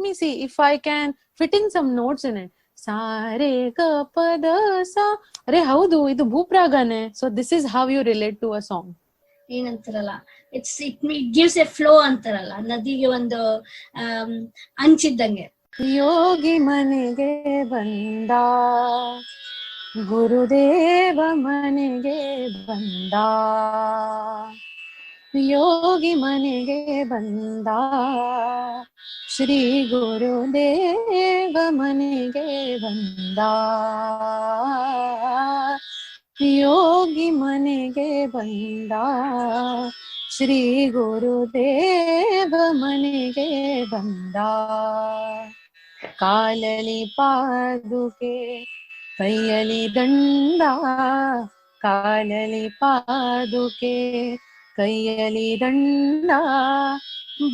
me see if I can fit in some notes in it. ಸಾ ರೇ ಗ ಪ ದ ಸಾ, ಅರೆ ಹೌದು ಇದು ಭೂಪ್ ರಾಗನೇ. So this is how you relate to a song. ಏನಂತಾರಲ್ಲ, ಇಟ್ ಗಿವ್ಸ್ ಎ ಫ್ಲೋ ಅಂತಾರಲ್ಲ, ನದಿಗೆ ಒಂದು ಅಂಚಿದ್ದಂಗೆ. ಯೋಗಿ ಮನೆಗೆ ಬಂದ, ಗುರುದೇವ ಮನೆಗೆ ಬಂದ, ಯೋಗಿ ಮನೆಗೆ ಬಂದ, ಶ್ರೀ ಗುರುದೇವ ಮನೆಗೆ ಬಂದ, ಯೋಗಿ ಮನೆಗೆ ಬಂದ, ಶ್ರೀ ಗುರುದೇವ ಮನೆಗೆ ಬಂದ. ಕಾಲಲಿ ಪಾದುಕೆ ಕೈಯಲಿ ದಂಡ, ಕಾಲಲಿ ಪಾದುಕೆ ಕೈಯಲಿ ದಂಡ,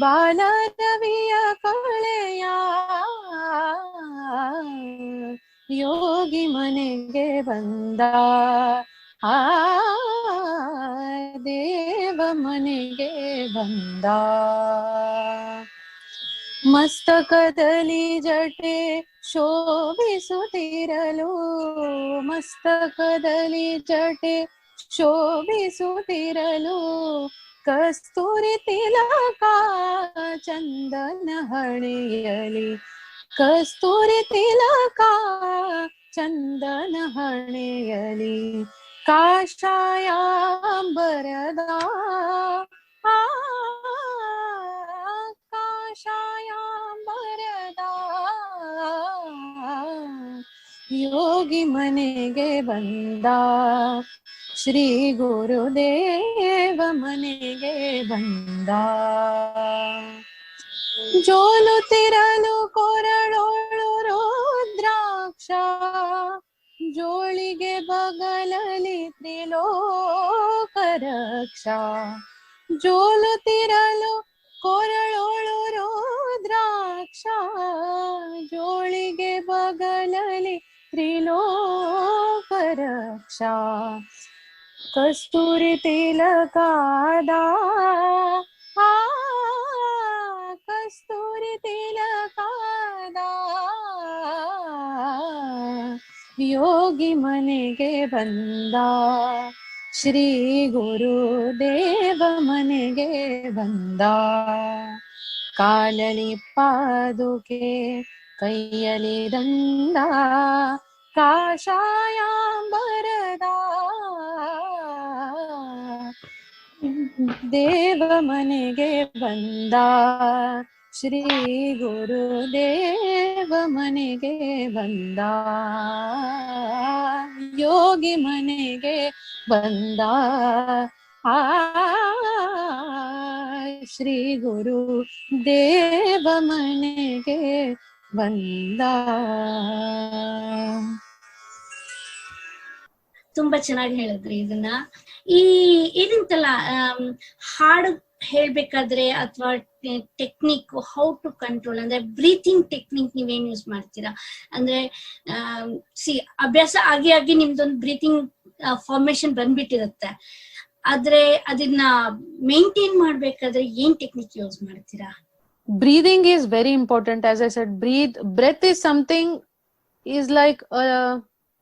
ಬಾಲರವಿಯ ಕಳೆಯ, ಯೋಗಿ ಮನೆಗೆ ಬಂದ, ಆ ದೇವ ಮನೆಗೆ ಬಂದ. ಮಸ್ತಕದಲ್ಲಿ ಜಟೆ ಶೋಭಿಸುತ್ತಿರಲು, ಮಸ್ತಕದಲ್ಲಿ ಜಟೆ ಶೋಭಿಸುತ್ತಿರಲು, ಕಸ್ತೂರಿ ತಿಲಕ ಚಂದನ ಹಣೆಯಲಿ, ಕಸ್ತೂರಿ ತಿಲಕ ಚಂದನ ಹಣೆಯಲಿ, ಕಾಷಾಯಾಂಬರದ ಕಾಷಾಯಾಂಬರದ, ಯೋಗಿ ಮನೆಗೆ ಬಂದ, ಶ್ರೀ ಗುರುದೇವ ಮನೆಗೆ ಬಂದ. ಜೋಲುತ್ತಿರಲು ಕೊರಳೋಳು ರುದ್ರಾಕ್ಷ, ಜೋಳಿಗೆ ಬಗಲಲಿ ತ್ರಿಲೋಕ ರಕ್ಷ, ಜೋಲುತ್ತಿರಲು ಕೊರಳೋಳು ರುದ್ರಾಕ್ಷ, ಜೋಳಿಗೆ ಬಗಲಲಿ ತ್ರಿಲೋಕ ರಕ್ಷ, ಕಸ್ತೂರಿ ತಿಲಕಾದ, ಕಸ್ತೂರಿ ತಿಲಕಾದ, ಯೋಗಿ ಮನೆಗೆ ಬಂದ, ಶ್ರೀ ಗುರುದೇವ ಮನೆಗೆ ಬಂದ. ಕಾಲಲಿ ಪಾದುಕೆ ಕೈಯಲಿ ದಂಡ, ಕಾಷಾಯಾಂಬರದ, ದೇವ ಮನೆಗೆ ಬಂದ, ಶ್ರೀ ಗುರುದೇವ ಮನೆಗೆ ಬಂದ, ಯೋಗಿ ಮನೆಗೆ ಬಂದ, ಆ ಶ್ರೀ ಗುರು ದೇವ ಮನೆಗೆ ಬಂದ. ತುಂಬಾ ಚೆನ್ನಾಗಿ ಹೇಳಿದ್ರಿ ಇದನ್ನ. ಈ ಏನಂತಲ್ಲ ಹಾಡು ಹೇಳ್ಬೇಕಾದ್ರೆ ಅಥವಾ ಟೆಕ್ನಿಕ್ ಹೌ ಟು ಕಂಟ್ರೋಲ್ ಅಂದ್ರೆ ಬ್ರೀತಿಂಗ್ ಟೆಕ್ನಿಕ್ ನೀವೇನ್ ಯೂಸ್ ಮಾಡ್ತೀರಾ? ಅಂದ್ರೆ ಅಭ್ಯಾಸ ಆಗಿ ಆಗಿ ನಿಮ್ದೊಂದು ಬ್ರೀತಿಂಗ್ ಫಾರ್ಮೇಶನ್ ಬಂದ್ಬಿಟ್ಟಿರುತ್ತೆ, ಆದ್ರೆ ಅದನ್ನ ಮೇಂಟೈನ್ ಮಾಡ್ಬೇಕಾದ್ರೆ ಏನ್ ಟೆಕ್ನಿಕ್ ಯೂಸ್ ಮಾಡ್ತೀರಾ? Breathing is very important. As I said, breath is something is like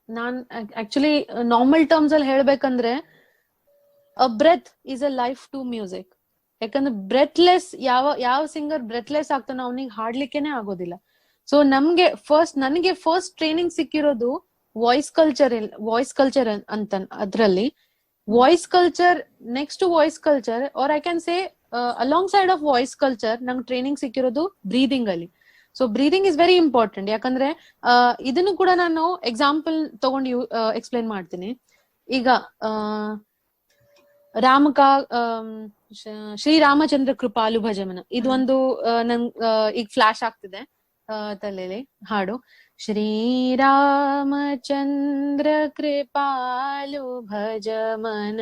ನಾನ್ ಆಕ್ಚುಲಿ ನಾರ್ಮಲ್ ಟರ್ಮ್ಸ್ ಅಲ್ಲಿ ಹೇಳ್ಬೇಕಂದ್ರೆ a breath is a life to music. ಯಾಕಂದ್ರೆ ಬ್ರೆತ್ಲೆಸ್ ಯಾವ ಸಿಂಗರ್ ಬ್ರೆತ್ಲೆಸ್ ಆಗ್ತಾನೋ ಅವನಿಗೆ ಹಾಡ್ಲಿಕ್ಕೆನೆ ಆಗೋದಿಲ್ಲ. ಸೊ ನನಗೆ ಫಸ್ಟ್ ಟ್ರೈನಿಂಗ್ ಸಿಕ್ಕಿರೋದು ವಾಯ್ಸ್ ಕಲ್ಚರ್ ಅಂತ. ಅದ್ರಲ್ಲಿ voice culture, next voice culture or I can say alongside of voice culture ನಂಗೆ ಟ್ರೈನಿಂಗ್ ಸಿಕ್ಕಿರೋದು ಬ್ರೀದಿಂಗ್ ಅಲ್ಲಿ. So breathing is very important. ಯಾಕಂದ್ರೆ ಇದನ್ನು ಕೂಡ ನಾನು ಎಕ್ಸಾಂಪಲ್ ತಗೊಂಡು ಎಕ್ಸ್ಪ್ಲೈನ್ ಮಾಡ್ತೀನಿ. ಈಗ ಶ್ರೀರಾಮಚಂದ್ರ ಕೃಪಾಲು ಭಜಮನ ಇದೊಂದು ನನ್ ಈಗ ಫ್ಲಾಶ್ ಆಗ್ತಿದೆ ತಲೆಯಲ್ಲಿ ಹಾಡು. ಶ್ರೀರಾಮಚಂದ್ರ ಕೃಪಾಲು ಭಜಮನ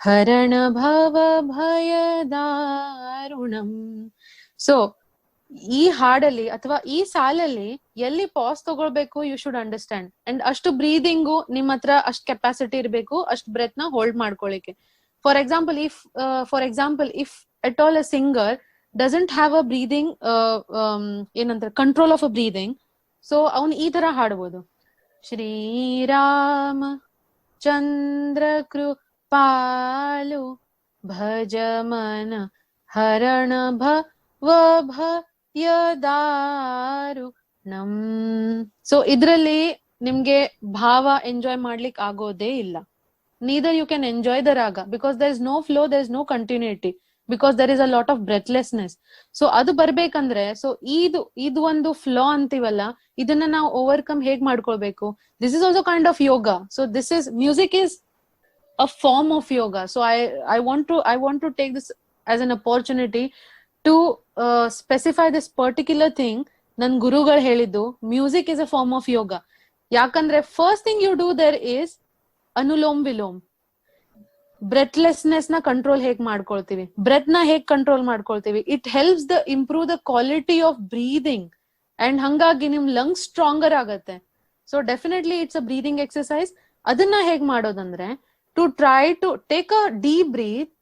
ಹರಣ ಭವ ಭಯ ದಾರುಣಂ. ಸೊ ಈ ಹಾಡಲ್ಲಿ ಅಥವಾ ಈ ಸಾಲಲ್ಲಿ ಎಲ್ಲಿ ಪಾಸ್ ತಗೊಳ್ಬೇಕು ಯು ಶುಡ್ ಅಂಡರ್ಸ್ಟ್ಯಾಂಡ್. ಅಂಡ್ ಅಷ್ಟು ಬ್ರೀದಿಂಗು ನಿಮ್ ಹತ್ರ ಅಷ್ಟು ಕೆಪಾಸಿಟಿ ಇರ್ಬೇಕು, ಅಷ್ಟು ಬ್ರೆತ್ ನ ಹೋಲ್ಡ್ ಮಾಡ್ಕೊಳ್ಳಿಕ್ಕೆ. For example if at all a singer doesn't have a breathing ಏನಂತಾರೆ control of a breathing, so ಅವನು ಈ ತರ ಹಾಡ್ಬೋದು. ಶ್ರೀರಾಮ ಚಂದ್ರ ಕೃಪಾಲು ಭಜಮನ ಹರಣ ಭಯದಾರು ನಮ್. ಸೊ ಇದ್ರಲ್ಲಿ ನಿಮ್ಗೆ ಭಾವ ಎಂಜಾಯ್ ಮಾಡ್ಲಿಕ್ಕೆ ಆಗೋದೇ ಇಲ್ಲ. neither you can enjoy the raga because there is no flow, there is no continuity, because there is a lot of breathlessness. So adu barbekandre, so idu ಒಂದು ಫ್ಲೋ ಅಂತೀವಲ್ಲ, ಇದನ್ನ ನಾವು ಓವರ್ಕಮ್ ಹೇಗ್ ಮಾಡ್ಕೊಳ್ಬೇಕು? This is also kind of yoga. So this is music is a form of yoga. So I want to take this as an opportunity to specify this particular thing. Nan gurugal ಹೇಳಿದ್ದು music is a form of yoga. ಯಾಕಂದ್ರೆ first thing you do there is anulom vilom. Breathlessness ನ control ಹೇಗ್ ಮಾಡ್ಕೊಳ್ತೀವಿ, breath ನ ಹೇಗ್ control ಮಾಡ್ಕೊಳ್ತೀವಿ, it helps improve the quality of breathing and ಹಂಗಾಗಿ ನಿಮ್ ಲಂಗ್ಸ್ ಸ್ಟ್ರಾಂಗರ್ ಆಗತ್ತೆ. So definitely it's a breathing exercise. ಅದನ್ನ ಹೇಗ್ ಮಾಡೋದಂದ್ರೆ to try to take a deep breath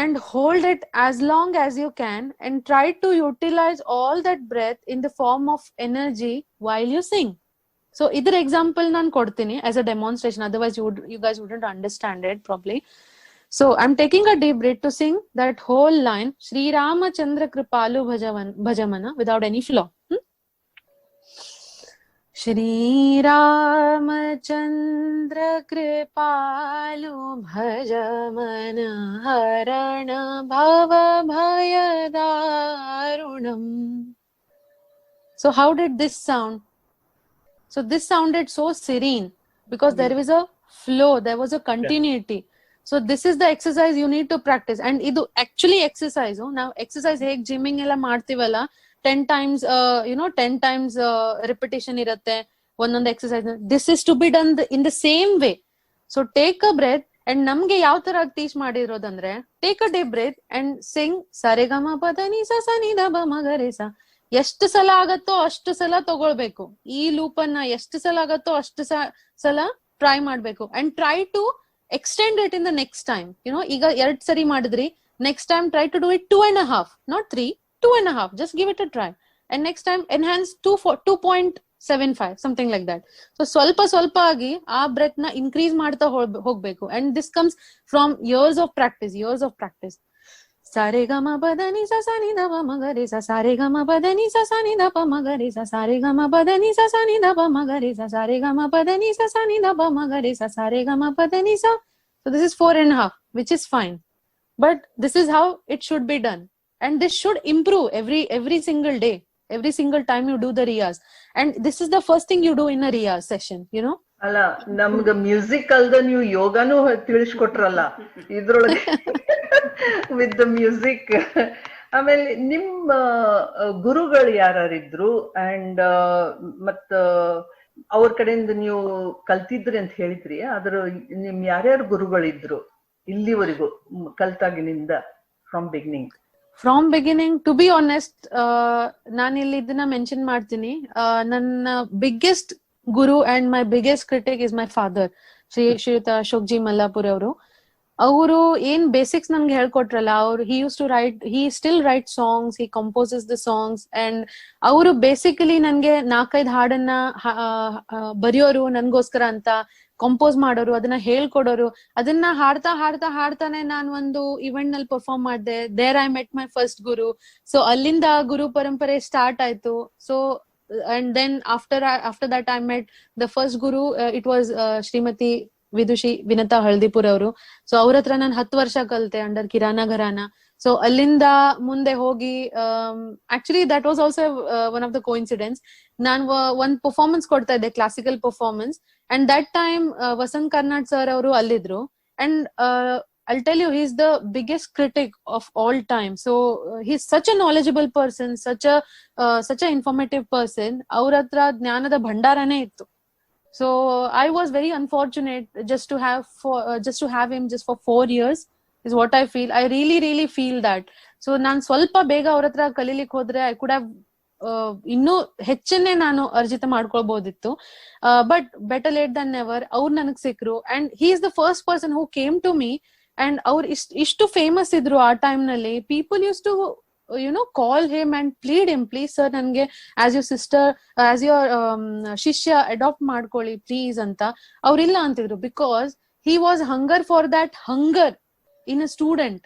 and hold it as long as you can and try to utilise all that breath in the form of energy while you sing. So idhar example nan kodtini as a demonstration, otherwise you guys wouldn't understand it probably. So I'm taking a deep breath to sing that whole line, Shri Ramachandra Kripalu Bhajamana, without any flow. Shri Ramachandra Kripalu Bhajamana Harana Bhava Bhayadarunam. So how did this sound? So this sounded so serene because there was a flow, there was a continuity. So this is the exercise you need to practice. And idu actually exercise. Now exercise heg gymming ella ಮಾಡ್ತೀವಲ್ಲ 10 times 10 times repetition ಇರುತ್ತೆ ಒಂದೊಂದು exercise. This is to be done in the same way. So take a breath and ನಮ್ಗೆ ಯಾವ ತರ teach ಮಾಡಿರೋದಂದ್ರೆ take a deep breath and sing ಸರಿಗಮ ಪದನಿ ಸ ಸ ನಿ ದ ಬ ಮ ಗ ರೆ ಸ. ಎಷ್ಟು ಸಲ ಆಗತ್ತೋ ಅಷ್ಟು ಸಲ ತಗೊಳ್ಬೇಕು. ಈ ಲೂಪ್ ಅನ್ನ ಎಷ್ಟು ಸಲ ಆಗತ್ತೋ ಅಷ್ಟು ಸಲ ಟ್ರೈ ಮಾಡ್ಬೇಕು. And try to extend it in the next time. ಈಗ 2 ಸರಿ ಮಾಡಿದ್ರಿ, next time try to do it 2.5, not 3, 2.5. Just give it a try. And next time enhance 2.75, something like that. So ಸ್ವಲ್ಪ ಆಗಿ ಆ ಬ್ರೆತ್ ನ increase ಮಾಡ್ತಾ ಹೋಗ್ಬೇಕು. And this comes from years of practice. ಸಾರೆ ಗ ಮ ಪ ದ ನಿ ಸ ಸ ನಿ ದ ಪ ಮ ಗ ರೆ ಸ, ಸಾರೆ ಗ ಮ ಪ ದ ನಿ ಸ ಸ ನಿ ದ ಪ ಮ ಗ ರೆ ಸ, ಸಾರೆ ಗ ಮ ಪ ದ ನಿ ಸ ಸ ನಿ ದ ಪ ಮ ಗ ರೆ ಸ, ಸಾರೆ ಗ ಮ ಪ ದ ನಿ ಸ ಸ ನಿ ದ ಪ ಮ ಗ ರೆ ಸ, ಸಾರೆ ಗ ಮ ಪ ದ ನಿ ಸ. So this is 4.5, which is fine, but this is how it should be done. and this should improve every single day, every single time you do the riyaz. And this is the first thing you do in a riyaz session, you know. ಅಲ್ಲ, ನಮ್ಗ music ಅಲ್ದ ನೀವು ಯೋಗಾನು ತಿಳಿಸ್ಕೊಟ್ರಲ್ಲ ಇದ್ರೊಳಗೆ with the music. ಆಮೇಲೆ ನಿಮ್ಮ ಗುರುಗಳು ಯಾರಿದ್ರು and ಮತ್ತ ಅವ್ರ ಕಡೆಯಿಂದ ನೀವು ಕಲ್ತಿದ್ರಿ ಅಂತ ಹೇಳಿದ್ರಿ, ಅದ್ರ ನಿಮ್ ಯಾರ್ಯಾರು ಗುರುಗಳಿದ್ರು ಇಲ್ಲಿವರೆಗೂ ಕಲ್ತಾಗಿನಿಂದ from beginning? From beginning, to be honest, ನಾನು ಇಲ್ಲಿ ಇದನ್ನ ಮೆನ್ಷನ್ ಮಾಡ್ತೀನಿ. ನನ್ನ biggest guru and my biggest critic is my father, ಶ್ರೀಯುತ ಅಶೋಕ್ ಜಿ ಮಲ್ಲಾಪುರ್ ಅವರು. ಅವರು ಏನ್ ಬೇಸಿಕ್ಸ್ ನನ್ಗೆ ಹೇಳ್ಕೊಟ್ರಲ್ಲ, ಅವ್ರು he use to write, he still write songs, he composes the songs. And ಅವರು ಬೇಸಿಕಲಿ ನನ್ಗೆ 4-5 ಹಾಡನ್ನ ಬರೆಯೋರು, ನನ್ಗೋಸ್ಕರ ಅಂತ ಕಂಪೋಸ್ ಮಾಡೋರು, ಅದನ್ನ ಹೇಳ್ಕೊಡೋರು. ಅದನ್ನ ಹಾಡ್ತಾ ಹಾಡ್ತಾ ಹಾಡ್ತಾನೆ ನಾನು ಒಂದು ಇವೆಂಟ್ ನಲ್ಲಿ ಪರ್ಫಾರ್ಮ್ ಮಾಡಿದೆ. There I met my first guru. So ಅಲ್ಲಿಂದ ಗುರು ಪರಂಪರೆ ಸ್ಟಾರ್ಟ್ ಆಯ್ತು. So and then after that I met the first guru. It was Shrimati Vidushi Vinata Haldipur ಅವರು. ಸೊ ಅವ್ರ ಹತ್ರ ನಾನು 10 ವರ್ಷ ಕಲಿತೆ ಅಂಡರ್ ಕಿರಾನ ಘರಾನ. ಸೊ ಅಲ್ಲಿಂದ ಮುಂದೆ ಹೋಗಿ actually that was also one of the coincidence. ನಾನು ಒಂದ್ ಪರ್ಫಾರ್ಮೆನ್ಸ್ ಕೊಡ್ತಾ ಇದ್ದೆ, classical performance, and that time Vasant Karnad sir ಅವರು ಅಲ್ಲಿದ್ರು. And I'll tell you, he's the biggest critic of all time. So he's such a knowledgeable person, such a informative person. ಅವ್ರ ಹತ್ರ ಜ್ಞಾನದ ಭಂಡಾರನೇ ಇತ್ತು. So I was very unfortunate just to have him just for 4 years is what I feel. I really feel that. So ನಾನ್ ಸ್ವಲ್ಪ ಬೇಗ ಅವ್ರ ಹತ್ರ ಕಲೀಲಿಕ್ಕೆ ಹೋದ್ರೆ I could have ಇನ್ನೂ ಹೆಚ್ಚನ್ನೇ ನಾನು ಅರ್ಜಿತ ಮಾಡ್ಕೊಳ್ಬಹುದಿತ್ತು. But better late than never. ಅವ್ರು ನನಗ್ ಸಿಕ್ರು and he is the first person who came to me. And ಅವ್ರು ಇಷ್ಟು ಫೇಮಸ್ ಇದ್ರು ಆ ಟೈಮ್ ನಲ್ಲಿ. People use to call him and plead him, please sir ನನ್ಗೆ as your sister, as your shishya adopt ಮಾಡ್ಕೊಳ್ಳಿ ಪ್ಲೀಸ್ ಅಂತ. ಅವ್ರಿಲ್ಲ ಅಂತಿದ್ರು, because he was hunger for that hunger in a student,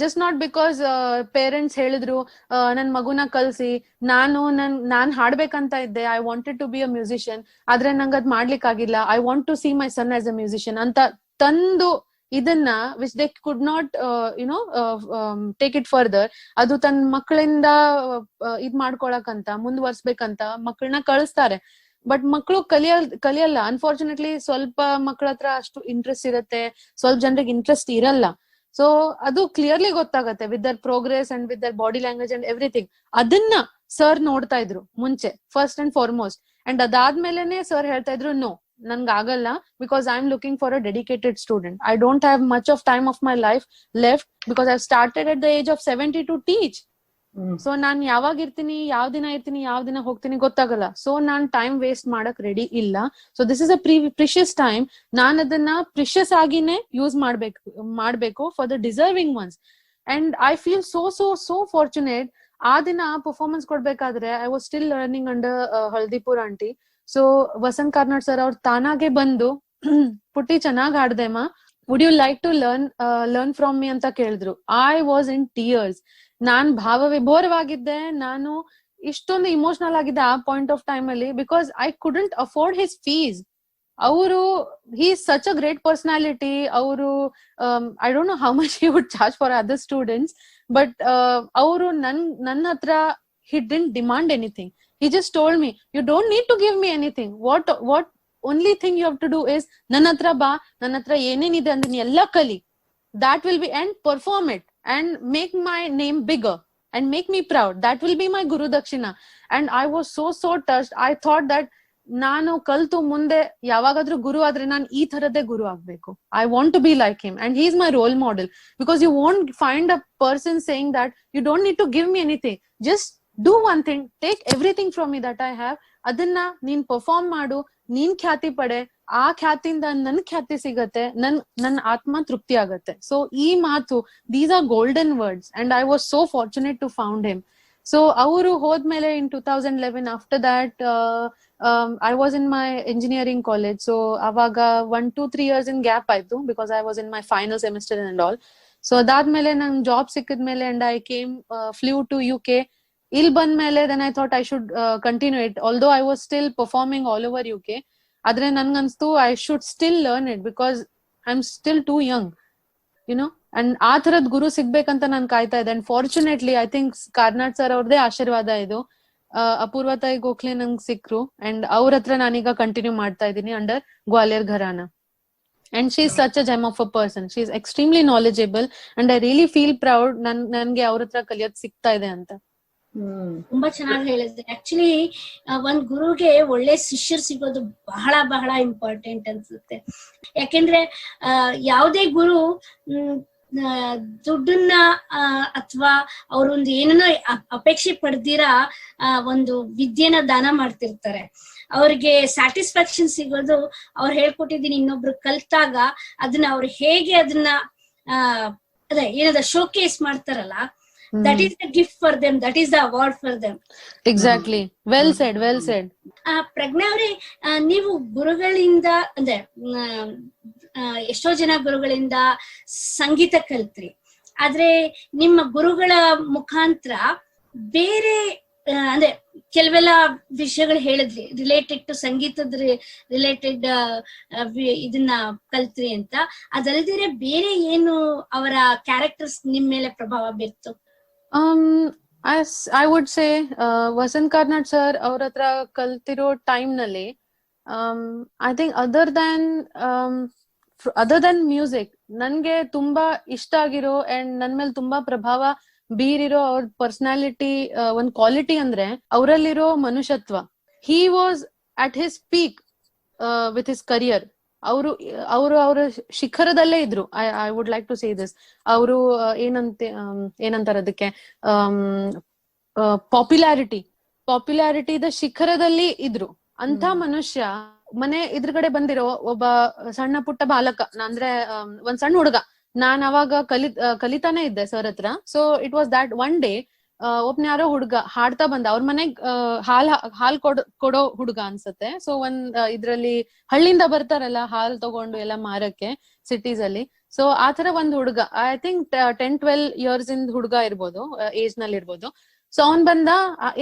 just not because parents ಹೇಳಿದ್ರು ನನ್ ಮಗುನ ಕಲ್ಸಿ. ನಾನ್ ಹಾಡ್ಬೇಕಂತ ಇದ್ದೆ, I wanted to be a musician, ಆದ್ರೆ ನಂಗೆ ಅದ್ ಮಾಡ್ಲಿಕ್ಕಾಗಿಲ್ಲ. I want to see my son as a musician ಅಂತ ತಂದು ಇದನ್ನ which they could not take it further, ಅದು ತನ್ನ ಮಕ್ಕಳಿಂದ ಇದ್ ಮಾಡ್ಕೊಳಕಂತ ಮುಂದುವರ್ಸ್ಬೇಕಂತ ಮಕ್ಕಳನ್ನ ಕಳಿಸ್ತಾರೆ. ಬಟ್ ಮಕ್ಕಳು ಕಲಿಯಲ್ಲ. ಅನ್ಫಾರ್ಚುನೇಟ್ಲಿ ಸ್ವಲ್ಪ ಮಕ್ಕಳ ಹತ್ರ ಅಷ್ಟು ಇಂಟ್ರೆಸ್ಟ್ ಇರುತ್ತೆ, ಸ್ವಲ್ಪ ಜನರಿಗೆ ಇಂಟ್ರೆಸ್ಟ್ ಇರಲ್ಲ. ಸೊ ಅದು ಕ್ಲಿಯರ್ಲಿ ಗೊತ್ತಾಗತ್ತೆ with their progress and with their body language and everything. ಅದನ್ನ ಸರ್ ನೋಡ್ತಾ ಇದ್ರು ಮುಂಚೆ, ಫಸ್ಟ್ ಅಂಡ್ ಫಾರ್ಮೋಸ್ಟ್. ಅಂಡ್ ಅದಾದ್ಮೇಲೆನೆ ಸರ್ ಹೇಳ್ತಾ ಇದ್ರು, ನೋ, ನನ್ಗೆ ಆಗಲ್ಲ, because I am looking for a dedicated student. I don't have much of time of my life left, because I started at the age of 70 to teach. So ನಾನ್ ಯಾವಾಗ ಇರ್ತೀನಿ, ಯಾವ ದಿನ ಹೋಗ್ತೀನಿ ಗೊತ್ತಾಗಲ್ಲ. ಸೊ ನಾನ್ ಟೈಮ್ ವೇಸ್ಟ್ ಮಾಡಕ್ ready ಇಲ್ಲ. So this is a precious time. ನಾನ್ ಅದನ್ನ ಪ್ರಿಷಿಯಸ್ ಆಗಿನೇ ಯೂಸ್ ಮಾಡ್ಬೇಕು for the deserving ones. And I feel so fortunate. ಆ ದಿನ ಪರ್ಫಾರ್ಮೆನ್ಸ್ ಕೊಡ್ಬೇಕಾದ್ರೆ I was still learning under Haldipur aunty. So Vasant Karnad sir ಅವ್ರು ತಾನಾಗೆ ಬಂದು, ಪುಟ್ಟಿ ಚೆನ್ನಾಗ್ ಹಾಡ್ದೆಮ್ಮ, would you like to learn from me ಅಂತ ಕೇಳಿದ್ರು. I was in tears. ನಾನ್ ಭಾವವಿಭೋರವಾಗಿದ್ದೆ. ನಾನು ಇಷ್ಟೊಂದು ಇಮೋಷನಲ್ ಆಗಿದ್ದೆ ಆ ಪಾಯಿಂಟ್ ಆಫ್ ಟೈಮ್ ಅಲ್ಲಿ, because I couldn't afford his fees. ಅವರು he is such a great personality. ಅವರು I don't know how much he would charge for other students, but ಅವರು ನನ್ನ ಹತ್ರ he didn't demand anything. He just told me, you don't need to give me anything. What only thing you have to do is ನನ್ನ ಹತ್ರ ಬಾ, ನನ್ನ ಹತ್ರ ಏನೇನಿದೆ ಅಂದ್ರೆ ನೀ ಎಲ್ಲ ಕಲಿ, that will be, and perform it and make my name bigger and make me proud. That will be my Guru Dakshina. And I was so touched. I thought that ನಾನು ಕಲ್ತು ಮುಂದೆ ಯಾವಾಗಾದ್ರೂ ಗುರು ಆದ್ರೆ ನಾನು ಈ ತರದೇ ಗುರು ಆಗ್ಬೇಕು. I want to be like him and he is my role model. Because you want find a person saying that you don't need to give me anything, just do one thing, take everything from me that I have. ಅದನ್ನ ನೀನ್ perform ಮಾಡು, ನೀನ್ ಖ್ಯಾತಿ ಪಡೆ, ಆ ಖ್ಯಾತಿಯಿಂದ ನನ್ ಖ್ಯಾತಿ ಸಿಗತ್ತೆ, ನನ್ ಆತ್ಮ ತೃಪ್ತಿ ಆಗತ್ತೆ. ಸೊ ಈ ಮಾತು, these are golden words and I was so fortunate to found him. So ಅವರು ಹೋದ್ಮೇಲೆ in 2011, after that I was in my engineering college. So ಅವಾಗ 1-2-3 years in gap ಆಯ್ತು, because I was in my final semester and all. So ಅದಾದ್ಮೇಲೆ ನಂಗೆ job ಸಿಕ್ಕಿದ್ಮೇಲೆ and I flew to UK. ಇಲ್ಲಿ ಬಂದ್ಮೇಲೆ then I thought I should continue it, although I was still performing all over UK. ಆದ್ರೆ ನನ್ಗನ್ಸ್ತು I should still learn it because I'm still too young, and ಆ ತರದ್ ಗುರು ಸಿಗ್ಬೇಕಂತ ನಾನ್ ಕಾಯ್ತಾ ಇದ್ದೆ. And fortunately I think Karnad sir ಅವ್ರದೇ ಆಶೀರ್ವಾದ ಇದು. ಅಪೂರ್ವ ತಾಯಿ ಗೋಖಲೆ ನಂಗೆ ಸಿಕ್ರು ಅಂಡ್ ಅವ್ರ ಹತ್ರ ನಾನೀಗ ಕಂಟಿನ್ಯೂ ಮಾಡ್ತಾ ಇದ್ದೀನಿ under Gwalior gharana. And she is such a gem of a person. She is extremely knowledgeable and I really feel proud ನನ್ಗೆ ಅವ್ರ ಹತ್ರ ಕಲಿಯೋದ್ ಸಿಗ್ತಾ ಇದೆ ಅಂತ. ತುಂಬಾ ಚೆನ್ನಾಗಿ ಹೇಳಿದ್ರೆ. ಆಕ್ಚುಲಿ ಒಂದ್ ಗುರುಗೆ ಒಳ್ಳೆ ಶಿಷ್ಯರು ಸಿಗೋದು ಬಹಳ ಬಹಳ ಇಂಪಾರ್ಟೆಂಟ್ ಅನ್ಸುತ್ತೆ. ಯಾಕೆಂದ್ರೆ ಯಾವುದೇ ಗುರು ದುಡ್ಡನ್ನ ಅಥವಾ ಅವ್ರೊಂದು ಏನನ್ನೋ ಅಪೇಕ್ಷೆ ಪಡ್ದಿರಾ ಒಂದು ವಿದ್ಯೆನ ದಾನ ಮಾಡ್ತಿರ್ತಾರೆ. ಅವ್ರಿಗೆ ಸ್ಯಾಟಿಸ್ಫ್ಯಾಕ್ಷನ್ ಸಿಗೋದು ಅವ್ರು ಹೇಳ್ಕೊಟ್ಟಿದ್ದೀನಿ ಇನ್ನೊಬ್ರು ಕಲ್ತಾಗ ಅದನ್ನ ಅವ್ರು ಹೇಗೆ ಅದನ್ನ ಅದೇ ಏನದ ಶೋಕೇಸ್ ಮಾಡ್ತಾರಲ್ಲ, that is the gift for them, that is the award for them. Exactly. Well said, well said. ಪ್ರಜ್ಞಾ ಅವರೇ, ನೀವು ಗುರುಗಳಿಂದ ಅಂದ್ರೆ ಎಷ್ಟೋ ಜನ ಗುರುಗಳಿಂದ ಸಂಗೀತ ಕಲ್ತ್ರಿ, ಆದ್ರೆ ನಿಮ್ಮ ಗುರುಗಳ ಮುಖಾಂತರ ಬೇರೆ ಅಂದ್ರೆ ಕೆಲವೆಲ್ಲ ವಿಷಯಗಳು ಹೇಳಿದ್ರಿ ರಿಲೇಟೆಡ್ ಟು ಸಂಗೀತದ ರಿಲೇಟೆಡ್ ಇದನ್ನ ಕಲ್ತ್ರಿ ಅಂತ. ಅದಲ್ದಿರೆ ಬೇರೆ ಏನು ಅವರ ಕ್ಯಾರೆಕ್ಟರ್ಸ್ ನಿಮ್ ಮೇಲೆ ಪ್ರಭಾವ ಬೀರ್ತು? As I would say, Vasant Karnad sir ಅವ್ರ ಹತ್ರ ಕಲ್ತಿರೋ ಟೈಮ್ ನಲ್ಲಿ I think other than music ನನ್ಗೆ ತುಂಬಾ ಇಷ್ಟ ಆಗಿರೋ ಅಂಡ್ ನನ್ ಮೇಲೆ ತುಂಬಾ ಪ್ರಭಾವ ಬೀರಿರೋ ಅವ್ರ ಪರ್ಸನಾಲಿಟಿ ಒಂದ್ ಕ್ವಾಲಿಟಿ ಅಂದ್ರೆ ಅವರಲ್ಲಿರೋ ಮನುಷ್ಯತ್ವ. He was at his peak with his career. ಅವ್ರ ಶಿಖರದಲ್ಲೇ ಇದ್ರು. I would like to say this. ಅವರು ಏನಂತಾರ ಅದಕ್ಕೆ ಪಾಪ್ಯುಲಾರಿಟಿದ ಶಿಖರದಲ್ಲಿ ಇದ್ರು. ಅಂತ ಮನುಷ್ಯ ಮನೆ ಇದ್ರಗಡೆ ಬಂದಿರೋ ಒಬ್ಬ ಸಣ್ಣ ಪುಟ್ಟ ಬಾಲಕ, ಅಂದ್ರೆ ಒಂದ್ ಸಣ್ಣ ಹುಡುಗ. ನಾನ್ ಅವಾಗ ಕಲಿತಾನೆ ಇದ್ದೆ ಸರ್ ಹತ್ರ. So it was that one day ಒಬ್ನ ಯಾರೋ ಹುಡುಗ ಹಾಡ್ತಾ ಬಂದ. ಅವ್ರ ಮನೆಗ್ ಹಾಲ್ ಕೊಡೋ ಹುಡುಗ ಅನ್ಸತ್ತೆ. ಸೊ ಇದ್ರಲ್ಲಿ ಹಳ್ಳಿಯಿಂದ ಬರ್ತಾರಲ್ಲ ಹಾಲ್ ತಗೊಂಡು ಎಲ್ಲ ಮಾರಕ್ಕೆ ಸಿಟೀಸ್ ಅಲ್ಲಿ. ಸೊ ಆತರ ಒಂದ್ ಹುಡುಗ, ಐ ಥಿಂಕ್ 10-12 years ಇಂದ ಹುಡುಗ ಇರ್ಬೋದು, ಏಜ್ ನಲ್ಲಿ ಇರ್ಬೋದು. ಸೊ ಅವ್ನ್ ಬಂದ,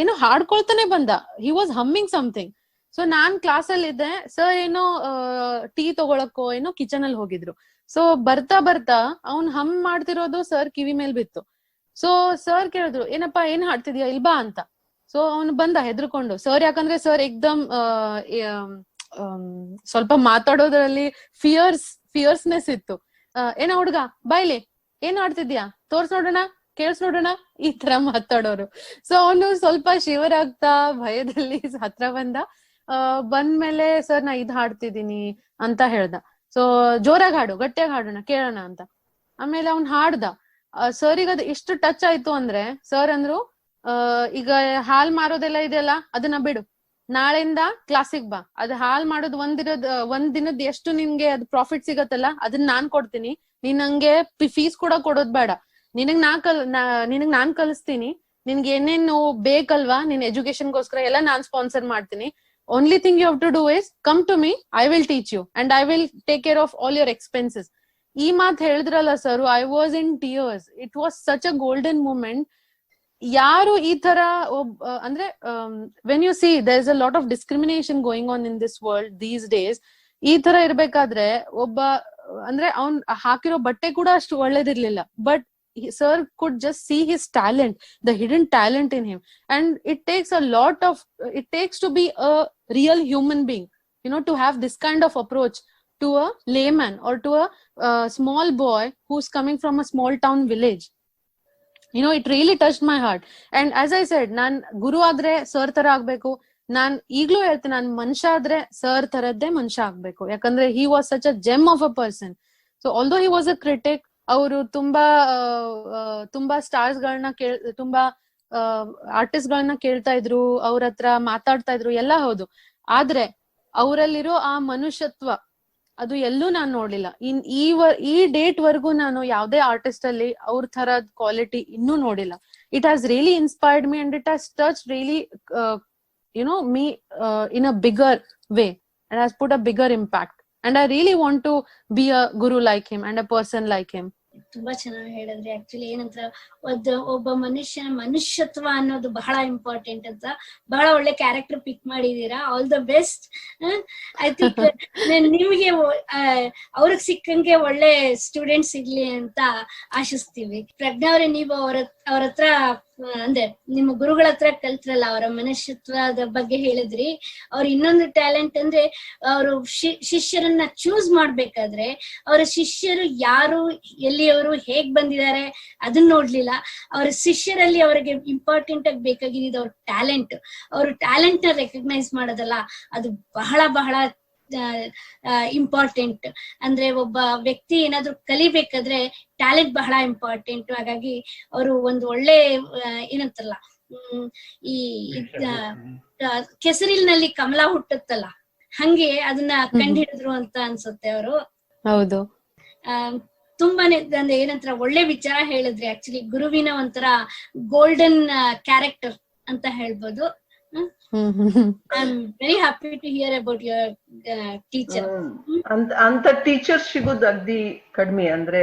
ಏನೋ ಹಾಡ್ಕೊಳ್ತಾನೆ ಬಂದ. He was humming something. So non class ಅಲ್ಲಿ ಇದ್ದೆ. ಸರ್ ಏನೋ ಟೀ ತಗೊಳಕ್ಕೋ ಏನೋ ಕಿಚನ್ ಅಲ್ಲಿ ಹೋಗಿದ್ರು. ಸೊ ಬರ್ತಾ ಅವ್ನ್ ಹಮ್ ಮಾಡ್ತಿರೋದು ಸರ್ ಕಿವಿ ಮೇಲ್ ಬಿತ್ತು. ಸೊ ಸರ್ ಕೇಳಿದ್ರು, ಏನಪ್ಪಾ ಏನ್ ಹಾಡ್ತಿದ್ಯಾ, ಇಲ್ಬಾ ಅಂತ. ಸೊ ಅವ್ನು ಬಂದ ಹೆದರ್ಕೊಂಡು. ಸರ್ ಯಾಕಂದ್ರೆ ಸರ್ ಏಕ್ದಮ್ ಸ್ವಲ್ಪ ಮಾತಾಡೋದ್ರಲ್ಲಿ ಫಿಯರ್ಸ್ನೆಸ್ ಇತ್ತು. ಏನ ಹುಡ್ಗ ಬಾಯ್ಲಿ ಏನ್ ಹಾಡ್ತಿದ್ಯಾ, ತೋರ್ಸ್ ನೋಡೋಣ, ಕೇಳ್ಸ್ ನೋಡೋಣ, ಈ ತರ ಮಾತಾಡೋರು. ಸೊ ಅವನು ಸ್ವಲ್ಪ ಶಿವರ್ ಆಗ್ತಾ ಭಯದಲ್ಲಿ ಹತ್ರ ಬಂದ್ಮೇಲೆ ಸರ್ ನಾ ಇದ್ ಹಾಡ್ತಿದೀನಿ ಅಂತ ಹೇಳ್ದ. ಸೊ ಜೋರಾಗಿ ಹಾಡು, ಗಟ್ಟಿಯಾಗಿ ಹಾಡೋಣ, ಕೇಳೋಣ ಅಂತ. ಆಮೇಲೆ ಅವ್ನ್ ಹಾಡ್ದ. ಸರ್ ಅದು ಎಷ್ಟು ಟಚ್ ಆಯ್ತು ಅಂದ್ರೆ ಸರ್ ಅಂದ್ರು, ಈಗ ಹಾಲ್ ಮಾರೋದೆಲ್ಲ ಇದೆಯಲ್ಲ ಅದನ್ನ ಬಿಡು, ನಾಳೆಯಿಂದ ಕ್ಲಾಸಿಗ್ ಬಾ. ಅದ್ ಹಾಲ್ ಮಾಡೋದು ಒಂದ್ ದಿನದ್ ಎಷ್ಟು ನಿನ್ಗೆ ಅದ್ ಪ್ರಾಫಿಟ್ ಸಿಗತ್ತಲ್ಲ ಅದನ್ನ ನಾನ್ ಕೊಡ್ತೀನಿ. ನೀನ್ ನಂಗೆ ಫೀಸ್ ಕೂಡ ಕೊಡೋದ್ ಬೇಡ. ನಿನಗ್ ನಾನ್ ಕಲಿಸ್ತೀನಿ. ನಿನ್ಗೆ ಏನೇನು ಬೇಕಲ್ವಾ ನಿನ್ ಎಜುಕೇಶನ್ಗೋಸ್ಕರ ಎಲ್ಲ ನಾನ್ ಸ್ಪಾನ್ಸರ್ ಮಾಡ್ತೀನಿ. Only thing you have to do is come to me, I will teach you and I will take care of all your expenses. ಈ ಮಾತ್ ಹೇಳಿದ್ರಲ್ಲ sir, I was in tears. It was such a golden moment. ಯಾರು ಈ ತರ ಅಂದ್ರೆ when you see there is a lot of discrimination going on in this world these days. ಈ ತರ ಇರ್ಬೇಕಾದ್ರೆ ಒಬ್ಬ ಅಂದ್ರೆ ಅವ್ನ್ ಹಾಕಿರೋ ಬಟ್ಟೆ ಕೂಡ ಅಷ್ಟು ಒಳ್ಳೇದಿರ್ಲಿಲ್ಲ. But sir could just see his talent, the hidden talent in him. And it takes to be a real human being, to have this kind of approach to a layman or to a small boy who's coming from a small town village. It really touched my heart. And as I said, nan guru adre sir ತರ ಆಗ್ಬೇಕು. ನಾನ್ ಈಗ್ಲೂ ಹೇಳ್ತೀನಿ, ನಾನ್ ಮನುಷ್ಯ ಆದ್ರೆ sir ತರದ್ದೇ ಮನುಷ್ಯ ಆಗ್ಬೇಕು. ಯಾಕಂದ್ರೆ he was such a gem of a person. So although he was a critic, ಅವರು ತುಂಬಾ ಸ್ಟಾರ್ಸ್ ಗಳನ್ನ ತುಂಬಾ ಆರ್ಟಿಸ್ಟ್ ಗಳನ್ನ ಕೇಳ್ತಾ ಇದ್ರು, ಅವ್ರ ಹತ್ರ ಮಾತಾಡ್ತಾ ಇದ್ರು, ಎಲ್ಲ ಹೌದು. ಆದ್ರೆ ಅವರಲ್ಲಿರೋ ಆ ಮನುಷ್ಯತ್ವ ಅದು ಎಲ್ಲೂ ನಾನ್ ನೋಡ್ಲಿಲ್ಲ. ಈ ಡೇಟ್ ವರ್ಗೂ ನಾನು ಯಾವ್ದೇ ಆರ್ಟಿಸ್ಟ್ ಅಲ್ಲಿ ಅವ್ರ ತರದ್ ಕ್ವಾಲಿಟಿ ಇನ್ನೂ ನೋಡಿಲ್ಲ. It has really inspired me and it has touch really me in a bigger way and has put a bigger impact. And I really want to be a guru like him and a person like him. ತುಂಬಾ ಚೆನ್ನಾಗಿ ಹೇಳಿದ್ರಿ. Actually ಏನಂತ ಒಬ್ಬ ಮನುಷ್ಯನ ಮನುಷ್ಯತ್ವ ಅನ್ನೋದು ಬಹಳ important ಅಂತ ಬಹಳ ಒಳ್ಳೆ ಕ್ಯಾರೆಕ್ಟರ್ ಪಿಕ್ ಮಾಡಿದೀರಾ. All the best. I think ನಿಮ್ಗೆ ಅವ್ರಿಗೆ ಸಿಕ್ಕಂಗೆ ಒಳ್ಳೆ ಸ್ಟೂಡೆಂಟ್ಸ್ ಸಿಗ್ಲಿ ಅಂತ ಆಶಿಸ್ತೀವಿ. ಪ್ರಜ್ಞಾ ಅವ್ರೆ, ನೀವು ಅವ್ರ ಹತ್ರ ಅಂದ್ರೆ ನಿಮ್ಮ ಗುರುಗಳ ಹತ್ರ ಕಲ್ತ್ರಲ್ಲ, ಅವರ ಮನುಷ್ಯತ್ವದ ಬಗ್ಗೆ ಹೇಳಿದ್ರಿ. ಅವ್ರ ಇನ್ನೊಂದು ಟ್ಯಾಲೆಂಟ್ ಅಂದ್ರೆ ಅವರು ಶಿಷ್ಯರನ್ನ ಚೂಸ್ ಮಾಡ್ಬೇಕಾದ್ರೆ ಅವರ ಶಿಷ್ಯರು ಯಾರು, ಎಲ್ಲಿಯವರು, ಹೇಗ್ ಬಂದಿದ್ದಾರೆ ಅದನ್ನ ನೋಡ್ಲಿಲ್ಲ. ಅವರ ಶಿಷ್ಯರಲ್ಲಿ ಅವರಿಗೆ ಇಂಪಾರ್ಟೆಂಟ್ ಆಗಿ ಬೇಕಾಗಿದ್ದು ಅವ್ರ ಟ್ಯಾಲೆಂಟ್. ಅವ್ರ ಟ್ಯಾಲೆಂಟ್ ನ ರೆಕಗ್ನೈಸ್ ಮಾಡೋದಲ್ಲ, ಅದು ಬಹಳ ಬಹಳ ಇಂಪಾರ್ಟೆಂಟ್. ಅಂದ್ರೆ ಒಬ್ಬ ವ್ಯಕ್ತಿ ಏನಾದ್ರು ಕಲಿಬೇಕಾದ್ರೆ ಟ್ಯಾಲೆಂಟ್ ಬಹಳ ಇಂಪಾರ್ಟೆಂಟ್. ಹಾಗಾಗಿ ಅವರು ಒಂದು ಒಳ್ಳೆ ಏನಂತಲ್ಲ, ಈ ಕೆಸರಿನಲ್ಲಿ ಕಮಲ ಹುಟ್ಟುತ್ತಲ್ಲ, ಹಂಗೆ ಅದನ್ನ ಕಂಡುಹಿಡಿದ್ರು ಅಂತ ಅನ್ಸುತ್ತೆ ಅವರು. ಹೌದು. ತುಂಬಾನೇ ಅಂದ್ರೆ ಏನಂತಾರ ಒಳ್ಳೆ ವಿಚಾರ ಹೇಳಿದ್ರಿ. ಆಕ್ಚುಲಿ ಗುರುವಿನ ಒಂಥರ ಗೋಲ್ಡನ್ ಕ್ಯಾರೆಕ್ಟರ್ ಅಂತ ಹೇಳ್ಬೋದು. I am very happy to hear about your teacher. ಅಂತ ಟೀಚರ್ ಸಿಗೋದು ಅಗ್ದಿ ಕಡಿಮೆ. ಅಂದ್ರೆ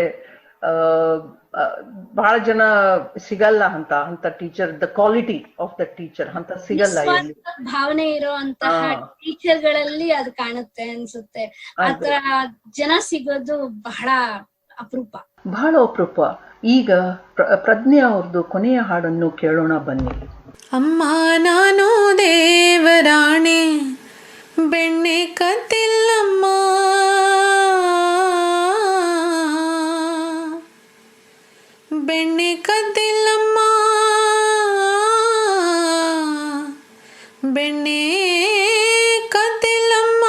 ಬಹಳ ಜನ ಸಿಗಲ್ಲ ಅಂತ teacher. The quality of the teacher ಅಂತ ಸಿಗಲ್ಲ. ಭಾವನೆ ಇರುವಂತಹ ಟೀಚರ್ ಗಳಲ್ಲಿ ಅದು ಕಾಣುತ್ತೆ ಅನ್ಸುತ್ತೆ. ಆತರ ಜನ ಸಿಗೋದು ಬಹಳ ಅಪರೂಪ, ಬಹಳ ಅಪರೂಪ. ಈಗ ಪ್ರಜ್ಞಾ ಅವ್ರದ್ದು ಕೊನೆಯ ಹಾಡನ್ನು ಕೇಳೋಣ ಬನ್ನಿ. ಅಮ್ಮ ನಾನು ದೇವರಾಣೆ ಬೆಣ್ಣೆ ಕತ್ತಿಲ್ಲಮ್ಮ, ಬೆಣ್ಣೆ ಕದ್ದಿಲ್ಲಮ್ಮ, ಬೆಣ್ಣೆ ಕದ್ದಿಲ್ಲಮ್ಮ.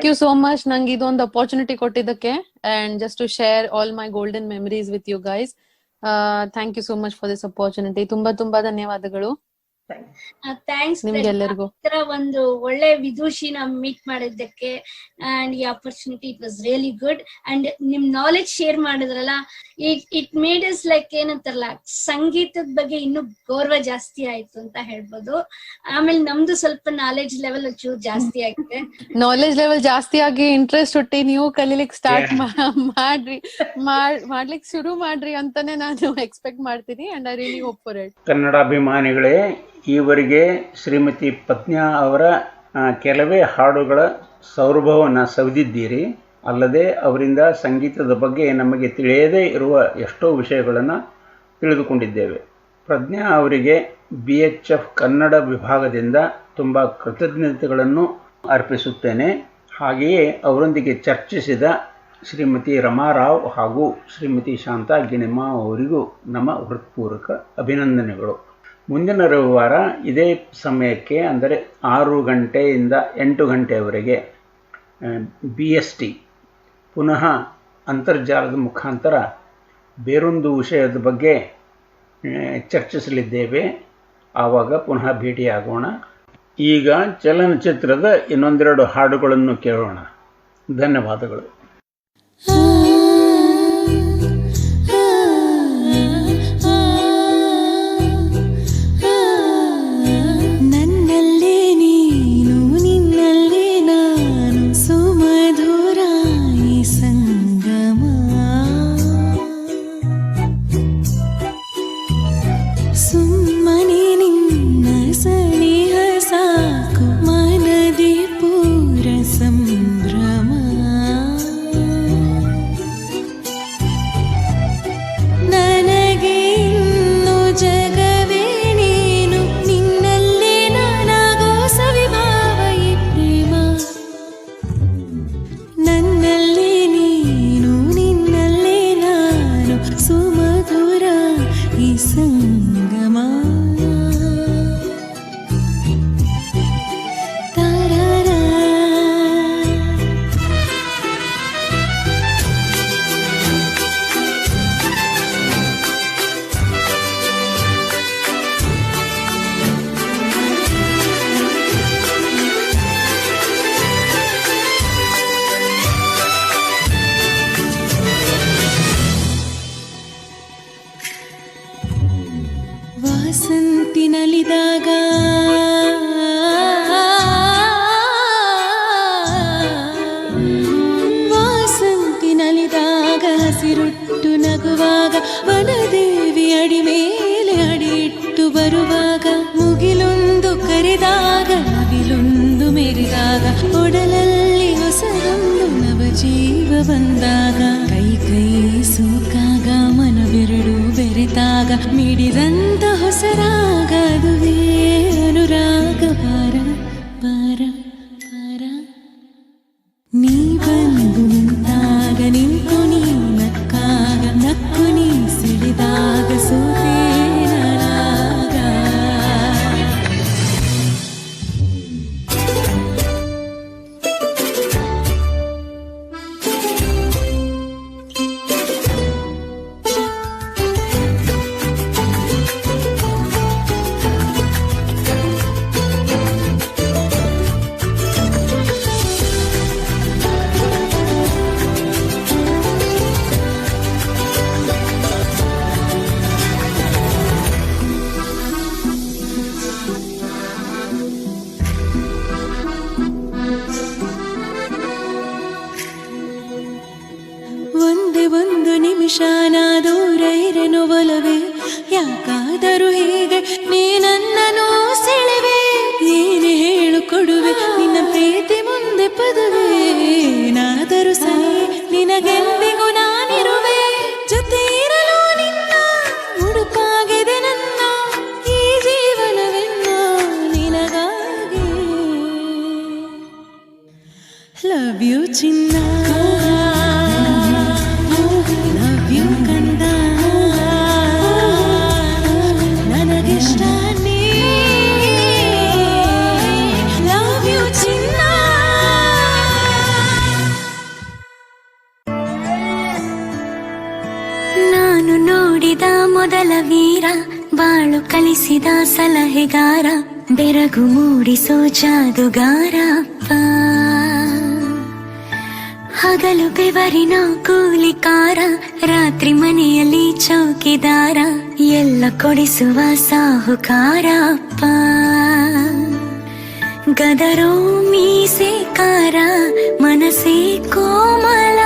ಥ್ಯಾಂಕ್ ಯು ಸೋ ಮಚ್ ನಂಗೆ ಇದೊಂದು ಅಪರ್ಚುನಿಟಿ ಕೊಟ್ಟಿದ್ದಕ್ಕೆ and just to share all my golden memories with you guys. Thank you so much for this opportunity. ತುಂಬಾ ಧನ್ಯವಾದಗಳು ಥ್ಯಾಂಕ್ಸ್ ನಿಮ್ಗೆಲ್ಲರಿಗೂ. ಒಂದು ಒಳ್ಳೆ ವಿದೂಷಿನ ಮೀಟ್ ಮಾಡಿದ್ದಕ್ಕೆ ಅಂಡ್ ಈ opportunity it was really good. And ನಿಮ್ ನಾಲೆಜ್ ಶೇರ್ ಮಾಡಿದ್ರಲ್ಲ, ಇಟ್ ಮೇಡ್ ಅಸ್ ಲೈಕ್ ಏನಂತಾರಲ್ಲ, ಸಂಗೀತದ ಬಗ್ಗೆ ಇನ್ನೂ ಗೌರವ ಜಾಸ್ತಿ ಆಯ್ತು ಅಂತ ಹೇಳ್ಬೋದು. ಆಮೇಲೆ ನಮ್ದು ಸ್ವಲ್ಪ ನಾಲೆಜ್ ಲೆವೆಲ್ ಒಂಚೂರು ಜಾಸ್ತಿ ಆಗಿದೆ. ನಾಲೆಜ್ ಲೆವೆಲ್ ಜಾಸ್ತಿ ಆಗಿ ಇಂಟ್ರೆಸ್ಟ್ ಹುಟ್ಟಿ ನೀವು ಕಲೀಲಿಕ್ಕೆ ಸ್ಟಾರ್ಟ್ ಮಾಡ್ಲಿಕ್ಕೆ ಶುರು ಮಾಡ್ರಿ ಅಂತಾನೆ ನಾನು ಎಕ್ಸ್ಪೆಕ್ಟ್ ಮಾಡ್ತೀನಿ. And I really hope for it. ಕನ್ನಡಾಭಿಮಾನಿಗಳೇ, ಈವರೆಗೆ ಶ್ರೀಮತಿ ಪತ್ನ್ಯಾ ಅವರ ಕೆಲವೇ ಹಾಡುಗಳ ಸೌರಭವನ್ನು ಸವಿದಿದ್ದೀರಿ. ಅಲ್ಲದೆ ಅವರಿಂದ ಸಂಗೀತದ ಬಗ್ಗೆ ನಮಗೆ ತಿಳಿಯದೇ ಇರುವ ಎಷ್ಟೋ ವಿಷಯಗಳನ್ನು ತಿಳಿದುಕೊಂಡಿದ್ದೇವೆ. ಪ್ರಜ್ಞಾ ಅವರಿಗೆ BHF ಕನ್ನಡ ವಿಭಾಗದಿಂದ ತುಂಬ ಕೃತಜ್ಞತೆಗಳನ್ನು ಅರ್ಪಿಸುತ್ತೇನೆ. ಹಾಗೆಯೇ ಅವರೊಂದಿಗೆ ಚರ್ಚಿಸಿದ ಶ್ರೀಮತಿ ರಮಾರಾವ್ ಹಾಗೂ ಶ್ರೀಮತಿ ಶಾಂತಾ ಗಿಣಿಮಾ ಅವರಿಗೂ ನಮ್ಮ ಹೃತ್ಪೂರ್ವಕ ಅಭಿನಂದನೆಗಳು. ಮುಂದಿನ ರವಿವಾರ ಇದೇ ಸಮಯಕ್ಕೆ, ಅಂದರೆ 6 ಗಂಟೆಯಿಂದ 8 ಗಂಟೆಯವರೆಗೆ BST ಪುನಃ ಅಂತರ್ಜಾಲದ ಮುಖಾಂತರ ಬೇರೊಂದು ವಿಷಯದ ಬಗ್ಗೆ ಚರ್ಚಿಸಲಿದ್ದೇವೆ. ಆವಾಗ ಪುನಃ ಭೇಟಿಯಾಗೋಣ. ಈಗ ಚಲನಚಿತ್ರದ ಇನ್ನೊಂದೆರಡು ಹಾಡುಗಳನ್ನು ಕೇಳೋಣ. ಧನ್ಯವಾದಗಳು. ವಾಸಂತಿನಲಿದಾಗ ಹಸಿರುಟ್ಟು ನಗುವಾಗ ವನದೇವಿ ಅಡಿ ಮೇಲೆ ಅಡಿಯಿಟ್ಟು ಬರುವಾಗ ಮುಗಿಲೊಂದು ಕರೆದಾಗ ನವಿಲೊಂದು ಮೆರೆದಾಗ ಒಡಲಲ್ಲಿ ಹೊಸದೊಂದು ನವಜೀವ ಬಂದಾಗ ಕೈ ಕೈ ಸೋಕಾಗ ಮನವೆರಡು ಬೆರೆತಾಗ ಮಿಡಿದಂತ ಹೊಸರಾಗ ಅದುವೇ ಅನುರಾಗ. ಬಾರ ಬಾರ ಬಾರ ನೀ ಬಂದು ನಿಂತಾಗ ನಿಂತು ನೀ ನಕ್ಕಾಗ ನಕ್ಕು ನೀ ಸಿಡಿದಾಗ ಸೋತೆ ನಾನಾಗ. ಒಂದು ನಿಮಿಷ ನಾ ದೂರ ಇರೆನು ಒಲವೇ, ಯಾಕಾದರೂ ಹೀಗೆ ನೀ ನನ್ನನ್ನು ಸೆಳೆವೆ. ನೀನೆ ಹೇಳು ಕೊಡುವೆ ನಿನ್ನ ಪ್ರೀತಿ ಮುಂದೆ ಪದವೇ, ನಾದರೂ ಸರಿ ನಿನಗೆಂದಿಗೂ ನಾನಿರುವೆ. ಜೊತೆ ಇರಲು ನಿನ್ನ ಉಡುಪಾಗಿದೆ ನನ್ನ ಈ ಜೀವನವೆನ್ನ ನಿನಗಾಗಿ. ಲವ್ ಯು ಚಿನ್ನ, ನಾನು ನೋಡಿದ ಮೊದಲ ವೀರ, ಬಾಳು ಕಲಿಸಿದ ಸಲಹೆಗಾರ, ಬೆರಗು ಮೂಡಿಸೋ ಜಾದುಗಾರ ಅಪ್ಪ. ಹಗಲು ಬೆವರಿನ ಕೂಲಿಕಾರ, ರಾತ್ರಿ ಮನೆಯಲ್ಲಿ ಚೌಕಿದಾರ, ಎಲ್ಲ ಕೊಡಿಸುವ ಸಾಹುಕಾರ ಅಪ್ಪ. ಗದರೋ ಮೀಸೆಕಾರ, ಮನಸ್ಸೇ ಕೋಮಲ,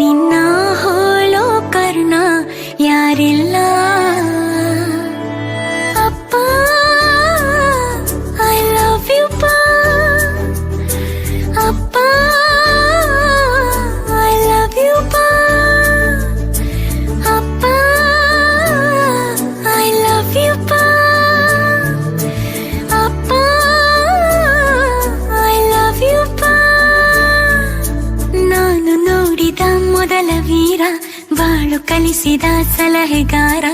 ನಿನ್ನ ಹೋಳೋ ಕರ್ಣ ಯಾರಿಲ್ಲ ಅಪ್ಪ. ಐ ಲವ್ ಯು ಪಾ ಅಪ್ಪ, ಐ ಲವ್ ಯು ಪಾ ಅಪ್ಪ, ಐ ಲವ್ ಯು ಪಾ ಅಪ್ಪ, ಐ ಲವ್ ಯು ಪಾ. ನಾನು ನೋಡಿದ ಮೊದಲ ವೀರ, ಬಾಳು ಕಲಿಸಿದ ಸಲಹೆಗಾರ,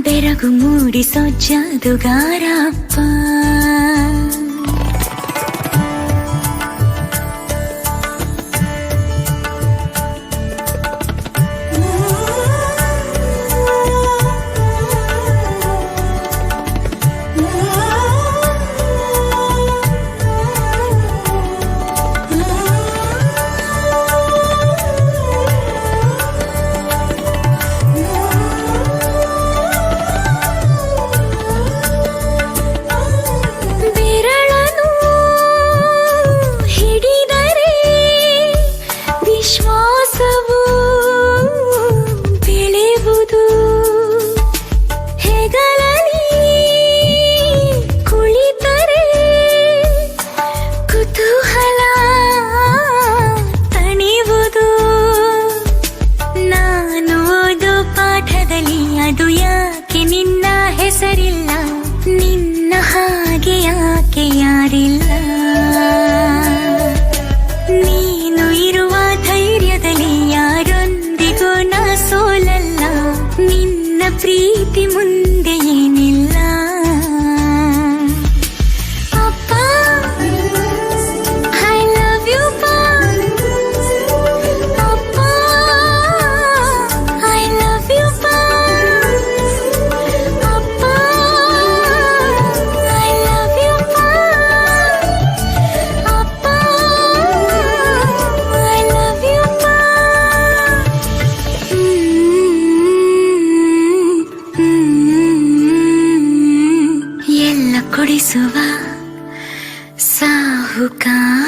ಬೆರಗು ಮೂಡಿಸೋ ಜಾದುಗಾರ ಅಪ್ಪ. ಅದು ಯಾಕೆ ನಿನ್ನ ಹೆಸರಿಲ್ಲ, ನಿನ್ನ ಹಾಗೆ ಯಾಕೆ ಯಾರಿಲ್ಲ. ನೀನು ಇರುವ ಧೈರ್ಯದಲ್ಲಿ ಯಾರೊಂದಿಗೂ ನಾ ಸೋಲಲ್ಲ, ನಿನ್ನ ಪ್ರೀತಿ ಮುಂದೆ ಏನಿಲ್ಲ ಅಪ್ಪ. ಐ ಲವ್ ಯು ಪಾ ಅಪ್ಪ, ಐ ಲವ್ ಯು ಪಾ ಅಪ್ಪ, ಐ ಲವ್ ಯು ಪಾ ಅಪ್ಪ, ಐ ಲವ್ ಯು ಪಾ. ಎಲ್ಲ ಕೊಡಿಸುವ ಸಾಹುಕಾರ